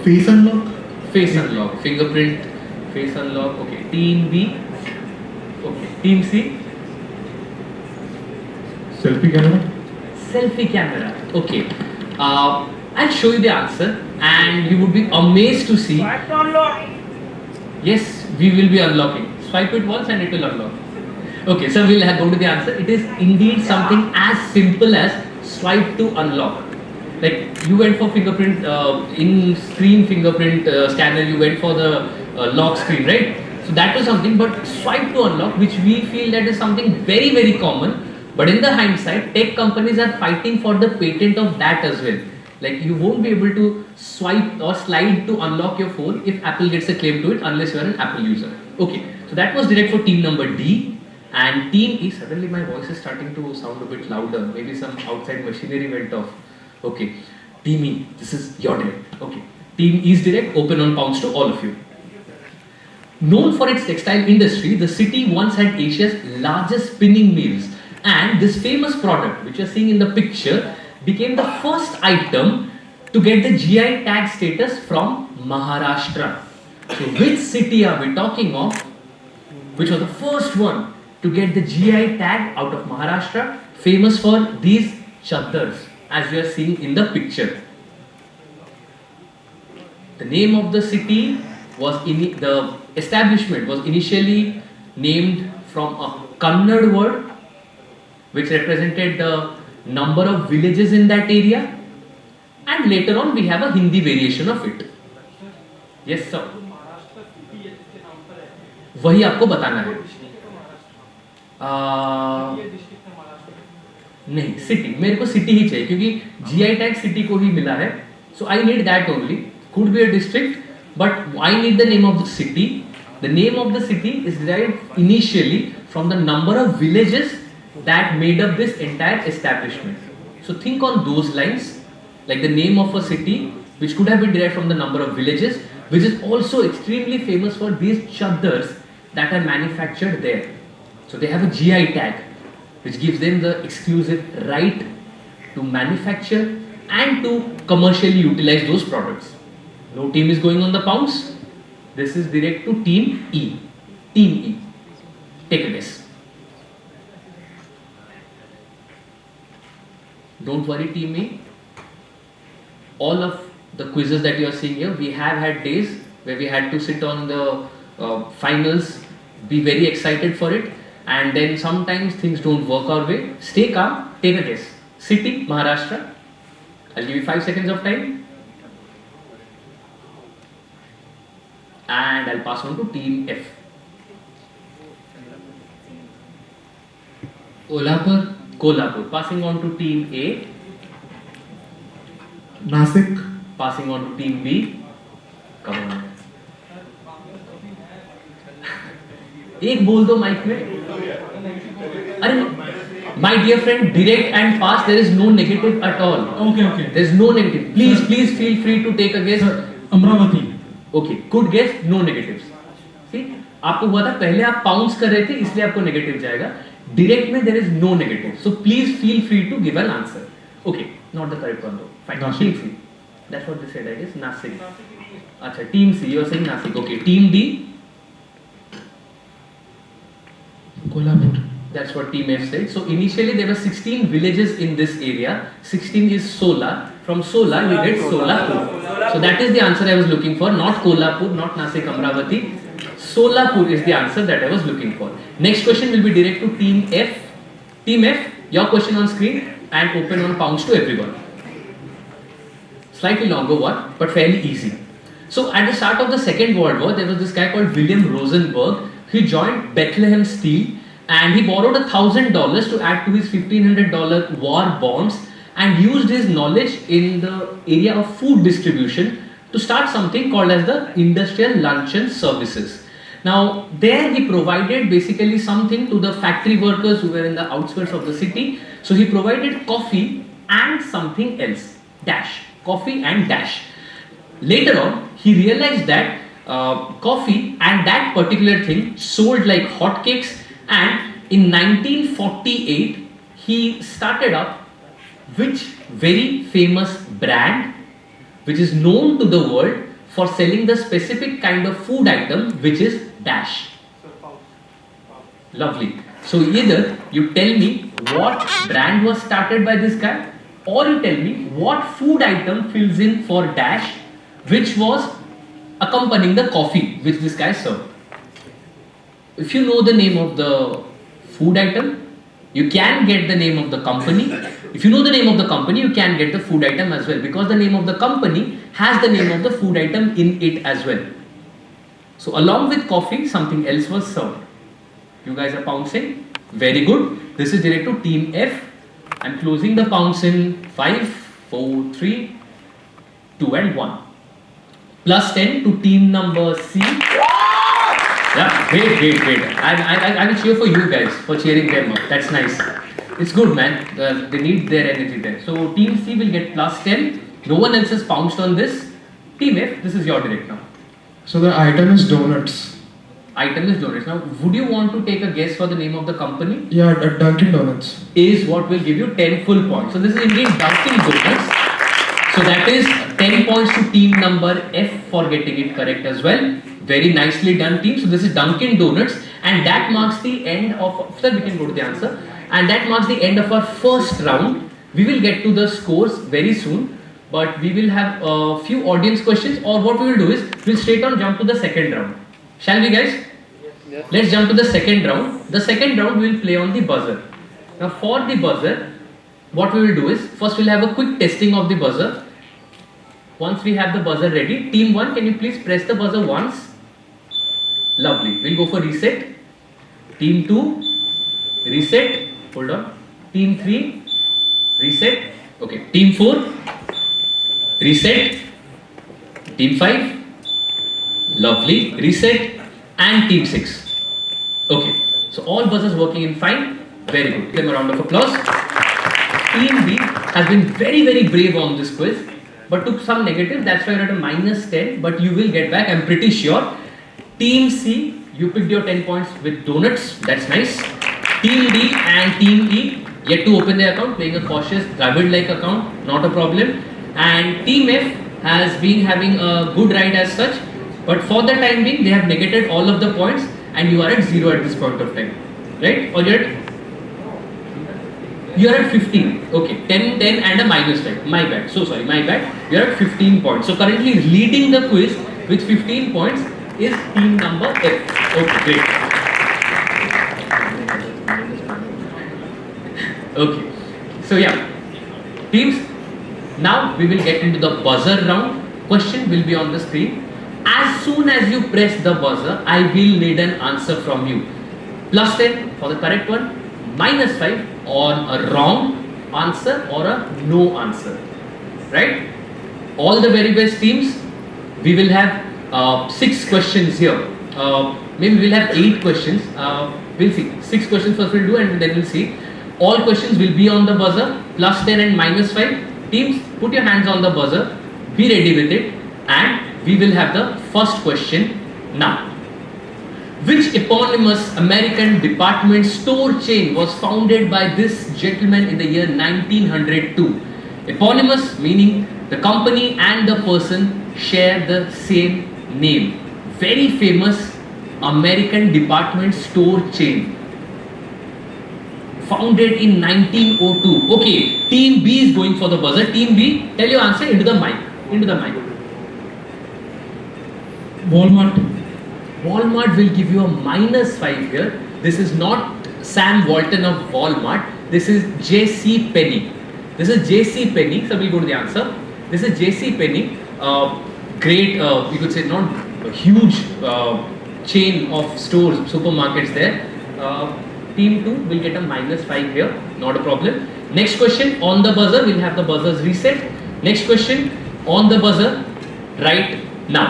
Face unlock. Face unlock. Fingerprint. Face unlock. Okay. Team B. Okay. Team C. Selfie camera. Selfie camera. Okay. I'll show you the answer and you would be amazed to see. Yes, we will be unlocking. Swipe it once and it will unlock. Okay, so we'll go to the answer. It is indeed something as simple as swipe to unlock. Like you went for fingerprint, in-screen fingerprint scanner, you went for the lock screen, right? So that was something, but swipe to unlock, which we feel that is something very, very common. But in the hindsight, tech companies are fighting for the patent of that as well. Like you won't be able to swipe or slide to unlock your phone if Apple gets a claim to it unless you are an Apple user. Okay, so that was direct for team number D. And team E, suddenly my voice is starting to sound a bit louder. Maybe some outside machinery went off. Okay, team E, this is your direct. Okay, team E's direct, open on pounds to all of you. Known for its textile industry, the city once had Asia's largest spinning mills. And this famous product, which you are seeing in the picture, became the first item to get the GI tag status from Maharashtra. So which city are we talking of? Which was the first one to get the GI tag out of Maharashtra, famous for these chaddars, as you are seeing in the picture. The name of the city was, the establishment was initially named from a Kannada word, which represented the number of villages in that area, and later on we have a Hindi variation of it. Yes sir. वही आपको बताना है. नहीं, city, मेरे को city ही चाहिए क्योंकि GI tag city को ही मिला है. So I need that only. Could be a district, but I need the name of the city. The name of the city is derived initially from the number of villages that made up this entire establishment. So think on those lines, like the name of a city which could have been derived from the number of villages, which is also extremely famous for these chaddars that are manufactured there. So they have a GI tag which gives them the exclusive right to manufacture and to commercially utilize those products. No team is going on the pounds. This is direct to team E. Team E. Take a guess. Don't worry, team E. All of the quizzes that you are seeing here, we have had days where we had to sit on the finals, be very excited for it, and then sometimes things don't work our way. Stay calm, take a guess. City, Maharashtra. I'll give you 5 seconds of time. And I'll pass on to team F. Kolhapur. Kolhapur. Passing on to team A. Nasik. Passing on to team B. Come on. एक बोल दो mic में. अरे, my dear friend, direct and fast. There is no negative at all. Okay. There is no negative. Please feel free to take a guess. Amravati. Okay, good guess. No negatives. See, आपको हुआ था पहले आप pounce कर रहे थे इसलिए आपको नेगेटिव जाएगा. Direct में there is no negative. So please feel free to give an answer. Okay, not the correct one though. Fine. Team C. That's what they said, I guess. Nasik. अच्छा, team C. You are saying Nasik. Okay. Team D. Kolhapur. That's what team F said. So initially there were 16 villages in this area. 16 is Sola. From Sola we get Solapur. So that is the answer I was looking for. Not Kolhapur, not Nasik, Amravati. Solapur is the answer that I was looking for. Next question will be direct to team F. Team F, your question on screen and open on pounds to everyone. Slightly longer one, but fairly easy. So at the start of the Second World War, there was this guy called William Rosenberg. He joined Bethlehem Steel and he borrowed $1,000 to add to his $1,500 war bonds and used his knowledge in the area of food distribution to start something called as the Industrial Luncheon Services. Now there he provided basically something to the factory workers who were in the outskirts of the city. So he provided coffee and something else, dash, coffee and dash. Later on he realized that coffee and that particular thing sold like hotcakes, and in 1948 he started up which very famous brand which is known to the world for selling the specific kind of food item which is dash. Lovely. So either you tell me what brand was started by this guy, or you tell me what food item fills in for dash which was accompanying the coffee which this guy served. If you know the name of the food item, you can get the name of the company. If you know the name of the company, you can get the food item as well, because the name of the company has the name of the food item in it as well. So along with coffee, something else was served. You guys are pouncing. Very good. This is direct to team F. I'm closing the pounce in 5, 4, 3, 2 and 1. Plus 10 to team number C. Yeah, great. I will cheer for you guys for cheering them up. That's nice. It's good, man. They need their energy there. So team C will get plus 10. No one else has pounced on this. Team F, this is your direct now. So the item is donuts. Item is donuts. Now, would you want to take a guess for the name of the company? Yeah, Dunkin' Donuts. Is what will give you 10 full points. So this is indeed Dunkin' Donuts. So that is 10 points to team number F for getting it correct as well. Very nicely done, team. So this is Dunkin' Donuts, and that marks the end of. Sir, we can go to the answer. And that marks the end of our first round. We will get to the scores very soon, but we will have a few audience questions, or what we will do is we'll straight on jump to the second round. Shall we, guys? Yes. Let's jump to the second round. The second round we will play on the buzzer. Now for the buzzer, what we will do is first we'll have a quick testing of the buzzer. Once we have the buzzer ready, team 1, can you please press the buzzer once? Lovely. We'll go for reset. Team 2, reset. Hold on. Team 3, reset. Okay. Team 4, reset. Team 5, lovely. Reset. And team 6. Okay. So all buzzers working in fine. Very good. Give them a round of applause. Team B has been very brave on this quiz, but took some negatives. That's why you're at a minus 10. But you will get back, I'm pretty sure. Team C, you picked your 10 points with donuts. That's nice. Team D and Team E yet to open their account, playing a cautious Dravid-like account, not a problem. And Team F has been having a good ride as such, but for the time being, they have negated all of the points, and you are at 0 at this point of time, right? Or you're at 15. Okay, 10 and a minus 10. My bad. So sorry, my bad. You're at 15 points. So currently leading the quiz with 15 points is team number F. Okay, great. Okay, so yeah, Teams, now we will get into the buzzer round. Question will be on the screen. As soon as you press the buzzer, I will need an answer from you. +10 for the correct one, -5 on a wrong answer or a no answer. Right? All the very best teams. We will have 6 questions here. Maybe we'll have 8 questions. We'll see. 6 questions first we'll do, and then we'll see. All questions will be on the buzzer, +10 and -5. Teams, put your hands on the buzzer. Be ready with it, and we will have the first question now. Which eponymous American department store chain was founded by this gentleman in the year 1902? Eponymous meaning the company and the person share the same name. Very famous American department store chain. Founded in 1902. Okay, Team B is going for the buzzer. Team B, tell your answer into the mic. Into the mic. Walmart. Walmart will give you a -5 here. This is not Sam Walton of Walmart. This is J.C. Penney. This is J.C. Penney. So we'll go to the answer. This is J.C. Penney. Great, you could say not a huge chain of stores, supermarkets there. Team 2 will get a -5 here. Not a problem. Next question on the buzzer. We'll have the buzzers reset. Next question on the buzzer right now.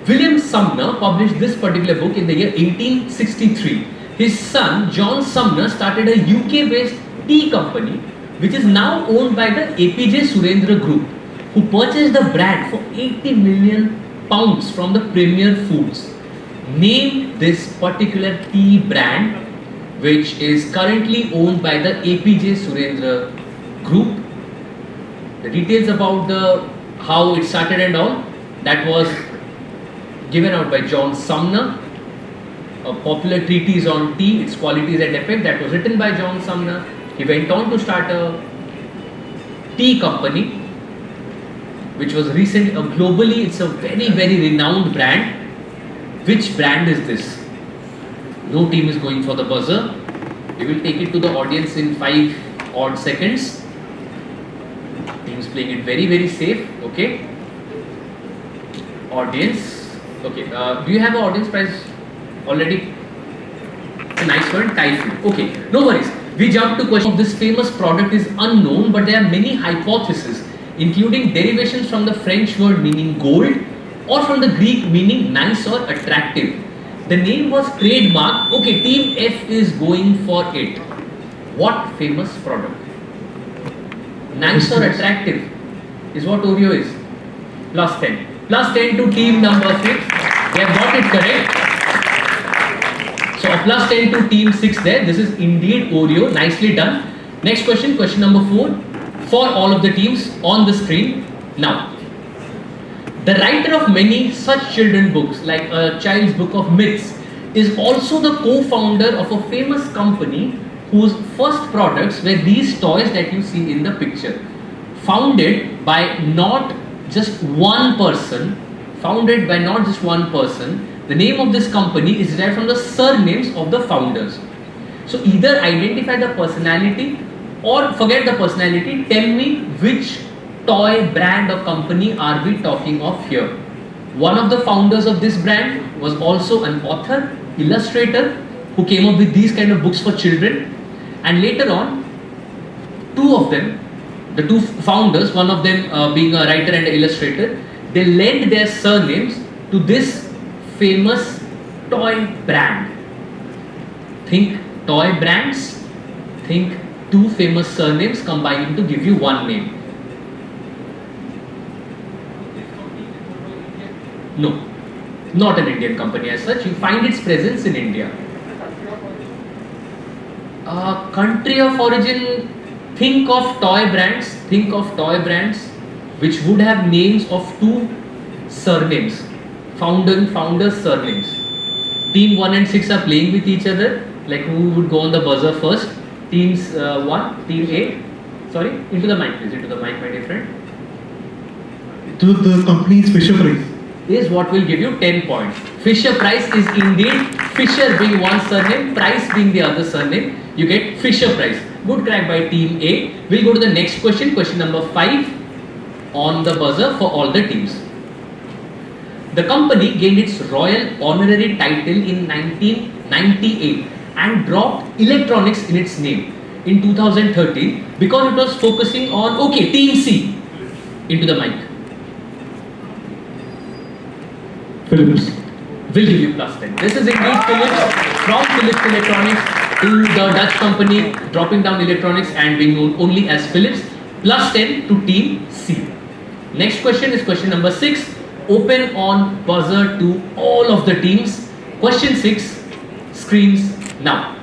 William Sumner published this particular book in the year 1863. His son John Sumner started a UK-based tea company which is now owned by the APJ Surendra Group, who purchased the brand for £80 million from the Premier Foods. Name this particular tea brand which is currently owned by the APJ Surendra Group. The details about how it started and all, that was given out by John Sumner. A popular treatise on tea, its qualities and effect, that was written by John Sumner. He went on to start a tea company which was recently, globally it's a very, very renowned brand. Which brand is this? No team is going for the buzzer. We will take it to the audience in 5 odd seconds. Teams playing it very, very safe. Okay. Audience. Okay. Do you have an audience prize already? It's a nice one. Typhoon. Okay. No worries. We jump to question of this famous product is unknown, but there are many hypotheses, including derivations from the French word meaning gold, or from the Greek meaning nice or attractive. The name was trademarked. Okay, Team F is going for it. What famous product? Nice or attractive is what Oreo is. +10. +10 to team number 6. They have got it correct. So a +10 to team 6 there. This is indeed Oreo. Nicely done. Next question, question number 4 for all of the teams on the screen now. The writer of many such children books like A Child's Book of Myths is also the co-founder of a famous company whose first products were these toys that you see in the picture. Founded by not just one person, the name of this company is derived from the surnames of the founders. So either identify the personality or forget the personality, tell me which toy brand or company are we talking of here. One of the founders of this brand was also an author, illustrator who came up with these kind of books for children, and later on 2 of them, the 2 founders, one of them being a writer and an illustrator, they lent their surnames to this famous toy brand. Think toy brands, think 2 famous surnames combining to give you one name. No, not an Indian company as such. You find its presence in India. Country of origin, think of toy brands which would have names of 2 surnames, founders' surnames. Team 1 and 6 are playing with each other, like who would go on the buzzer first? Teams 1, Team A. Sorry, into the mic please, into the mic my dear friend. To the company's Fisher Price. Is what will give you 10 points. Fisher Price is indeed, Fisher being one surname, Price being the other surname, you get Fisher Price. Good crack by team A. We'll go to the next question, question number 5 on the buzzer for all the teams. The company gained its royal honorary title in 1998 and dropped electronics in its name in 2013 because it was focusing on, okay, team C, into the mic. Philips. Will give you plus 10. This is indeed Philips, from Philips Electronics to the Dutch company, dropping down electronics and being known only as Philips, plus 10 to team C. Next question is question number 6. Open on buzzer to all of the teams. Question 6, screens now.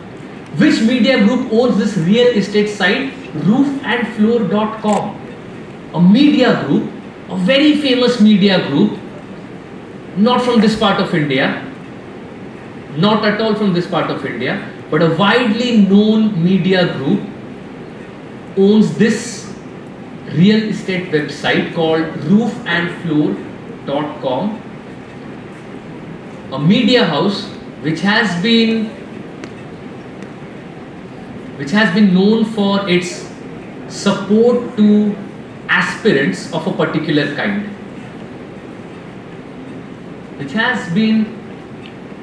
Which media group owns this real estate site roofandfloor.com? A media group, a very famous media group, not from this part of India, not at all from this part of India, but a widely known media group owns this real estate website called roofandfloor.com, a media house which has been known for its support to aspirants of a particular kind. Which has been,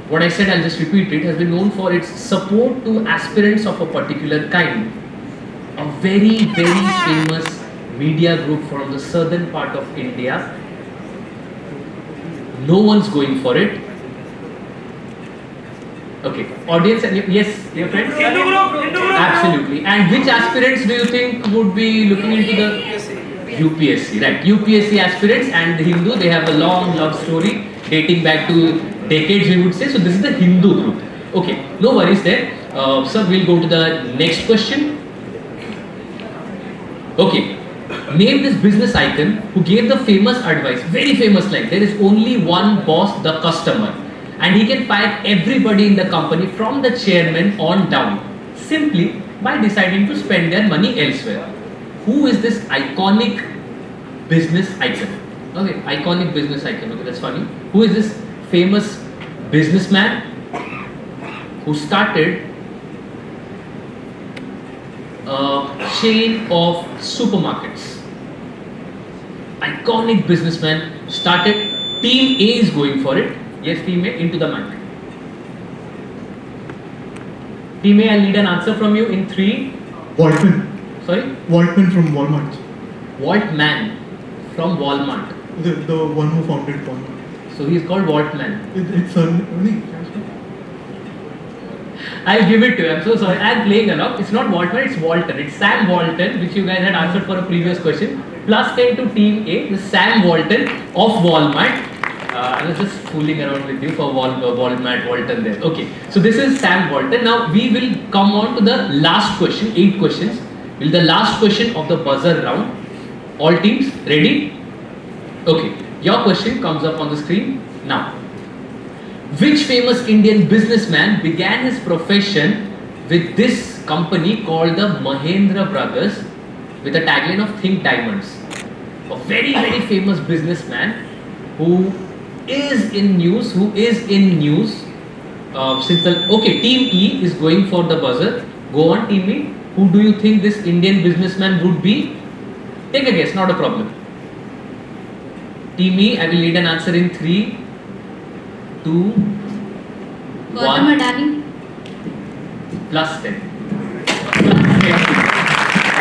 what I said, I'll just repeat it, has been known for its support to aspirants of a particular kind. A very, very famous media group from the southern part of India. No one's going for it. Okay, audience, and yes, your friends? Hindu group. Absolutely. And which aspirants do you think would be looking into the UPSC? Right, UPSC aspirants and the Hindu, they have a long love story dating back to decades, we would say. So this is the Hindu group. Okay, no worries there. So we'll go to the next question. Okay, name this business icon who gave the famous advice, very famous line, there is only one boss, the customer, and he can fire everybody in the company from the chairman on down simply by deciding to spend their money elsewhere. Who is this iconic business icon? Okay, iconic business icon. Okay, that's funny. Who is this famous businessman who started a chain of supermarkets? Iconic businessman started. Team A is going for it. Yes, team A, into the mic. Team A, I'll need an answer from you in 3. Waltman. Sorry? Waltman from Walmart. Waltman from Walmart. The one who founded Walmart. So he's called Waltman. It's only. I'll give it to you. I'm so sorry. I'm playing along. It's not Waltman, it's Walton. It's Sam Walton, which you guys had answered for a previous question. Plus 10 to team A. This is Sam Walton of Walmart. I was just fooling around with you for Walmart, Walton there. Okay. So this is Sam Walton. Now we will come on to the last question. 8 questions. Will the last question of the buzzer round. All teams ready? Okay. Your question comes up on the screen now. Which famous Indian businessman began his profession with this company called the Mahendra Brothers with a tagline of Think Diamonds? A very, very famous businessman who is in news, since the, okay, team E is going for the buzzer. Go on, team E. Who do you think this Indian businessman would be? Take a guess, not a problem. Team E, I will need an answer in 3, 2, 1. Plus 10.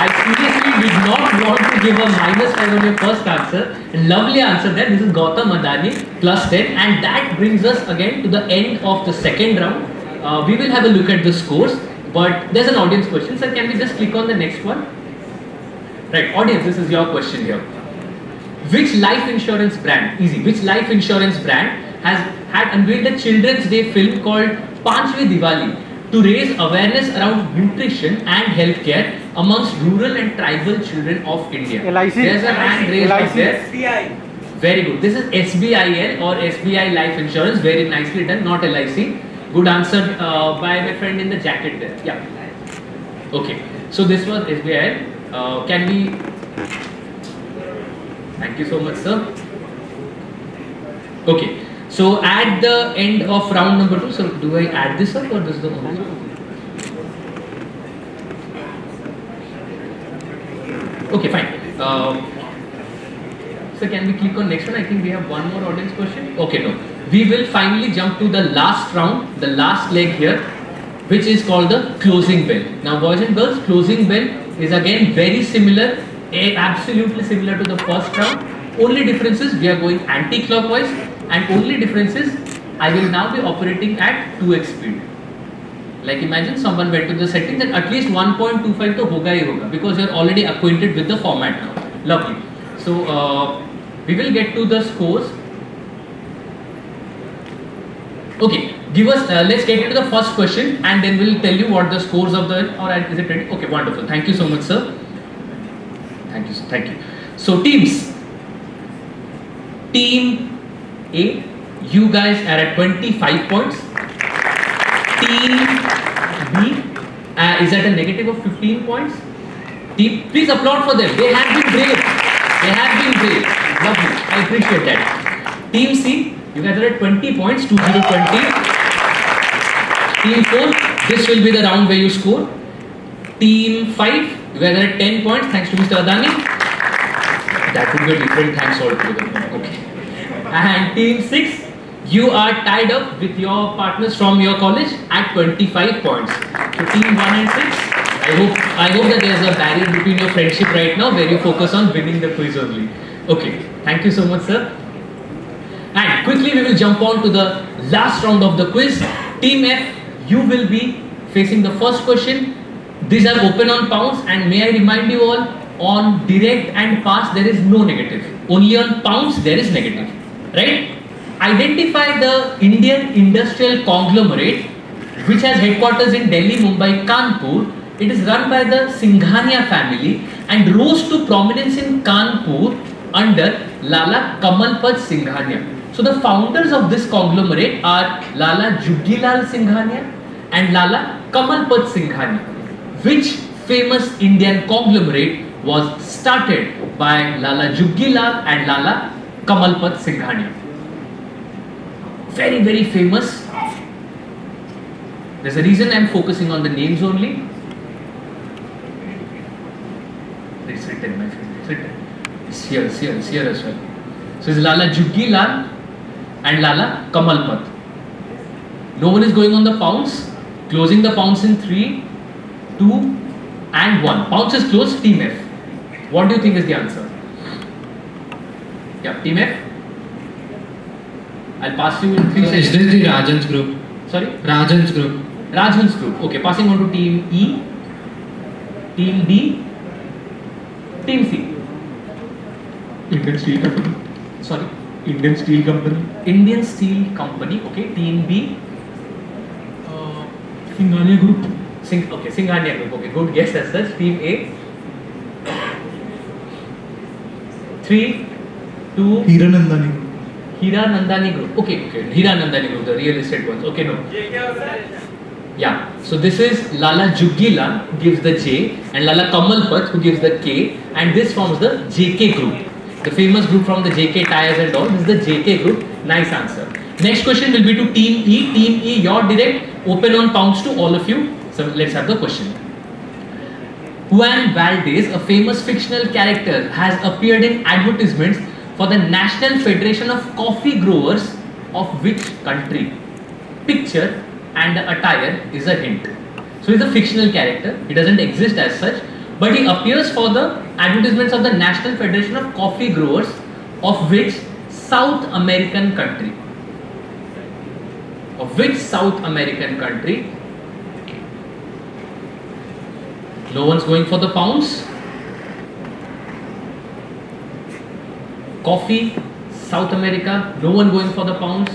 I seriously did not want to give a -5 on your first answer. Lovely answer there. This is Gautam Adani, plus 10. And that brings us again to the end of the second round. We will have a look at the scores. But there's an audience question. Sir, can we just click on the next one? Right, audience, this is your question here. Which life insurance brand, easy, which life insurance brand has had unveiled a Children's Day film called Panchvi Diwali to raise awareness around nutrition and healthcare amongst rural and tribal children of India? LIC. There's a hand raised up there. SBI. Very good. This is SBIL or SBI Life Insurance. Very nicely done, not LIC. Good answer by my friend in the jacket there. Yeah. Okay. So this was SBI. Can we... Thank you so much, sir. Okay. So at the end of round number 2, so do I add this up or this is the only? Okay, fine. So can we click on next one? I think we have one more audience question. Okay, no. We will finally jump to the last round, the last leg here, which is called the closing bell. Now, boys and girls, closing bell is again very similar, absolutely similar to the first round. Only difference is we are going anti-clockwise, and only difference is I will now be operating at 2x speed. Like imagine someone went to the settings and at least 1.25 to hoga hi hoga, because you are already acquainted with the format now. Lovely. So we will get to the scores. Okay, give us. Let's get into the first question, and then we'll tell you what the scores of the. Or is it ready? Okay, wonderful. Thank you so much, sir. Thank you. Thank you. So teams. Team A, you guys are at 25 points. Team B is at a negative of 15 points. Team, please applaud for them. They have been brave. They have been brave. Lovely. I appreciate that. Team C, you guys are at 20 points, 2020. Team 4, this will be the round where you score. Team 5, you guys are at 10 points, thanks to Mr. Adani. That would be a different thanks altogether. Okay. And Team 6, you are tied up with your partners from your college at 25 points. So Team 1 and 6, I hope that there is a barrier between your friendship right now where you focus on winning the quiz only. Okay, thank you so much, sir. And quickly we will jump on to the last round of the quiz. Team F, you will be facing the first question. These are open on pounds, and may I remind you all, on direct and pass there is no negative. Only on pounds there is negative. Right? Identify the Indian industrial conglomerate which has headquarters in Delhi, Mumbai, Kanpur. It is run by the Singhania family and rose to prominence in Kanpur under Lala Kamalpad Singhania. So the founders of this conglomerate are Lala Juggilal Singhania and Lala Kamalpad Singhania. Which famous Indian conglomerate was started by Lala Juggilal and Lala Kamalpad Singhania? Very, very famous. There's a reason I'm focusing on the names only. It's written, my friend. It's written. It's here as well. So it's Lala Juggilal and Lala Kamalpad. No one is going on the pounds. Closing the pounds in 3, 2 and 1. Pounds is closed. Team F. What do you think is the answer? Yeah, Team F. I'll pass you in 3 seconds. Is this the Rajan's group? Sorry? Rajan's group. Rajan's group. Okay, passing on to Team E, Team D, Team C. Indian Steel Company. Sorry? Indian Steel Company. Indian Steel Company. Okay, Team B. Singhania group. Okay, Singhania group. Okay, good guess as such. Team A. 3, 2. Hiranandani group. Hiranandani group. Okay. Hiranandani group, the real estate ones. Okay, no. Yeah. So this is Lala Juggilal who gives the J and Lala Kamalpad who gives the K, and this forms the JK group. The famous group from the JK tires and all. This is the JK group. Nice answer. Next question will be to Team E. Team E, your direct, open on pounds to all of you. So let's have the question. Juan Valdez, a famous fictional character, has appeared in advertisements for the National Federation of Coffee Growers of which country? Picture and the attire is a hint. So he's a fictional character. He doesn't exist as such, but he appears for the advertisements of the National Federation of Coffee Growers of which South American country? Of which South American country? No one's going for the pounds. Coffee, South America, no one going for the pounds.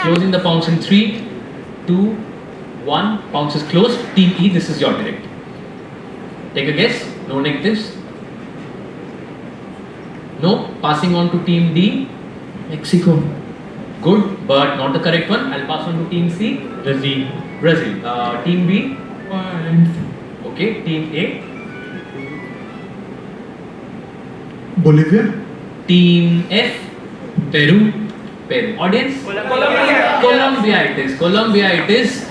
Closing the pounds in 3, 2, 1. Pounds is closed. Team E, this is your direct. Take a guess. No negatives. No. Passing on to Team D. Mexico. Good, but not the correct one. I'll pass on to Team C. Brazil. Team B. And Okay. Team A. Bolivia. Team F. Peru. Audience? Colombia it is. Colombia it is.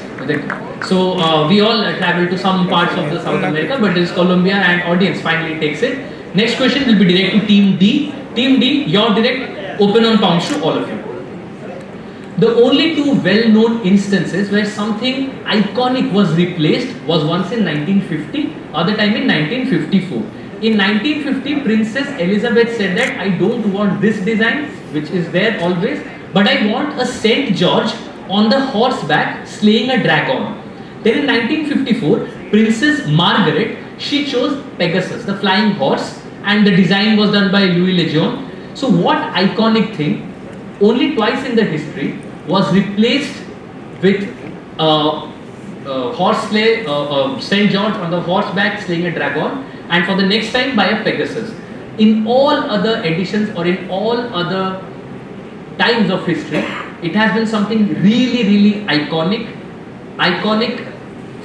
So we all travel to some parts of the South America, but it is Colombia, and audience finally takes it. Next question will be direct to Team D. Team D, your direct, open on pounds to all of you. The only two well-known instances where something iconic was replaced was once in 1950, other time in 1954. In 1950, Princess Elizabeth said that I don't want this design, which is there always, but I want a St. George on the horseback slaying a dragon. Then in 1954, Princess Margaret, she chose Pegasus, the flying horse, and the design was done by Louis Lejeune. So what iconic thing, only twice in the history, was replaced with horse sleigh, St. George on the horseback slaying a dragon, and for the next time by a Pegasus. In all other editions or in all other times of history, it has been something really, really iconic. Iconic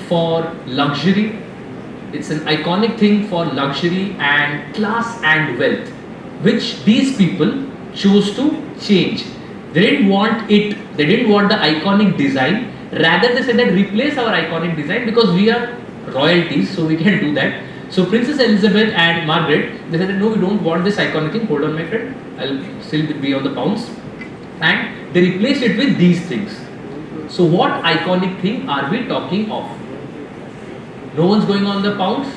for luxury. It's an iconic thing for luxury and class and wealth, which these people chose to change. They didn't want it, they didn't want the iconic design. Rather, they said that replace our iconic design because we are royalties, so we can do that. So Princess Elizabeth and Margaret, they said that no, we don't want this iconic thing. Hold on, my friend, I'll still be on the pounds. And they replaced it with these things. So what iconic thing are we talking of? No one's going on the pounds?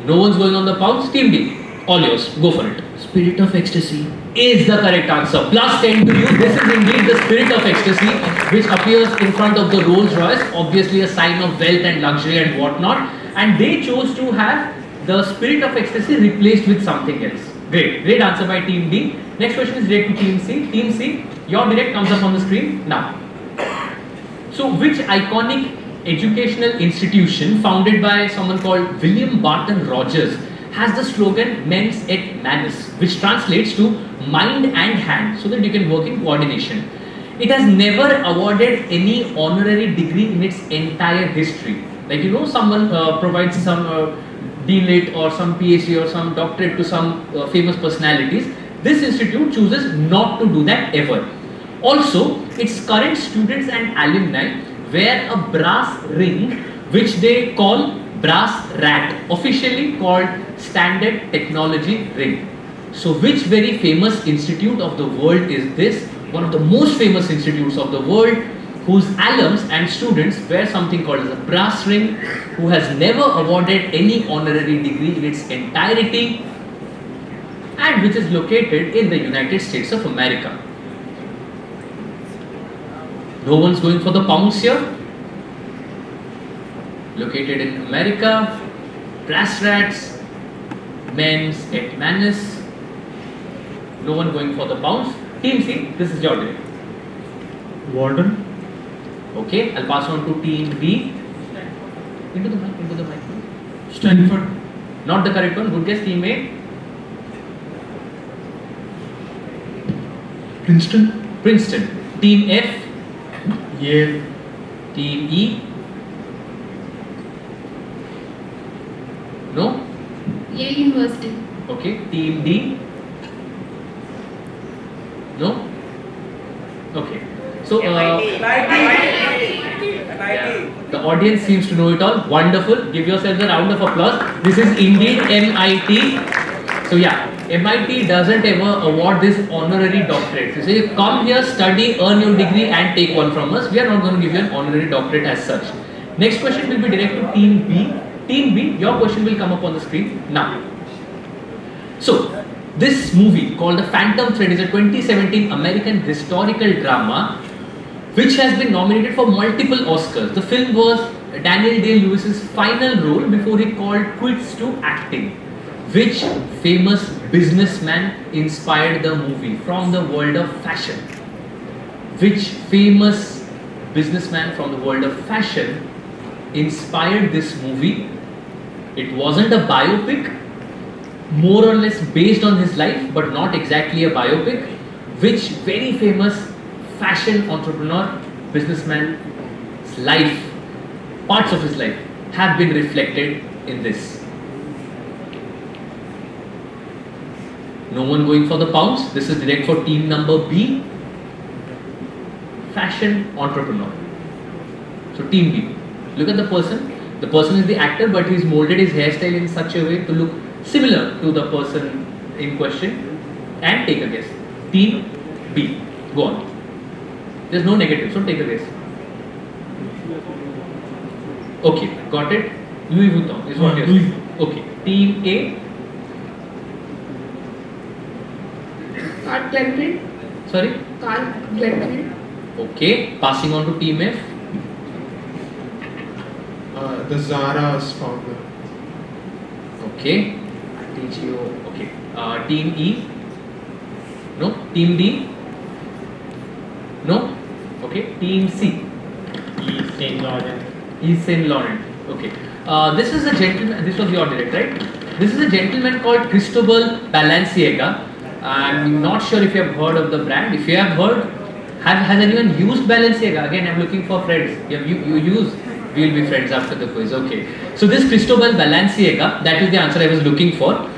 No one's going on the pounds? Team D, all yours, go for it. Spirit of ecstasy is the correct answer. Plus 10 to you. This is indeed the spirit of ecstasy, which appears in front of the Rolls Royce, obviously a sign of wealth and luxury and whatnot. And they chose to have the spirit of ecstasy replaced with something else. Great, great answer by Team D. Next question is direct to Team C. Team C, your direct comes up on the screen now. So, which iconic educational institution founded by someone called William Barton Rogers has the slogan Mens et Manus, which translates to mind and hand, so that you can work in coordination. It has never awarded any honorary degree in its entire history. Like, you know, someone provides some D.Litt or some PhD or some doctorate to some famous personalities. This institute chooses not to do that ever. Also, its current students and alumni wear a brass ring, which they call brass rat, officially called Standard Technology Ring. So which very famous institute of the world is this? One of the most famous institutes of the world, whose alums and students wear something called as a brass ring, who has never awarded any honorary degree in its entirety, and which is located in the United States of America. No one's going for the pounds here. Located in America, brass rats, Mens et Manus. No one going for the pounds. Team C, this is your day. Walden. Okay, I'll pass on to Team B. Into the mic, into the mic. Stanford. Not the correct one. Good guess, Team A. Princeton. Princeton. Team F. Yale. Team E. No? Yale University. Okay. Team D. No? Okay. So, the audience seems to know it all. Wonderful. Give yourselves a round of applause. This is indeed MIT. So yeah, MIT doesn't ever award this honorary doctorate. You say, come here, study, earn your degree and take one from us. We are not going to give you an honorary doctorate as such. Next question will be direct to Team B. Team B, your question will come up on the screen now. So, this movie called The Phantom Thread is a 2017 American historical drama which has been nominated for multiple Oscars. The film was Daniel Day-Lewis's final role before he called quits to acting. Which famous businessman inspired the movie from the world of fashion? Which famous businessman from the world of fashion inspired this movie? It wasn't a biopic, more or less based on his life, but not exactly a biopic. Which very famous fashion entrepreneur, businessman's life, parts of his life have been reflected in this? No one going for the pounds. This is direct for team number B. Fashion entrepreneur. So team B. Look at the person. The person is the actor, but he's molded his hairstyle in such a way to look similar to the person in question, and take a guess. Team B. Go on. There's no negative, so take a guess. Okay, got it. Louis Vuitton is what you're saying. Okay. Team A. Carl Glenfield. Sorry? Carl Glenfield. Okay. Passing on to Team F. The Zara's founder. Okay. Teach you. Okay. Team E. No. Team D. No. Okay. Team C. Yves Saint Laurent. Yves Saint Laurent. Okay. This is a gentleman. This was your direct, right? This is a gentleman called Cristobal Balenciaga. I'm not sure if you have heard of the brand. If you have heard, has anyone used Balenciaga? Again, I'm looking for friends. You use. We'll be friends after the quiz. Okay. So this Cristobal Balenciaga, that is the answer I was looking for.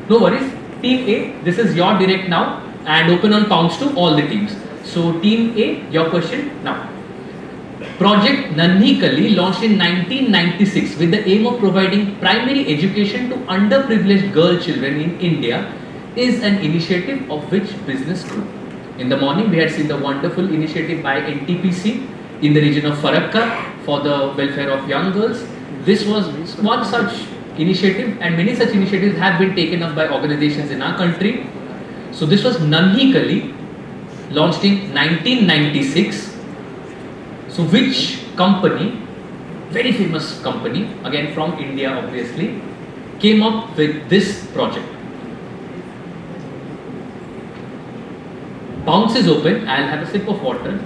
No worries. Team A, this is your direct now, and open on pounds to all the teams. So Team A, your question now. Project Nanhi Kali launched in 1996 with the aim of providing primary education to underprivileged girl children in India is an initiative of which business group? In the morning we had seen the wonderful initiative by NTPC in the region of Farakka for the welfare of young girls. This was one such initiative, and many such initiatives have been taken up by organizations in our country. So this was Nanhi Kali, launched in 1996. So which company, very famous company, again from India obviously, came up with this project? Bounce is open. I'll have a sip of water.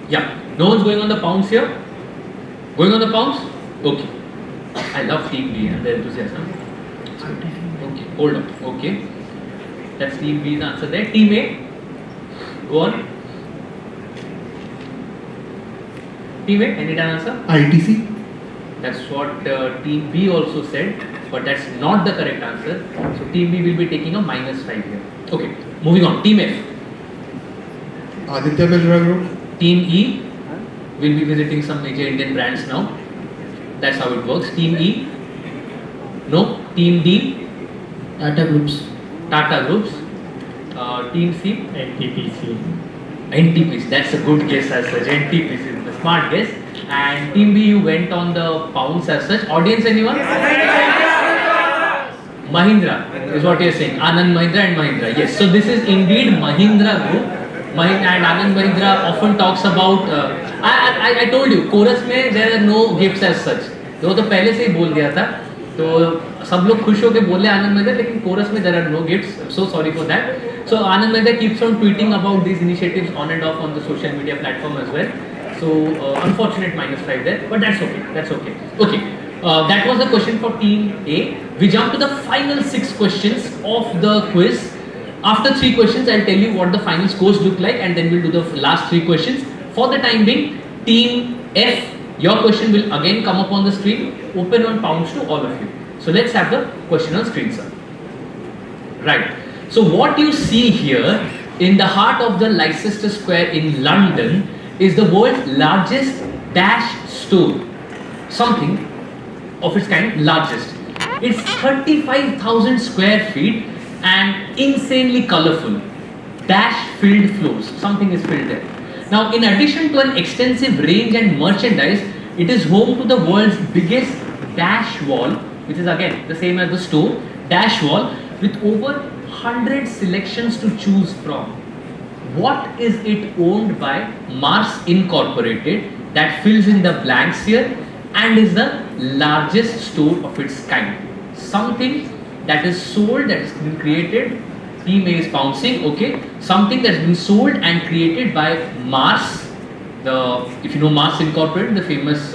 Yeah, no one's going on the pounds here? Going on the pounds? Okay. I love Team B and their enthusiasm. Okay, hold on. Okay. That's Team B's answer there. Team A? Go on. Team A, any answer? ITC. That's what Team B also said, but that's not the correct answer. So Team B will be taking a -5 here. Okay, moving on. Team F. Aditya Birla Group. Team E will be visiting some major Indian brands now. That's how it works. Team E? No. Team D? Tata Groups. Tata Groups. Team C? NTPC. NTPC. That's a good guess as such. NTPC is the smart guess. And Team B, you went on the pounds as such. Audience, anyone? Mahindra is what you're saying. Anand Mahindra and Mahindra. Yes. So this is indeed Mahindra Group. And Anand Mahindra often talks about. I told you, chorus में there are no gifts as such. वो तो पहले से ही बोल दिया था. तो सब लोग खुश होके बोले आनंद महिंद्रा, लेकिन chorus में there are no gifts. I'm so sorry for that. So Anand Mahindra keeps on tweeting about these initiatives on and off on the social media platform as well. So unfortunate -5 there, but that's okay. That's okay. Okay. That was the question for Team A. We jump to the final 6 questions of the quiz. After 3 questions, I'll tell you what the final scores look like, and then we'll do the last 3 questions. For the time being, Team F, your question will again come up on the screen. Open on pounds to all of you. So let's have the question on screen, sir. Right. So what you see here in the heart of the Leicester Square in London is the world's largest dash store. Something of its kind, largest. It's 35,000 square feet and insanely colorful. Dash filled floors. Something is filled there. Now, in addition to an extensive range and merchandise, it is home to the world's biggest dash wall, which is again the same as the store, dash wall, with over 100 selections to choose from. What is it owned by? Mars Incorporated, that fills in the blanks here and is the largest store of its kind. Something that is sold, that has been created. Team A is bouncing, okay. Something that's been sold and created by Mars. If you know Mars Incorporated, the famous,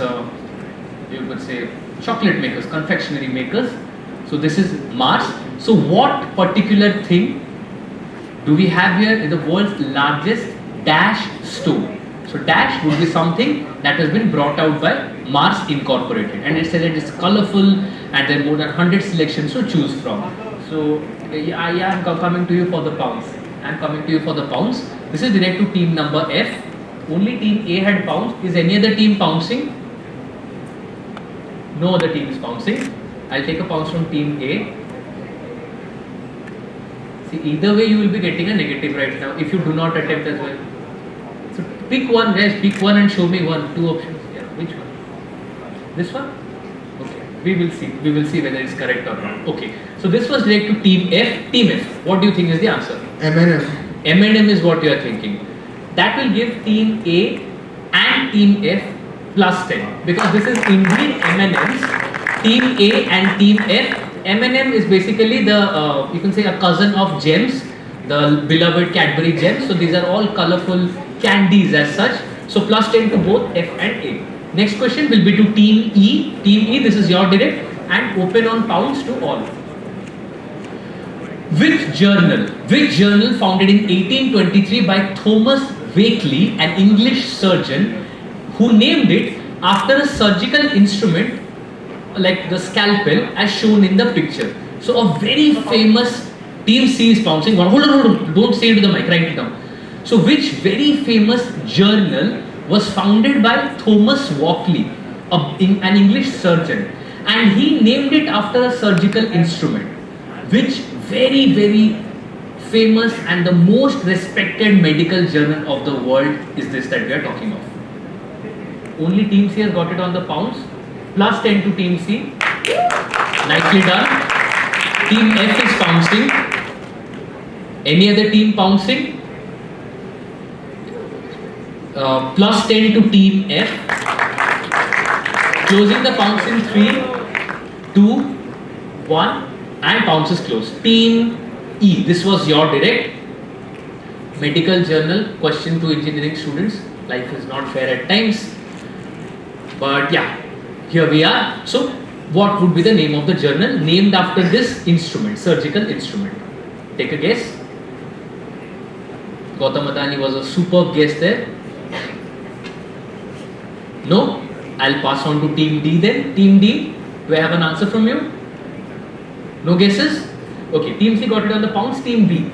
you could say, chocolate makers, confectionery makers. So this is Mars. So what particular thing do we have here in the world's largest dash store? So dash would be something that has been brought out by Mars Incorporated, and it says that it's colorful and there are more than 100 selections to choose from. So I am coming to you for the pounds. This is direct to team number F. Only team A had pounced. Is any other team pouncing? No other team is pouncing. I'll take a pounce from team A. See, either way you will be getting a negative right now if you do not attempt as well. So pick one, guys, pick one and show me one, two options. Yeah, which one? This one? Okay, we will see whether it's correct or not. Okay, so this was direct to team F. Team F, what do you think is the answer? M&M. M&M is what you are thinking. That will give team A and team F plus 10 because this is indeed M&M's. Team A and team F. M&M is basically the you can say a cousin of gems, the beloved Cadbury gems. So these are all colorful candies as such. So plus 10 to both F and A. Next question will be to team E. Team E, this is your direct and open on pounds to all. Which journal founded in 1823 by Thomas Wakeley, an English surgeon, who named it after a surgical instrument like the scalpel as shown in the picture. So a very famous, team C is pouncing. Hold on, don't say it to the mic, write it down. So which very famous journal was founded by Thomas Wakeley, an English surgeon, and he named it after a surgical instrument. Which very, very famous and the most respected medical journal of the world is this that we are talking of? Only team C has got it on the pounds. Plus 10 to team C. Nicely done. Team F is pouncing. Any other team pouncing? Plus 10 to team F. Closing the pounce in 3, 2, 1 and pounce is closed. Team E, this was your direct. Medical journal, question to engineering students. Life is not fair at times. But yeah, here we are. So what would be the name of the journal named after this instrument, surgical instrument? Take a guess. Gautam Adani was a superb guess there. No? I'll pass on to team D then. Team D, do I have an answer from you? No guesses? Okay, team C got it on the pounds. Team B,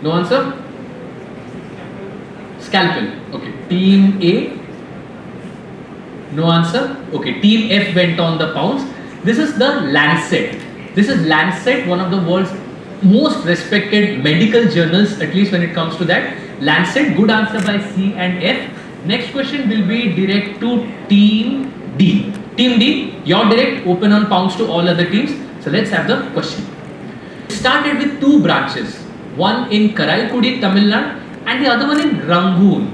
no answer? Scalpel. Okay, team A, no answer. Okay, team F went on the pounds. This is the Lancet. This is Lancet, one of the world's most respected medical journals, at least when it comes to that. Lancet, good answer by C and F. Next question will be direct to team D. Team D, your direct, open on pounds to all other teams. So let's have the question. It started with 2 branches, one in Karaikudi, Tamil Nadu and the other one in Rangoon.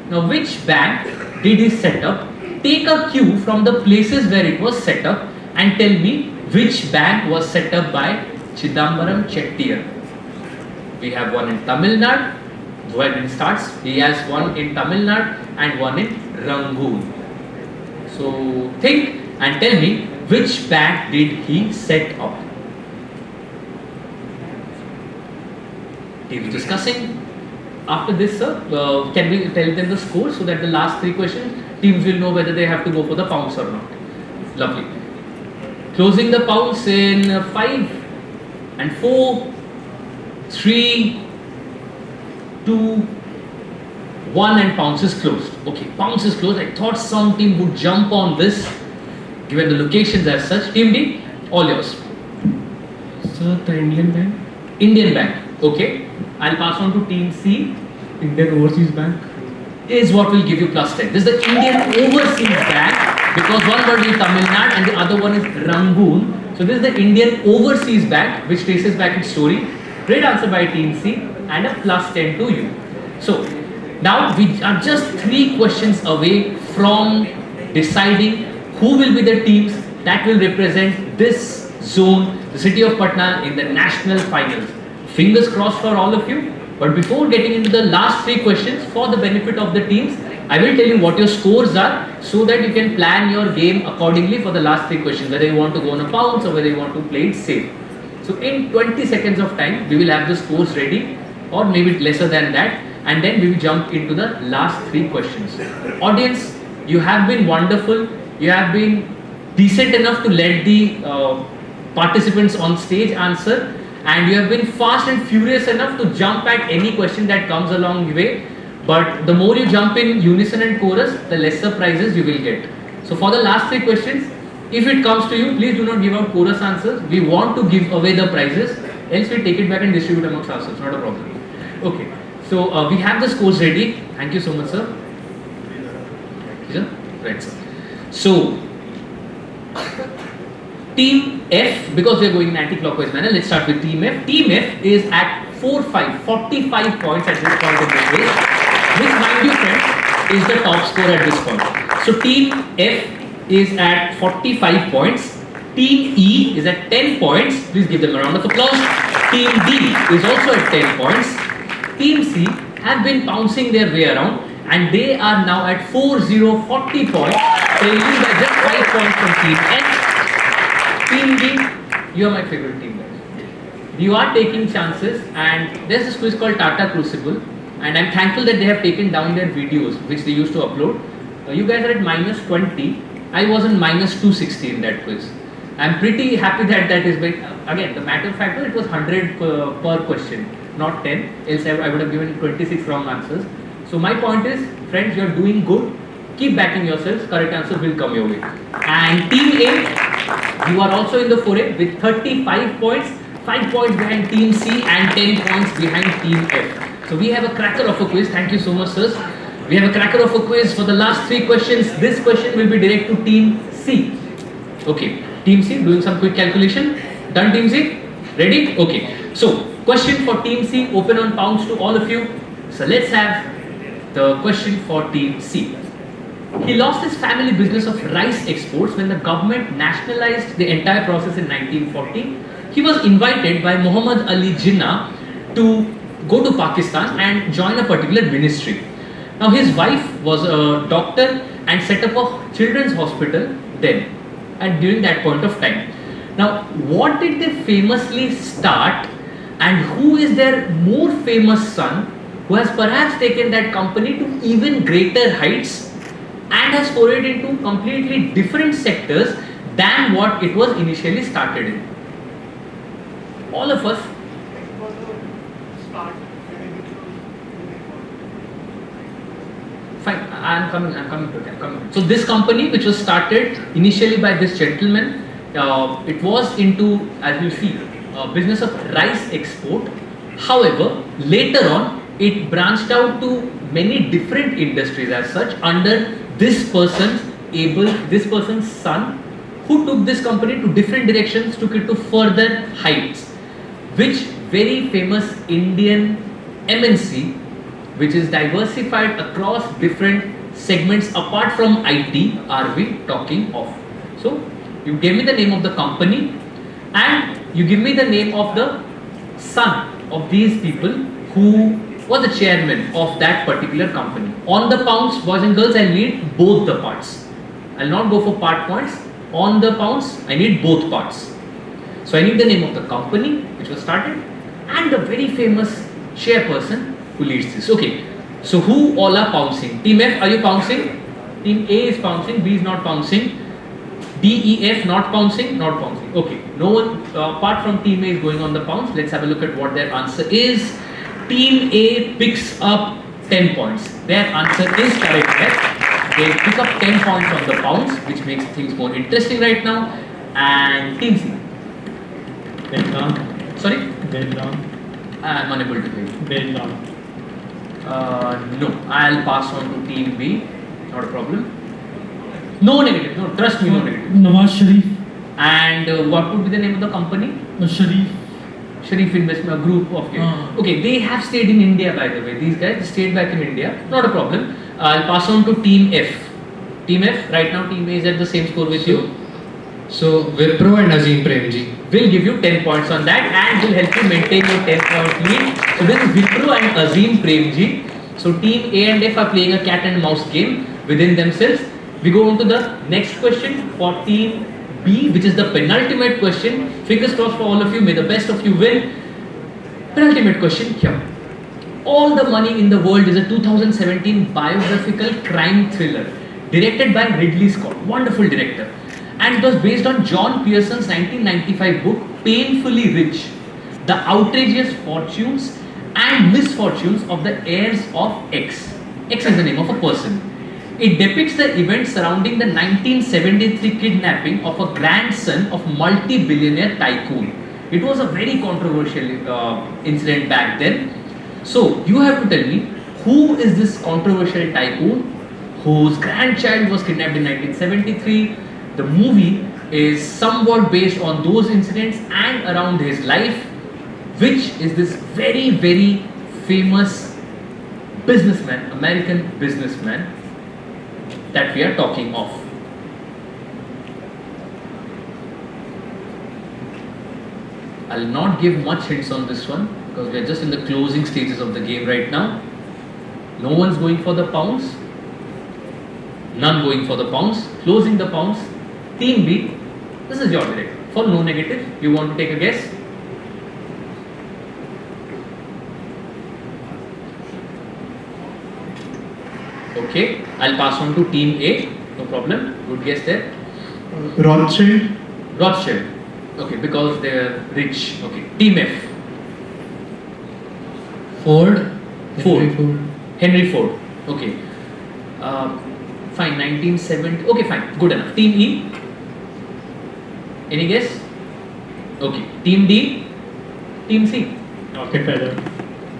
Now which bank did he set up? Take a cue from the places where it was set up and tell me which bank was set up by Chidambaram Chettiar. We have one in Tamil Nadu. When it starts, he has one in Tamil Nadu and one in Rangoon. So think and tell me which bank did he set up. Teams discussing. After this, sir, can we tell them the score so that the last 3 questions teams will know whether they have to go for the pounds or not. Lovely. Closing the pounds in 5 and 4, 3, 2, 1 and pounds is closed. Okay, pounds is closed. I thought some team would jump on this given the locations as such. Team D, all yours. Sir, the Indian Bank. Indian Bank. Okay. I'll pass on to team C. Indian Overseas Bank. Is what will give you plus 10. This is the Indian Overseas Bank because one word is Tamil Nadu and the other one is Rangoon. So this is the Indian Overseas Bank which traces back its story. Great answer by team C and a plus 10 to you. So now we are just 3 questions away from deciding who will be the teams that will represent this zone, the city of Patna, in the national finals. Fingers crossed for all of you. But before getting into the last 3 questions, for the benefit of the teams, I will tell you what your scores are so that you can plan your game accordingly for the last 3 questions, whether you want to go on a pounce or whether you want to play it safe. So in 20 seconds of time, we will have the scores ready, or maybe lesser than that. and then we will jump into the last 3 questions. Audience, you have been wonderful. You have been decent enough to let the participants on stage answer, and you have been fast and furious enough to jump at any question that comes along the way. But the more you jump in unison and chorus, the lesser prizes you will get. So for the last 3 questions, if it comes to you, please do not give out chorus answers. We want to give away the prizes, else we take it back and distribute amongst ourselves, not a problem. Okay, so we have the scores ready. Thank you so much, sir. Right, sir. So, Team F, because we are going in anti-clockwise manner, let's start with Team F. Team F is at 45 points at this point in the race. This, mind you friends, is the top score at this point. So Team F is at 45 points. Team E is at 10 points. Please give them a round of applause. Team D is also at 10 points. Team C have been bouncing their way around, and they are now at 40 points, trailing by just 5 points from Team F. Team D, you are my favorite team, guys. You are taking chances, and there's this quiz called Tata Crucible, and I'm thankful that they have taken down their videos which they used to upload. You guys are at -20. I was in -260 in that quiz. I'm pretty happy that that is big. Again, the matter of fact, it was 100 per question, not 10. Else I would have given 26 wrong answers. So my point is, friends, you're doing good. Keep backing yourselves. Correct answer will come your way. And Team A, you are also in the foray with 35 points, 5 points behind Team C and 10 points behind Team F. So we have a cracker of a quiz. Thank you so much, sirs. We have a cracker of a quiz for the last 3 questions. This question will be direct to Team C. Okay, Team C, doing some quick calculation. Done, Team C? Ready? Okay. So, question for Team C, open on pounds to all of you. So let's have the question for Team C. He lost his family business of rice exports when the government nationalized the entire process in 1940. He was invited by Muhammad Ali Jinnah to go to Pakistan and join a particular ministry. Now his wife was a doctor and set up a children's hospital then and during that point of time. Now what did they famously start, and who is their more famous son who has perhaps taken that company to even greater heights and has forayed into completely different sectors than what it was initially started in? All of us. Fine, I'm coming to it. So this company, which was started initially by this gentleman, it was into, as you see, business of rice export. However, later on, it branched out to many different industries as such under this person's son, who took this company to different directions, took it to further heights. Which very famous Indian MNC, which is diversified across different segments apart from IT, are we talking of? So, you gave me the name of the company and you give me the name of the son of these people who was the chairman of that particular company. On the pounds, boys and girls, I need both the parts. I'll not go for part points. On the pounds, I need both parts. So I need the name of the company which was started and the very famous chairperson who leads this. Okay, so who all are pouncing? Team F, are you pouncing? Team A is pouncing, B is not pouncing. D, E, F not pouncing, not pouncing. Okay, no one apart from Team A is going on the pounce. Let's have a look at what their answer is. Team A picks up 10 points. Their answer is correct. They pick up 10 points on the pounds, which makes things more interesting right now. And Team C. Sorry? I'm unable to hear you. No, I'll pass on to Team B. Not a problem. No negative. No, trust me, no negative. Nawaz Sharif. And what would be the name of the company? Sharif Investment Group of Okay, they have stayed in India, by the way. These guys stayed back in India. Not a problem. I'll pass on to Team F. Team F, right now Team A is at the same score with you. So, Wipro and Azim Premji. We'll give you 10 points on that and will help you maintain your 10-point lead. So this is Wipro and Azim Premji. So Team A and F are playing a cat and mouse game within themselves. We go on to the next question for Team B, which is the penultimate question. Fingers crossed for all of you. May the best of you win. Penultimate question here. all the money in the world is a 2017 biographical crime thriller directed by Ridley Scott, wonderful director, and it was based on John Pearson's 1995 book Painfully Rich, the outrageous fortunes and misfortunes of the heirs of X. X is the name of a person. It depicts the events surrounding the 1973 kidnapping of a grandson of multi-billionaire tycoon. It was a very controversial incident back then. So you have to tell me, who is this controversial tycoon whose grandchild was kidnapped in 1973? The movie is somewhat based on those incidents and around his life. Which is this very, very famous businessman, American businessman that we are talking of? I'll not give much hints on this one because we are just in the closing stages of the game right now. No one's going for the pounds. None going for the pounds. Closing the pounds. Team B, this is your direct. For no negative, you want to take a guess? Okay, I'll pass on to team A, no problem, good guess there. Rothschild. Rothschild, okay, because they're rich. Okay, team F. Ford. Henry Ford, okay. Fine, 1970, okay fine, good enough. Team E, any guess? Okay, team D, team C. Rockefeller.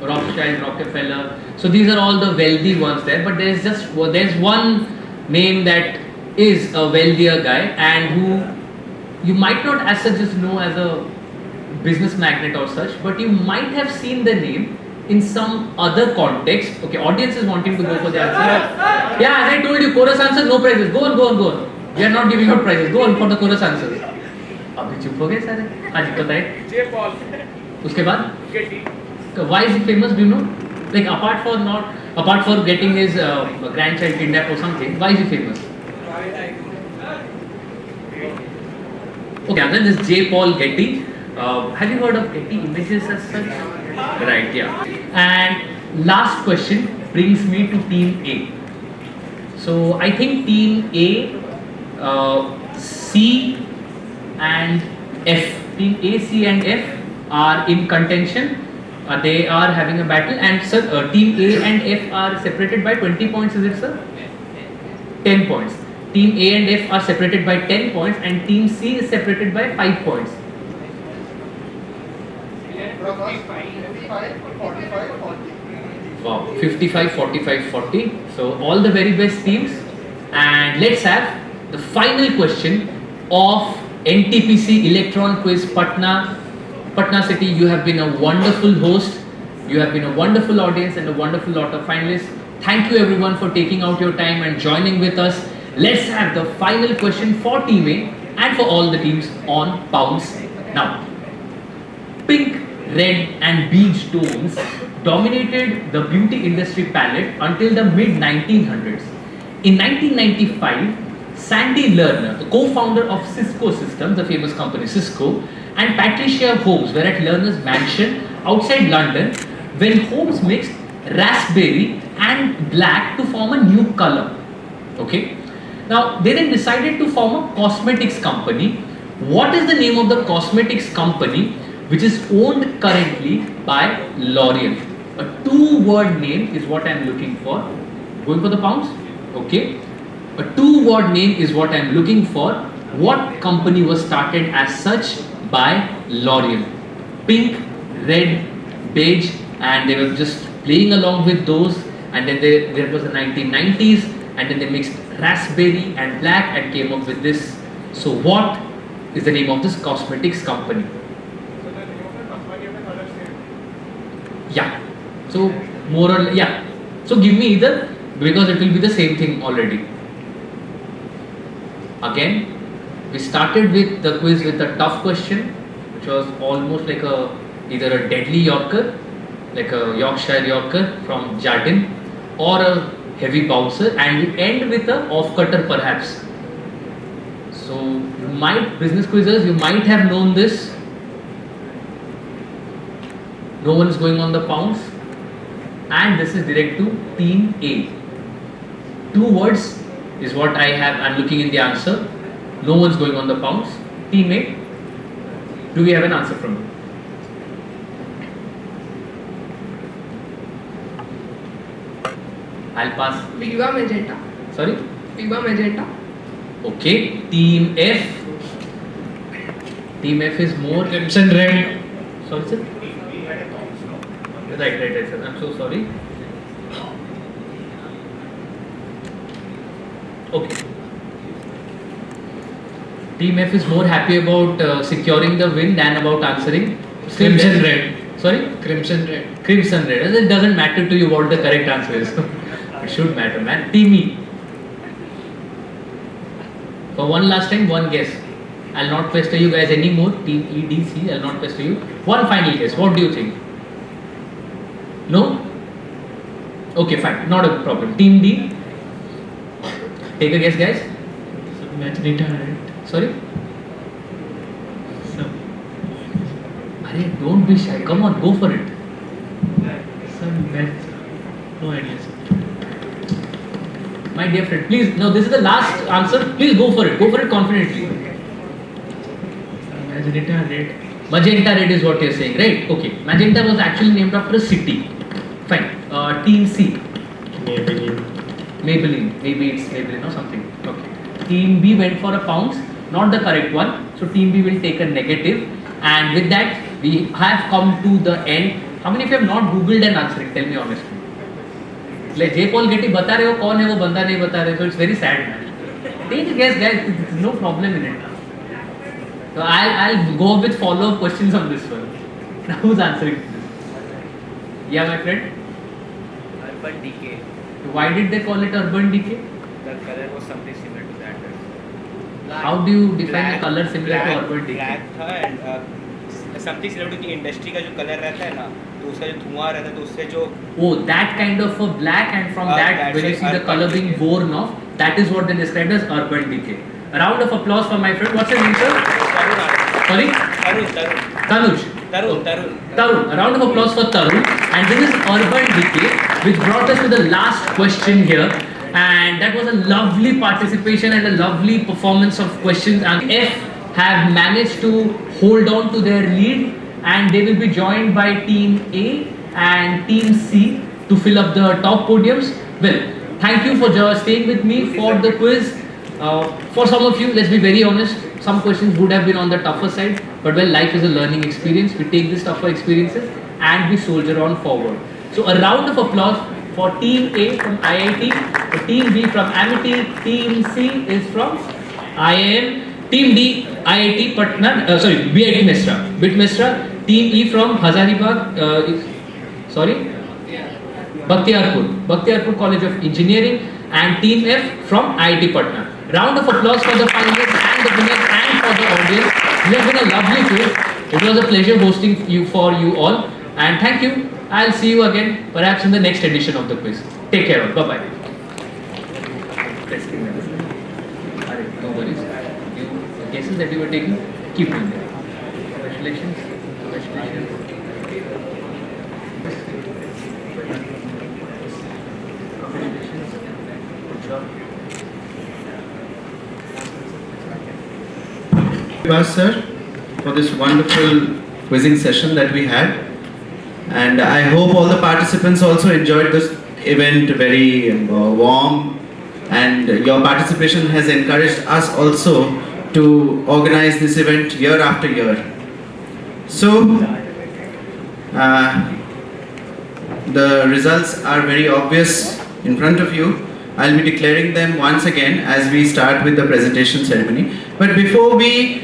Rothschild, Rockefeller. So these are all the wealthy ones there, but there's one name that is a wealthier guy and who you might not as such just know as a business magnate or such, but you might have seen the name in some other context. Okay, audience is wanting to go for the answer. Yeah, as I told you, chorus answer, no prizes. Go on, go on, go on. We are not giving out prizes. Go on for the chorus answers. अभी चुप हो गए सारे? हाँ जी बताइए. J. Paul. उसके बाद? Getty. Why is he famous? Do you know? Like apart for getting his grandchild kidnapped or something, why is he famous? Okay, and then this J. Paul Getty. Have you heard of Getty Images as such? Right, yeah. And last question brings me to Team A. So I think Team A, C and F. Team A, C and F are in contention. They are having a battle, and sir, Team A and F are separated by 20 points, is it sir? 10 points. Team A and F are separated by 10 points and Team C is separated by 5 points. 55, 45, 40. So all the very best teams, and let's have the final question of NTPC Electron Quiz Patna. Patna City, you have been a wonderful host, you have been a wonderful audience and a wonderful lot of finalists. Thank you everyone for taking out your time and joining with us. Let's have the final question for Team A and for all the teams on pounds. Now, pink, red and beige tones dominated the beauty industry palette until the mid-1900s. In 1995, Sandy Lerner, the co-founder of Cisco Systems, the famous company Cisco, and Patricia Holmes were at Lerner's mansion outside London when Holmes mixed raspberry and black to form a new color. Okay. Now, they then decided to form a cosmetics company. What is the name of the cosmetics company which is owned currently by L'Oreal? A two-word name is what I am looking for. Going for the pounds? Okay. A two-word name is what I am looking for. What company was started as such by L'Oreal? Pink, red, beige, and they were just playing along with those, and then there was the 1990s, and then they mixed raspberry and black and came up with this. So what is the name of this cosmetics company? Yeah. So more or less, yeah. So give me either, because it will be the same thing already. Again, we started with the quiz with a tough question, which was almost like either a deadly Yorker, like a Yorkshire Yorker from Jardin, or a heavy bouncer, and we end with a off-cutter perhaps. So you might, business quizzers, you might have known this. No one is going on the pounds. and this is direct to Team A. 2 words is what I have. I'm looking in the answer. No one's going on the pounds. Team A, do we have an answer from you? I'll pass. Viva Magenta. Sorry? Viva Magenta. Okay. Team F. Team F is more. Crimson red. Sorry, sir? Right, sir. I'm so sorry. Okay. Team F is more happy about securing the win than about answering. Crimson red. Sorry? Crimson red. Crimson red. It doesn't matter to you what the correct answer is. It should matter, man. Team E. For one last time, one guess. I'll not pester you guys anymore. Team E, D, C. I'll not pester you. One final guess. What do you think? No? Okay, fine. Not a problem. Team D. Take a guess, guys. Magenta red. Sorry? Arey, don't be shy. Come on, go for it. No idea, sir. My dear friend, please. No, this is the last answer. Please go for it. Go for it confidently. Magenta red. Magenta red is what you're saying, right? Okay. Magenta was actually named after a city. Fine. Team C. Maybelline. Maybe it's Maybelline or something. Okay. Team B went for a pounds. Not the correct one. So Team B will take a negative. And with that, we have come to the end. How many of you have not googled and answering? Tell me honestly. Like J. Paul Getty बता रहे हो कौन है वो बंदा नहीं बता रहे, so it's very sad, man. Take a guess, guys. There's no problem in it. So I'll go with follow-up questions on this one. Now who's answering this? Yeah, my friend. Urban decay. Why did they call it urban decay? The color was something similar to that. How do you define a color similar to urban decay? Black था and something similar to the industry का जो color रहता है ना, तो उसका जो धुआं रहता है तो उससे जो Oh, that kind of a black, and from that when you see the color being worn off, that is what they described as urban decay. A round of applause for my friend. What's your name, sir? Sorry? Tanuj. Tarun. A round of applause for Tarun. And this is urban decay, which brought us to the last question here. And that was a lovely participation and a lovely performance of questions. And F have managed to hold on to their lead, and they will be joined by Team A and Team C to fill up the top podiums. Well, thank you for staying with me for the quiz. For some of you, let's be very honest, some questions would have been on the tougher side, but well, life is a learning experience. We take these tougher experiences and we soldier on forward. So a round of applause for Team A from IIT, Team B from Amity, Team C is from IIM, Team D, IIT Patna, BIT Mesra, Team E from Hazaribagh, Bakhtiyarpur College of Engineering, and Team F from IIT Patna. Round of applause for the finalists and the winners and for the audience. You have been a lovely quiz. It was a pleasure hosting you you all, and thank you. I'll see you again perhaps in the next edition of the quiz. Take care. Bye bye. No worries. The guesses that you were taking, keep doing them. Congratulations. Bivash sir, for this wonderful quizzing session that we had, and I hope all the participants also enjoyed this event very warm, and your participation has encouraged us also to organize this event year after year. So the results are very obvious in front of you. I'll be declaring them once again as we start with the presentation ceremony. But before we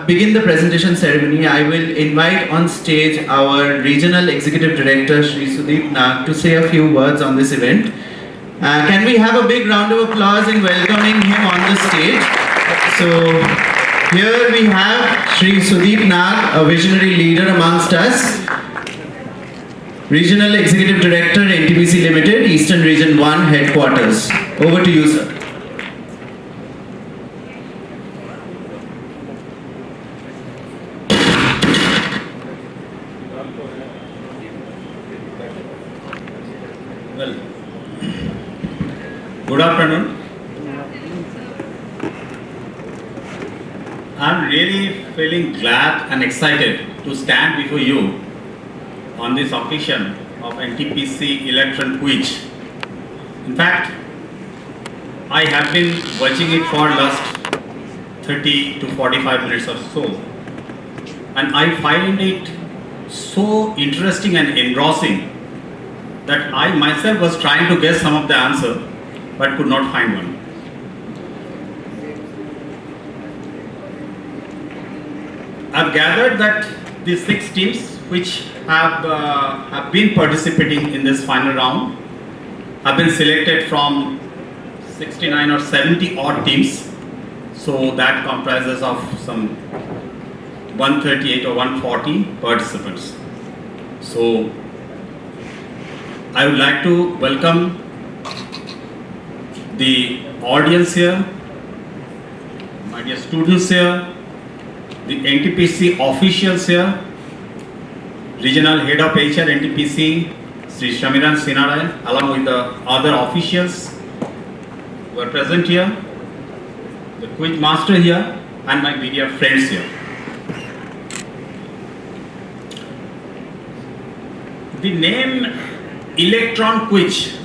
begin the presentation ceremony, I will invite on stage our Regional Executive Director, Shri Sudeep Nag, to say a few words on this event. Can we have a big round of applause in welcoming him on the stage? So here we have Shri Sudeep Nag, a visionary leader amongst us. Regional Executive Director, NTPC Limited, Eastern Region 1 Headquarters. Over to you, sir. I'm really feeling glad and excited to stand before you on this occasion of NTPC Electron Quiz. In fact, I have been watching it for last 30 to 45 minutes or so, and I find it so interesting and engrossing that I myself was trying to guess some of the answer but could not find one. I've gathered that the 6 teams which have been participating in this final round have been selected from 69 or 70 odd teams. So that comprises of some 138 or 140 participants. So I would like to welcome the audience here, my dear students here, the NTPC officials here, Regional Head of HR NTPC, Sri Shamiran Sinarayan, along with the other officials who are present here, the quiz master here, and my media friends here. The name Electron Quiz,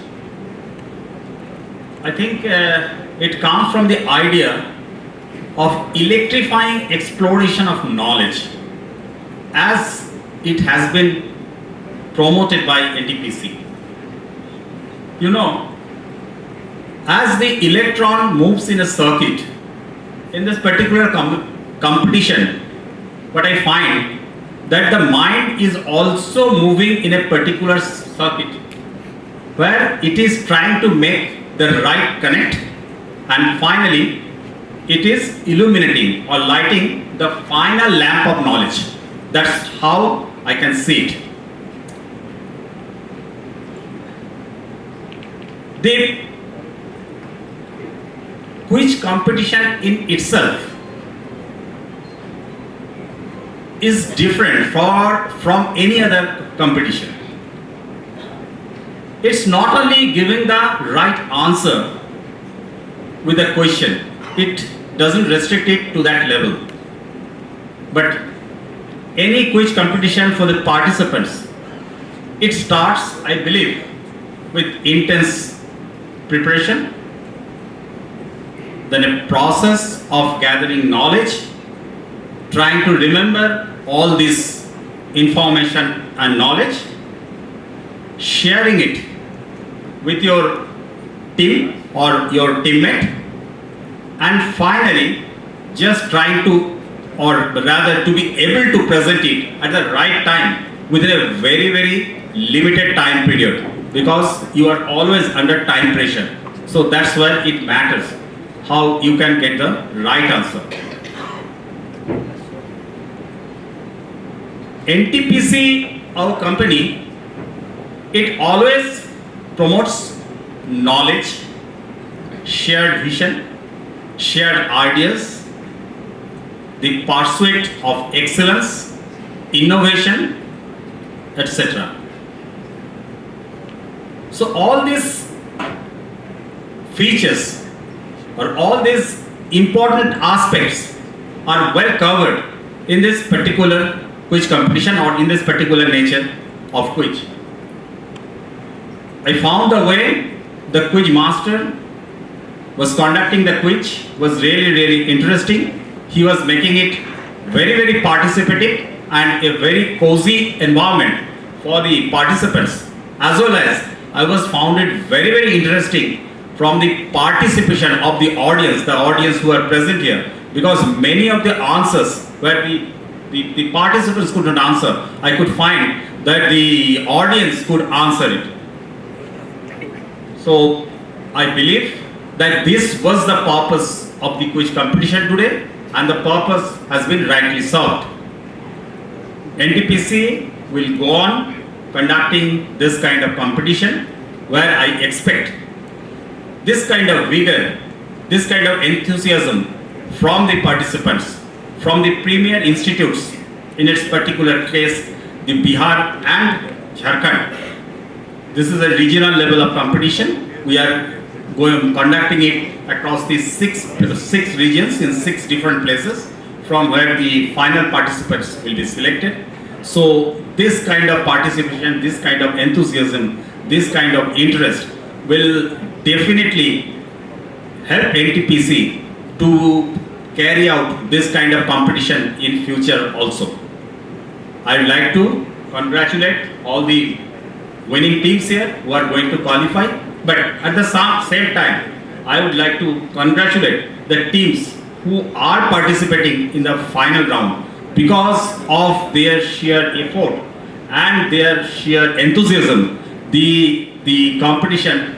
I think it comes from the idea of electrifying exploration of knowledge as it has been promoted by NTPC. You know, as the electron moves in a circuit, in this particular competition, what I find that the mind is also moving in a particular circuit where it is trying to make the right connect, and finally it is illuminating or lighting the final lamp of knowledge. That's how I can see it. The quiz competition in itself is different from any other competition. It's not only giving the right answer with a question, it doesn't restrict it to that level. But any quiz competition for the participants, it starts, I believe, with intense preparation, then a process of gathering knowledge, trying to remember all this information and knowledge, sharing it with your team or your teammate, and finally just trying to, or rather to be able to present it at the right time within a very limited time period, because you are always under time pressure. So that's where it matters how you can get the right answer. NTPC, our company, it always promotes knowledge, shared vision, shared ideas, the pursuit of excellence, innovation, etc. So all these features or all these important aspects are well covered in this particular quiz competition or in this particular nature of quiz. I found the way the quiz master was conducting the quiz was really interesting. He was making it very participative and a very cozy environment for the participants, as well as I was found it very interesting from the participation of the audience who are present here, because many of the answers where the participants could not answer, I could find that the audience could answer it. So I believe that this was the purpose of the quiz competition today, and the purpose has been rightly served. NTPC will go on conducting this kind of competition, where I expect this kind of vigor, this kind of enthusiasm from the participants, from the premier institutes, in its particular case, the Bihar and Jharkhand. This is a regional level of competition. We are conducting it across the six regions in 6 different places from where the final participants will be selected. So this kind of participation, this kind of enthusiasm, this kind of interest will definitely help NTPC to carry out this kind of competition in future also. I would like to congratulate all the winning teams here who are going to qualify, but at the same time, I would like to congratulate the teams who are participating in the final round because of their sheer effort and their sheer enthusiasm. The competition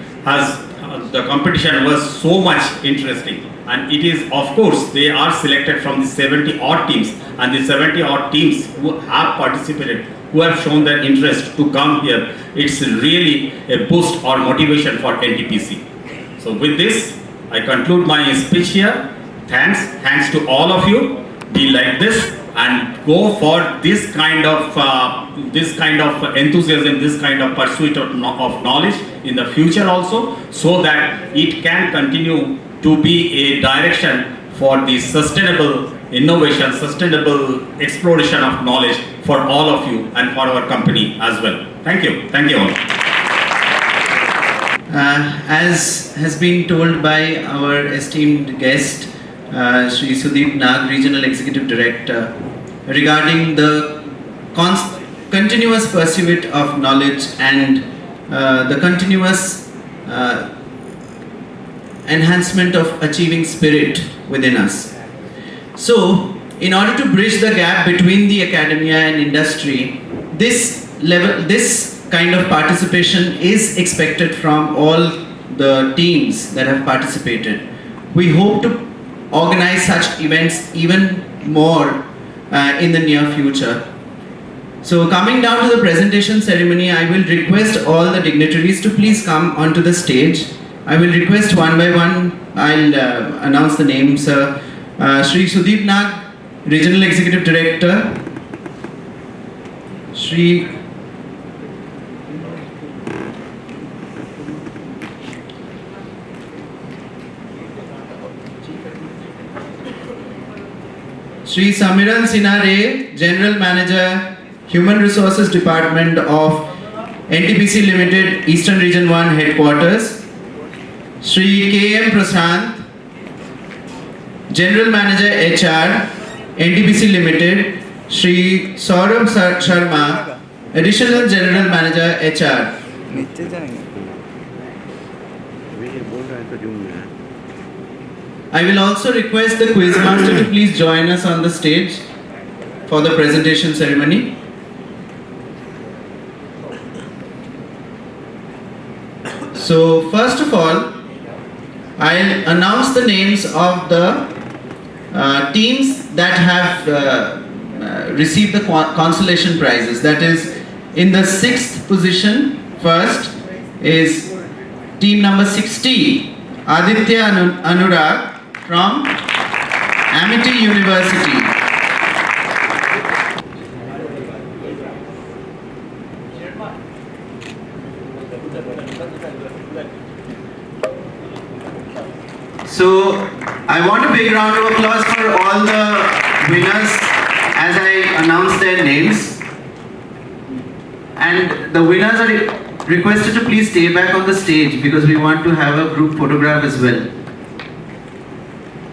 was so much interesting, and it is, of course, they are selected from the 70 odd teams, and the 70 odd teams who have participated, who have shown their interest to come here. It's really a boost or motivation for NTPC. So with this, I conclude my speech here. Thanks to all of you. Be like this and go for this kind of enthusiasm, this kind of pursuit of knowledge in the future also, so that it can continue to be a direction for the sustainable innovation, sustainable exploration of knowledge for all of you and for our company as well. Thank you. Thank you all. As has been told by our esteemed guest, Shri Sudeep Nag, Regional Executive Director, regarding the continuous pursuit of knowledge and the continuous enhancement of achieving spirit within us. So, in order to bridge the gap between the academia and industry, this kind of participation is expected from all the teams that have participated. We hope to organize such events even more in the near future. So coming down to the presentation ceremony, I will request all the dignitaries to please come onto the stage. I will request one by one, I'll announce the names. Shri Sudeep Nag, Regional Executive Director. Shri Samiran Sinare, General Manager, Human Resources Department of NTPC Limited, Eastern Region 1 Headquarters. Shri K.M. Prasant, General Manager HR, NTPC Limited. Shri Saurabh Sharma, Additional General Manager HR. I will also request the Quizmaster to please join us on the stage for the presentation ceremony. So first of all, I'll announce the names of the teams that have received the consolation prizes. That is, in the 6th position, first is team number 60, Aditya Anurag from Amity University. So I want a big round of applause for all the winners as I announce their names. And the winners are requested to please stay back on the stage because we want to have a group photograph as well.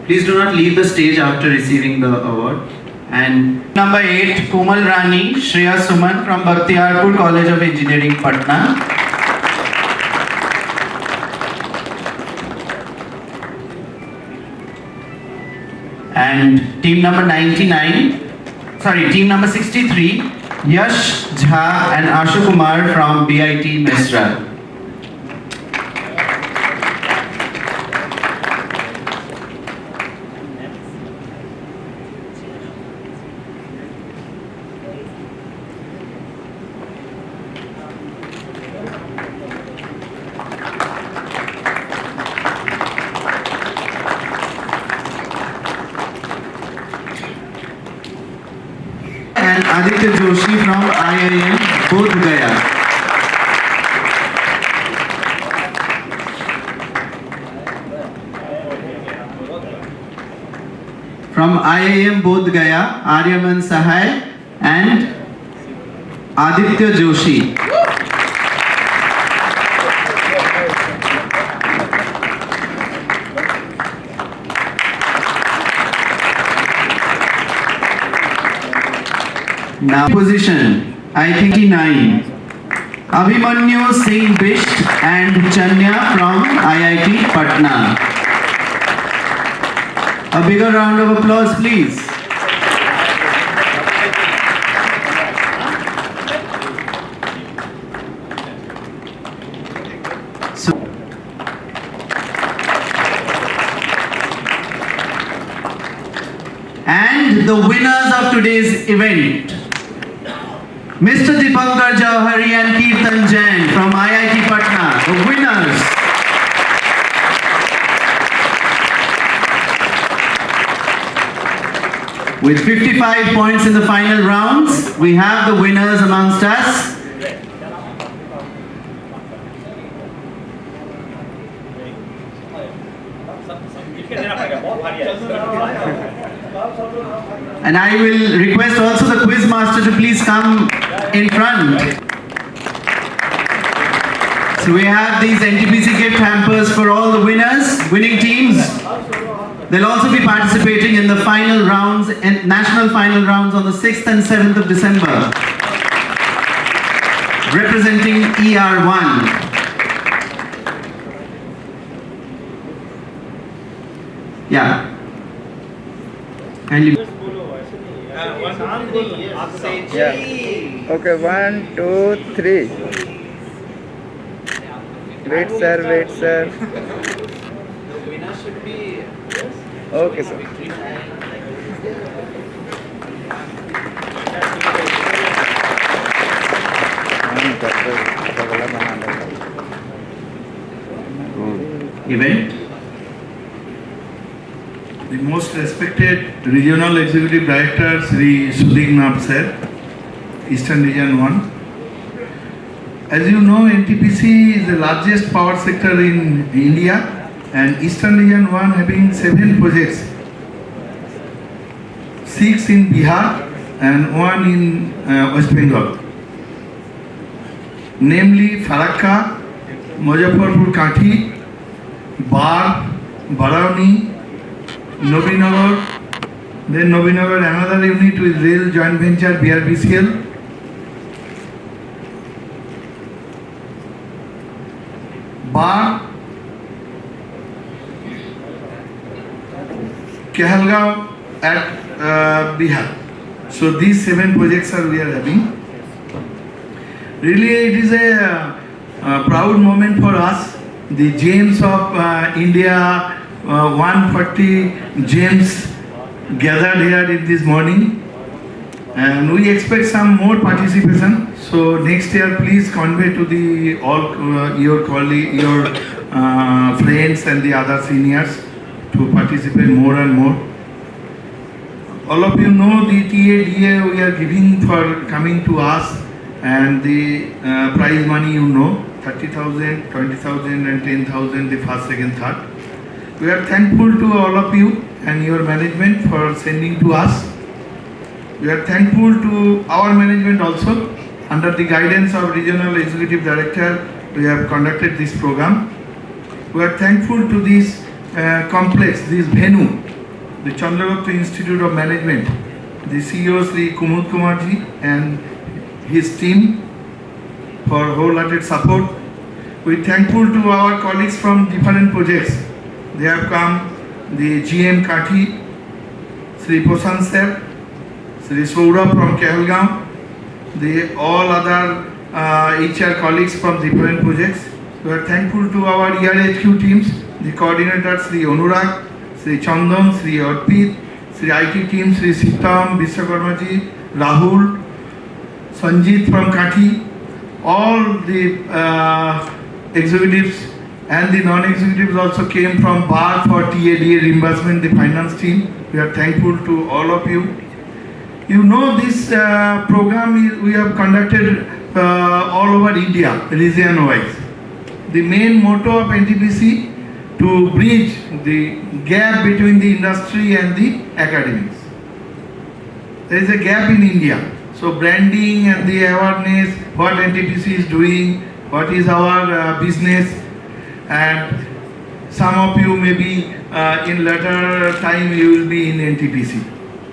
Please do not leave the stage after receiving the award. And number 8, Komal Rani Shreya Suman from Bakhtiyarpur College of Engineering, Patna. And team number 63, Yash Jha and Ashu Kumar from BIT Mesra. And Aditya Joshi from IIM-Bodh Gaya. from IIM-Bodh Gaya, Aryaman, Sahay and Aditya, Joshi. Now position I-29, Abhimanyu, Singh, Bisht and Chanya from IIT Patna. A bigger round of applause, please. And the winners of today's event, Mr. Deepankar, Jauhari and Kirtan Jain from IIT Patna, the winners. With 55 points in the final rounds, we have the winners amongst us. And I will request also the quiz master to please come in front. So we have these NTPC gift hampers for all the winning teams. They'll also be participating in the final rounds and national final rounds on the 6th and 7th of December. Representing ER1. Yeah. Kindly. Yeah. Okay, 1, 2, 3. Wait, sir, wait, sir. The winner should be. Okay, sir. Event. The most respected Regional Executive Director, Shri Bivash sir, Eastern Region 1. As you know, NTPC is the largest power sector in India, and Eastern Region 1 having 7 projects, 6 in Bihar and 1 in West Bengal, namely Farakka, Muzaffarpur Kathi, Bar, Barauni, Nobinagar, then Nobinagar another unit with rail joint venture BRBCL, Bar, Kehalgaon at Bihar. So these 7 projects we are having. Really it is a proud moment for us. The gems of India, 140 gems gathered here in this morning, and we expect some more participation. So next year please convey to the all your colleagues, your friends and the other seniors to participate more and more. All of you know the TADA we are giving for coming to us, and the prize money you know, 30,000, 20,000 and 10,000, the first, second, third. We are thankful to all of you and your management for sending to us. We are thankful to our management also. Under the guidance of Regional Executive Director, we have conducted this program. We are thankful to this complex, this venue, the Chandragupta Institute of Management, the CEO Shri Kumud Kumarji and his team for wholehearted support. We are thankful to our colleagues from different projects. They have come, the GM Kathi, Shri Posan Sir, Shri Saurabh from Kehalgaon, the all other HR colleagues from different projects. We are thankful to our ERHQ teams, the coordinator Shri Anurag, Shri Chandan, Shri Arpit, Shri IT team, Shri Sitam, Vishwakarmaji, Rahul, Sanjit from Kathi, all the executives and the non-executives also came from BAR for TADA reimbursement, the finance team. We are thankful to all of you. You know this program we have conducted all over India, region-wise. The main motto of NTPC to bridge the gap between the industry and the academics. There is a gap in India. So branding and the awareness, what NTPC is doing, what is our business, and some of you maybe in later time you will be in NTPC,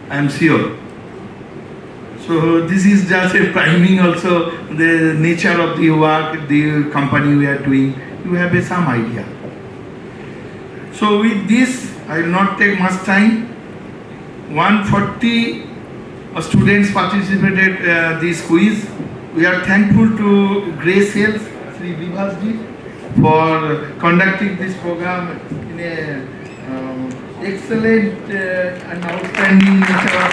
I am sure. So this is just a priming also, the nature of the work, the company we are doing, you have some idea. So with this, I will not take much time. 140 students participated this quiz. We are thankful to Grey Sales, Shri Bivash Rath, for conducting this program in a excellent and outstanding nature.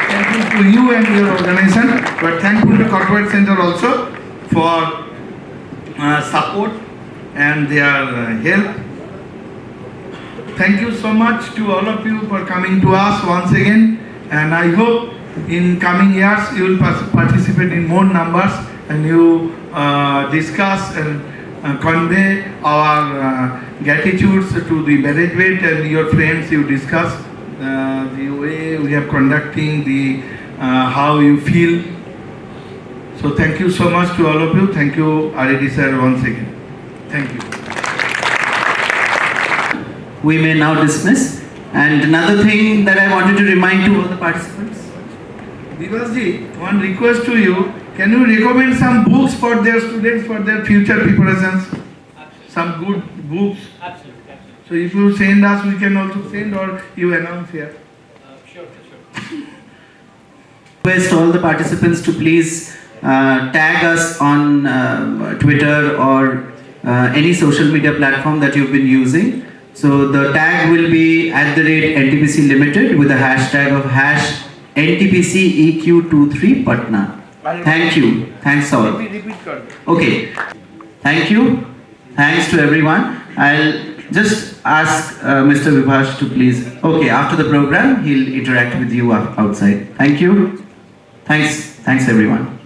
Thankful to you and your organization, but thankful to Corporate Center also for support and their help. Thank you so much to all of you for coming to us once again, and I hope in coming years you will participate in more numbers and you discuss and convey our gratitude to the management and your friends. You discuss the way we are conducting, the how you feel. So thank you so much to all of you. Thank you, RD sir, once again. Thank you. We may now dismiss. And another thing that I wanted to remind to all the participants. Bivash, one request to you. Can you recommend some books for their students for their future preparations? Absolutely. Some good books. Absolutely. So if you send us, we can also send, or you announce here. Sure. Request all the participants to please tag us on Twitter or any social media platform that you've been using. So the tag will be @NTPC Limited with the hashtag of #NTPC EQ23 Patna. Thank you. Thanks all. Okay. Thank you. Thanks to everyone. I'll just ask Mr. Bivash to please. Okay, after the program, he'll interact with you outside. Thank you. Thanks everyone.